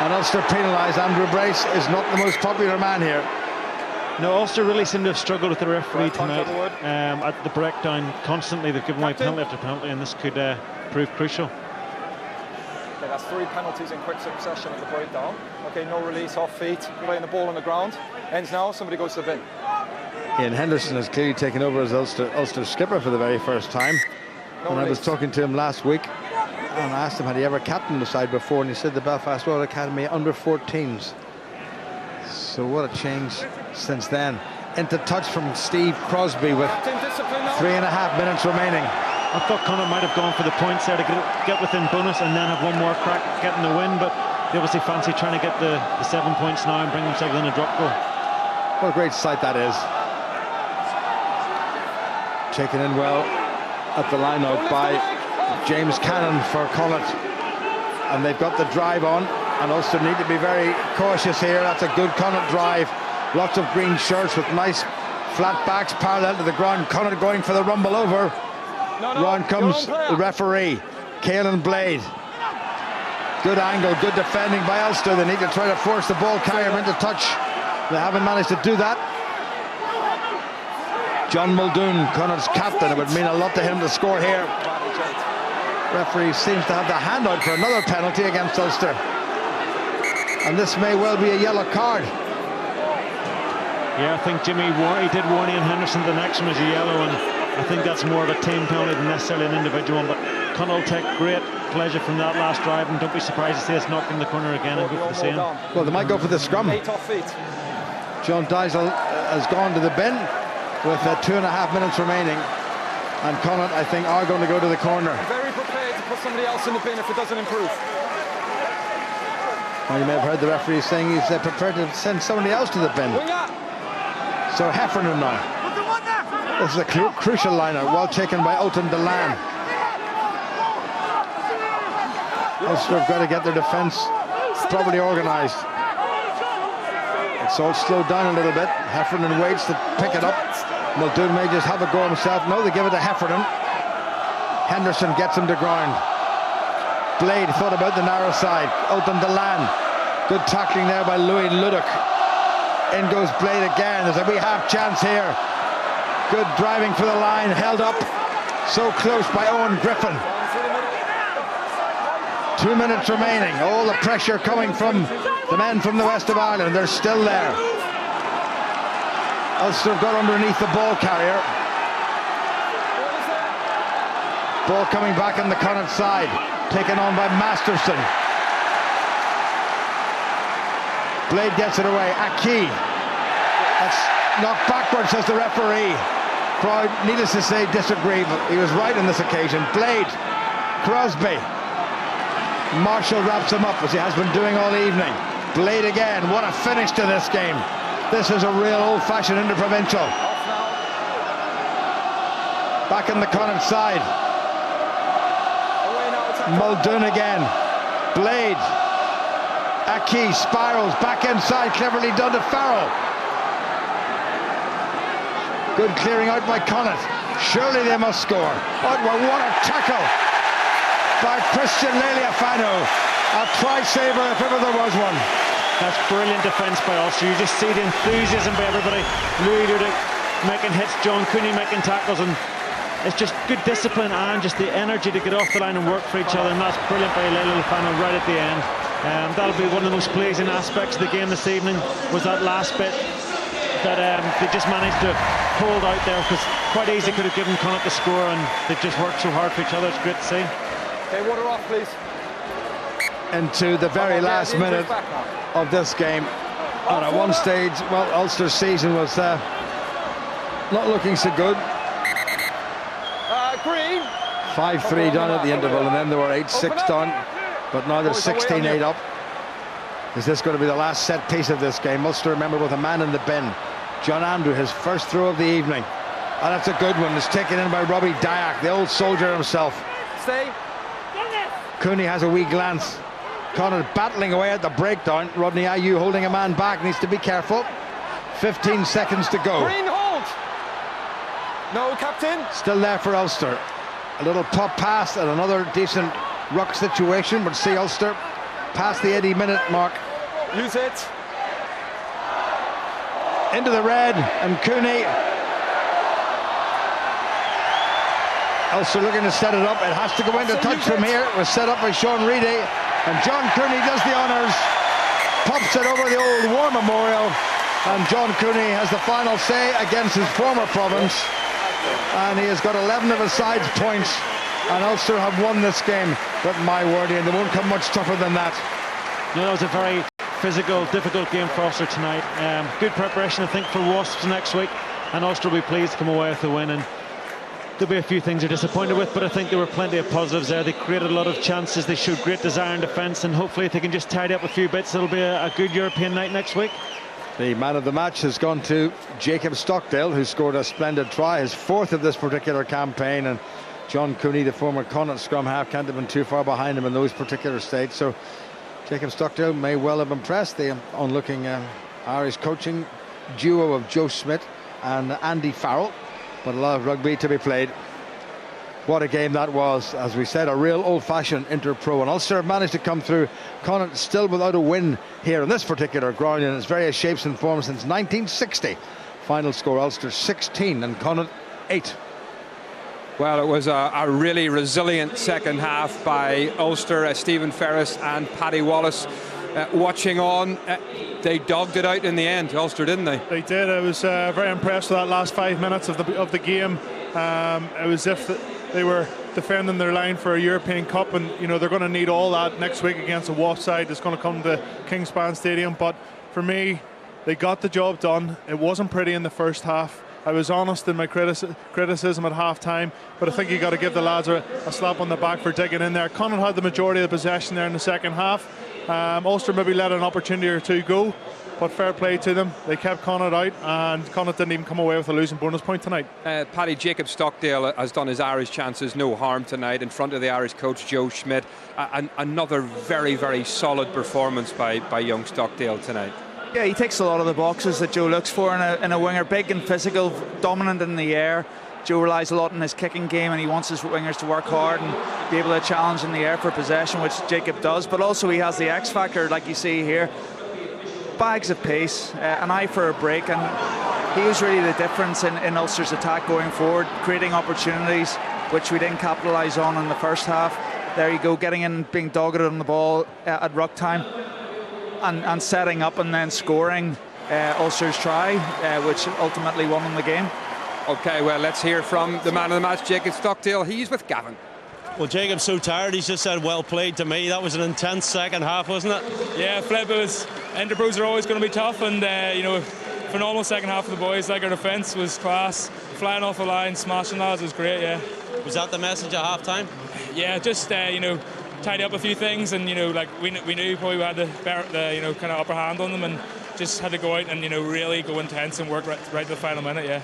Speaker 4: And Ulster penalised. Andrew Brace is not the most popular man here.
Speaker 5: No, Ulster really seem to have struggled with the referee tonight. At the breakdown, constantly they've given away penalty after penalty, and this could prove crucial.
Speaker 6: Okay, that's 3 penalties in quick succession at the breakdown. Okay, no release off feet, playing the ball on the ground. Ends now, somebody goes to the bin.
Speaker 4: Ian Henderson has clearly taken over as Ulster skipper for the very first time. I was talking to him last week, and I asked him had he ever captained the side before, and he said the Belfast Royal Academy under 14s. So what a change since then. Into touch from Steve Crosby with 3.5 minutes remaining.
Speaker 5: I thought Connacht might have gone for the points there to get within bonus and then have one more crack getting the win, but they obviously fancy trying to get the 7 points now and bring themselves in a drop goal.
Speaker 4: What a great sight that is. Taken in well at the line out by James Cannon for Connacht, and they've got the drive on, and Ulster need to be very cautious here. That's a good Connacht drive. Lots of green shirts with nice flat backs parallel to the ground. Connacht going for the rumble over. Round comes the referee, Caelan Blade. Good angle, good defending by Ulster. They need to try to force the ball carrier into touch. They haven't managed to do that. John Muldoon, Connacht's captain, it would mean a lot to him to score here. Referee seems to have the handout for another penalty against Ulster. And this may well be a yellow card.
Speaker 5: Yeah, I think Jimmy he did warn Ian Henderson. The next one is a yellow, and I think that's more of a team penalty than necessarily an individual one. But Connacht will take great pleasure from that last drive, and don't be surprised to see us knocked in the corner again and go for the same.
Speaker 4: Well, they might go for the scrum.
Speaker 6: 8 off feet.
Speaker 4: John Diesel has gone to the bin with 2.5 minutes remaining, and Connacht, I think, are going to go to the corner.
Speaker 6: Very prepared to put somebody else in the bin if it doesn't improve.
Speaker 4: Well, you may have heard the referee saying he's prepared to send somebody else to the bin. So Heffernan now. This is a crucial liner, well taken by Ultan Delan. Ulster have got to get their defence properly organised. It's all slowed down a little bit. Heffernan waits to pick it up. Muldoon may just have a go himself. No, they give it to Heffernan. Henderson gets him to ground. Blade thought about the narrow side. Ultan Delan. Good tackling there by Louis Ludic. In goes Blade again. There's a wee half chance here. Good driving for the line. Held up. So close by Owen Griffin. 2 minutes remaining. All the pressure coming from the men from the west of Ireland. They're still there. Ulster got underneath the ball carrier. Ball coming back on the Connacht side. Taken on by Masterson. Blade gets it away. Aki. That's knocked backwards, says the referee. Crowd, needless to say, disagree, but he was right on this occasion. Blade. Crosby. Marshall wraps him up as he has been doing all evening. Blade again. What a finish to this game. This is a real old-fashioned interprovincial. Back in the Connacht side. Muldoon again. Blade. Aki spirals back inside, cleverly done to Farrell. Good clearing out by Connacht. Surely they must score. Oh, well, what a tackle by Christian Lealiafano. A try-saver if ever there was one.
Speaker 5: That's brilliant defence by Ulster. You just see the enthusiasm by everybody. Louis Ludic making hits, John Cooney making tackles, and it's just good discipline and just the energy to get off the line and work for each other, and that's brilliant by Lealiafano right at the end. That'll be one of the most pleasing aspects of the game this evening, was that last bit that they just managed to hold out there, because quite easily could have given Connacht the score, and they just worked so hard for each other. It's great to see.
Speaker 6: Okay, water off, please.
Speaker 4: Into the very last minute of this game. And at one stage, well, Ulster's season was not looking so good.
Speaker 6: Green.
Speaker 4: 5-3 down at the interval, and then they were 8-6 down. But now they're 16-8 up. Is this going to be the last set piece of this game? Ulster, remember, with a man in the bin. John Andrew, his first throw of the evening. And that's a good one. It's taken in by Robbie Dyack, the old soldier himself.
Speaker 6: Stay.
Speaker 4: Cooney has a wee glance. Connacht battling away at the breakdown. Rodney Ayew holding a man back, needs to be careful. 15 seconds to go.
Speaker 6: Green hold. No, captain.
Speaker 4: Still there for Ulster. A little pop pass and another decent ruck situation would see Ulster past the 80-minute mark.
Speaker 6: Use it.
Speaker 4: Into the red, and Cooney. Ulster looking to set it up. It has to go into touch from here. It was set up by Sean Reedy, and John Cooney does the honours. Pops it over the old War Memorial, and John Cooney has the final say against his former province, and he has got 11 of his side's points, and Ulster have won this game. But my word, Ian, they won't come much tougher than that.
Speaker 5: No, it was a very physical, difficult game for Ulster tonight. Good preparation, I think, for Wasps next week, and Ulster will be pleased to come away with the win. And there'll be a few things they're disappointed with, but I think there were plenty of positives there. They created a lot of chances, they showed great desire in defence, and hopefully if they can just tidy up a few bits, it'll be a good European night next week.
Speaker 4: The man of the match has gone to Jacob Stockdale, who scored a splendid try, his fourth of this particular campaign, and John Cooney, the former Connacht scrum half, can't have been too far behind him in those particular states. So Jacob Stockdale may well have impressed the onlooking Irish coaching duo of Joe Schmidt and Andy Farrell. But a lot of rugby to be played. what a game that was. As we said, a real old-fashioned inter-pro, and Ulster managed to come through. Connacht still without a win here in this particular ground in its various shapes and forms since 1960. Final score, Ulster 16 and Connacht 8.
Speaker 1: Well, it was a really resilient second half by Ulster. Stephen Ferris and Paddy Wallace watching on. They dogged it out in the end, Ulster, didn't they?
Speaker 2: They did. I was very impressed with that last 5 minutes of the game. It was as if they were defending their line for a European Cup, and you know they're going to need all that next week against a WAF side that's going to come to Kingspan Stadium. But for me, they got the job done. It wasn't pretty in the first half. I was honest in my criticism at half-time, but I think you got to give the lads a slap on the back for digging in there. Connacht had the majority of the possession there in the second half. Ulster maybe let an opportunity or two go, but fair play to them. They kept Connacht out, and Connacht didn't even come away with a losing bonus point tonight.
Speaker 1: Paddy, Jacob Stockdale has done his Irish chances no harm tonight in front of the Irish coach Joe Schmidt. Another very, very solid performance by young Stockdale tonight.
Speaker 3: Yeah, he ticks a lot of the boxes that Joe looks for in a winger. Big and physical, dominant in the air. Joe relies a lot on his kicking game, and he wants his wingers to work hard and be able to challenge in the air for possession, which Jacob does. But also he has the X factor, like you see here. Bags of pace, an eye for a break, and he was really the difference in Ulster's attack going forward, creating opportunities which we didn't capitalise on in the first half. There you go, getting in, being dogged on the ball at ruck time. And setting up and then scoring Ulster's try, which ultimately won them the game.
Speaker 1: OK, well, let's hear from the man of the match, Jacob Stockdale. He's with Gavin.
Speaker 7: Well, Jacob's so tired, he's just said well played to me. That was an intense second half, wasn't it?
Speaker 10: Yeah, Flip, it was. Interpros are always going to be tough, and you know, phenomenal second half of the boys. Like, our defence was class, flying off the line, smashing lads was great. Yeah.
Speaker 7: Was that the message at half time?
Speaker 10: Yeah, just you know, tidy up a few things, and you know, like we knew probably we had the you know, kind of upper hand on them, and just had to go out and, you know, really go intense and work right to the final minute. Yeah.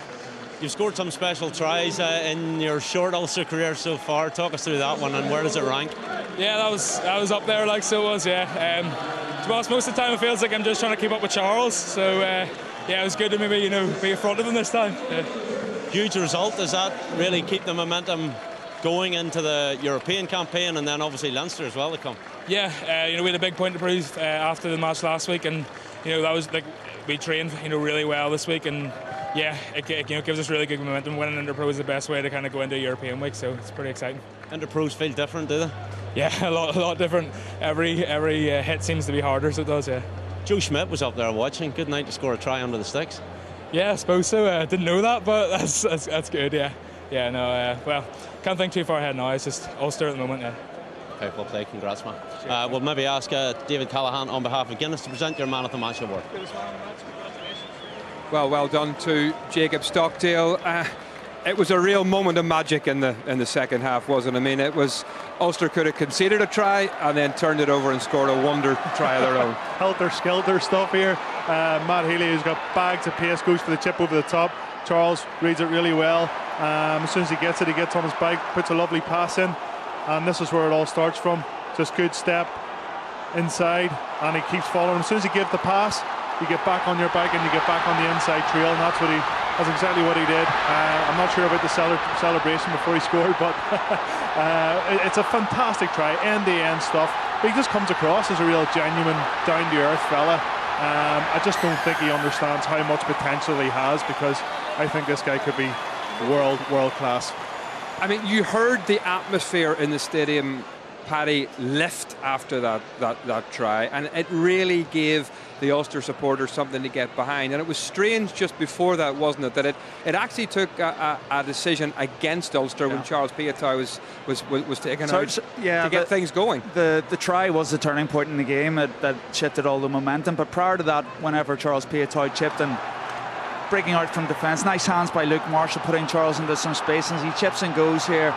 Speaker 7: You've scored some special tries in your short Ulster career so far. Talk us through that one, and where does it rank?
Speaker 10: Yeah, that was up there, like, so it was. Yeah. To be honest, most of the time it feels like I'm just trying to keep up with Charles. So yeah, it was good to maybe, you know, be in front of him this time. Yeah.
Speaker 7: Huge result. Does that really keep the momentum going into the European campaign, and then obviously Leinster as well to come?
Speaker 10: Yeah, you know, we had a big point to prove after the match last week, and you know, that was like, we trained, you know, really well this week, and yeah, it you know, gives us really good momentum. Winning Interpro is the best way to kind of go into a European week, so it's pretty exciting.
Speaker 7: Interpros feel different, do they?
Speaker 10: Yeah, a lot different. Every hit seems to be harder, so it does. Yeah.
Speaker 7: Joe Schmidt was up there watching. Good night to score a try under the sticks.
Speaker 10: Yeah, I suppose so. I didn't know that, but that's good. Yeah. Yeah. No. Well, can't think too far ahead now. It's just Ulster at the moment. Yeah.
Speaker 7: Okay, well played. Congrats, man. We'll maybe ask David Callahan on behalf of Guinness to present your man of the match award.
Speaker 1: Well done to Jacob Stockdale. It was a real moment of magic in the second half, wasn't it? I mean, it was Ulster could have conceded a try and then turned it over and scored a wonder try of their own.
Speaker 2: Helter-skelter stuff here. Matt Healy, who's got bags of pace, goes for the chip over the top. Charles reads it really well. As soon as he gets it, he gets on his bike, puts a lovely pass in, and this is where it all starts from. Just good step inside, and he keeps following. As soon as he gives the pass, you get back on your bike and you get back on the inside trail, and that's exactly what he did. I'm not sure about the celebration before he scored, but it's a fantastic try, end-to-end stuff. But he just comes across as a real genuine, down-to-earth fella. I just don't think he understands how much potential he has, because I think this guy could be world class.
Speaker 1: I mean, you heard the atmosphere in the stadium, Paddy, lift after that try, and it really gave the Ulster supporters something to get behind. And it was strange just before that, wasn't it, that it actually took a decision against Ulster when Charles Piatoy was taken out to get things going.
Speaker 3: The try was the turning point in the game that shifted all the momentum. But prior to that, whenever Charles Piatoy chipped and breaking out from defence, nice hands by Luke Marshall, putting Charles into some space, and he chips and goes here,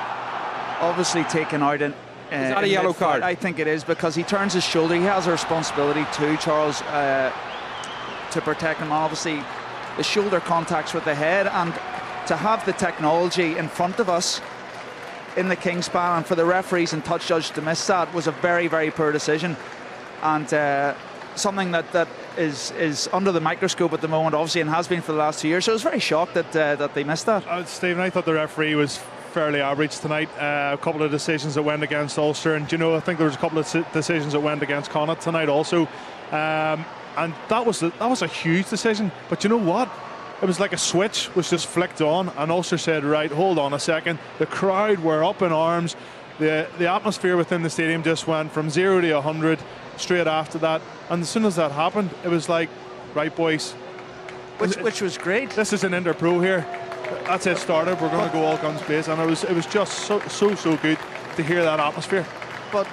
Speaker 3: obviously taken out in.
Speaker 1: Is that a yellow card?
Speaker 3: I think it is, because he turns his shoulder. He has a responsibility to Charles to protect him. Obviously, the shoulder contacts with the head, and to have the technology in front of us in the Kingspan, and for the referees and touch judge to miss that was a very, very poor decision, and something that is under the microscope at the moment, obviously, and has been for the last 2 years. So I was very shocked that they missed that.
Speaker 2: Stephen, I thought the referee was fairly average tonight. A couple of decisions that went against Ulster, and I think there was a couple of decisions that went against Connacht tonight also. And that was a huge decision. But you know what? It was like a switch was just flicked on, and Ulster said, right, hold on a second. The crowd were up in arms. The atmosphere within the stadium just went from 0 to 100 straight after that. And as soon as that happened, it was like, right, boys.
Speaker 3: Which was great.
Speaker 2: This is an Interpro here. That's it started. We're going to go all guns blazing. And it was just so good to hear that atmosphere.
Speaker 3: But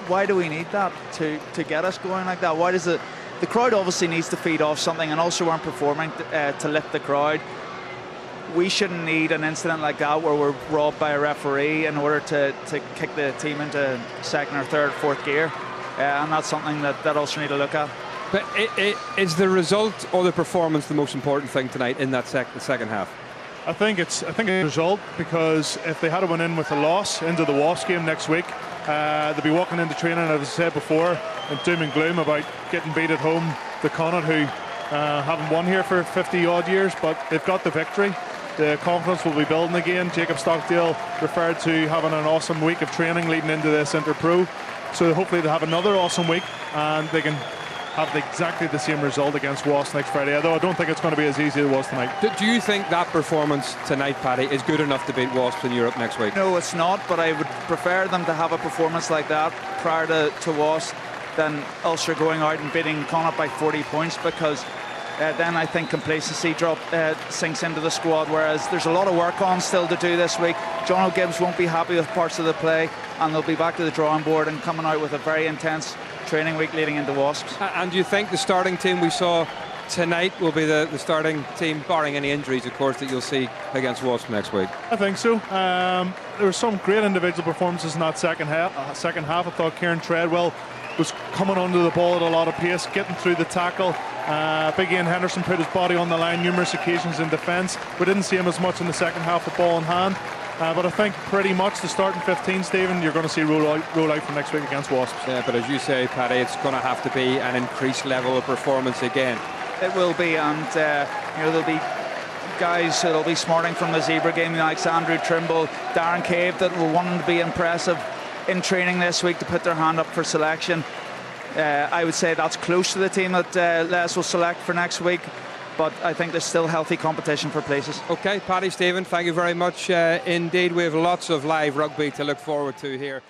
Speaker 3: why do we need that to get us going like that? Why does it? The crowd obviously needs to feed off something, and also weren't performing to lift the crowd. We shouldn't need an incident like that where we're robbed by a referee in order to kick the team into second or third, fourth gear. And that's something that Ulster need to look at.
Speaker 1: But is the result or the performance the most important thing tonight in that second half?
Speaker 2: I think it's a result, because if they had went in with a loss into the Wasps game next week, they'll be walking into training, as I said before, in doom and gloom about getting beat at home to Connacht, who haven't won here for 50 odd years, but they've got the victory. The confidence will be building again. Jacob Stockdale referred to having an awesome week of training leading into this Interpro, so hopefully they'll have another awesome week and they can have exactly the same result against Wasps next Friday, although I don't think it's going to be as easy as it was tonight.
Speaker 1: Do you think that performance tonight, Paddy, is good enough to beat Wasps in Europe next week?
Speaker 3: No, it's not, but I would prefer them to have a performance like that prior to Wasps than Ulster going out and beating Connacht by 40 points, because then I think complacency sinks into the squad, whereas there's a lot of work on still to do this week. John O'Gibbs won't be happy with parts of the play, and they'll be back to the drawing board and coming out with a very intense training week leading into Wasps.
Speaker 1: And do you think the starting team we saw tonight will be the starting team, barring any injuries, of course, that you'll see against Wasps next week?
Speaker 2: I think so. There were some great individual performances in that second half. I thought Kieran Treadwell was coming under the ball at a lot of pace, getting through the tackle. Big Ian Henderson put his body on the line numerous occasions in defence. We didn't see him as much in the second half with ball in hand. But I think pretty much the starting 15, Stephen, you're going to see roll out for next week against Wasps.
Speaker 1: Yeah, but as you say, Paddy, it's going to have to be an increased level of performance again.
Speaker 3: It will be, and there'll be guys that'll be smarting from the Zebra game, like Andrew Trimble, Darren Cave, that will want to be impressive in training this week to put their hand up for selection. I would say that's close to the team that Les will select for next week, but I think there's still healthy competition for places.
Speaker 1: OK, Paddy, Stephen, thank you very much indeed. We have lots of live rugby to look forward to here.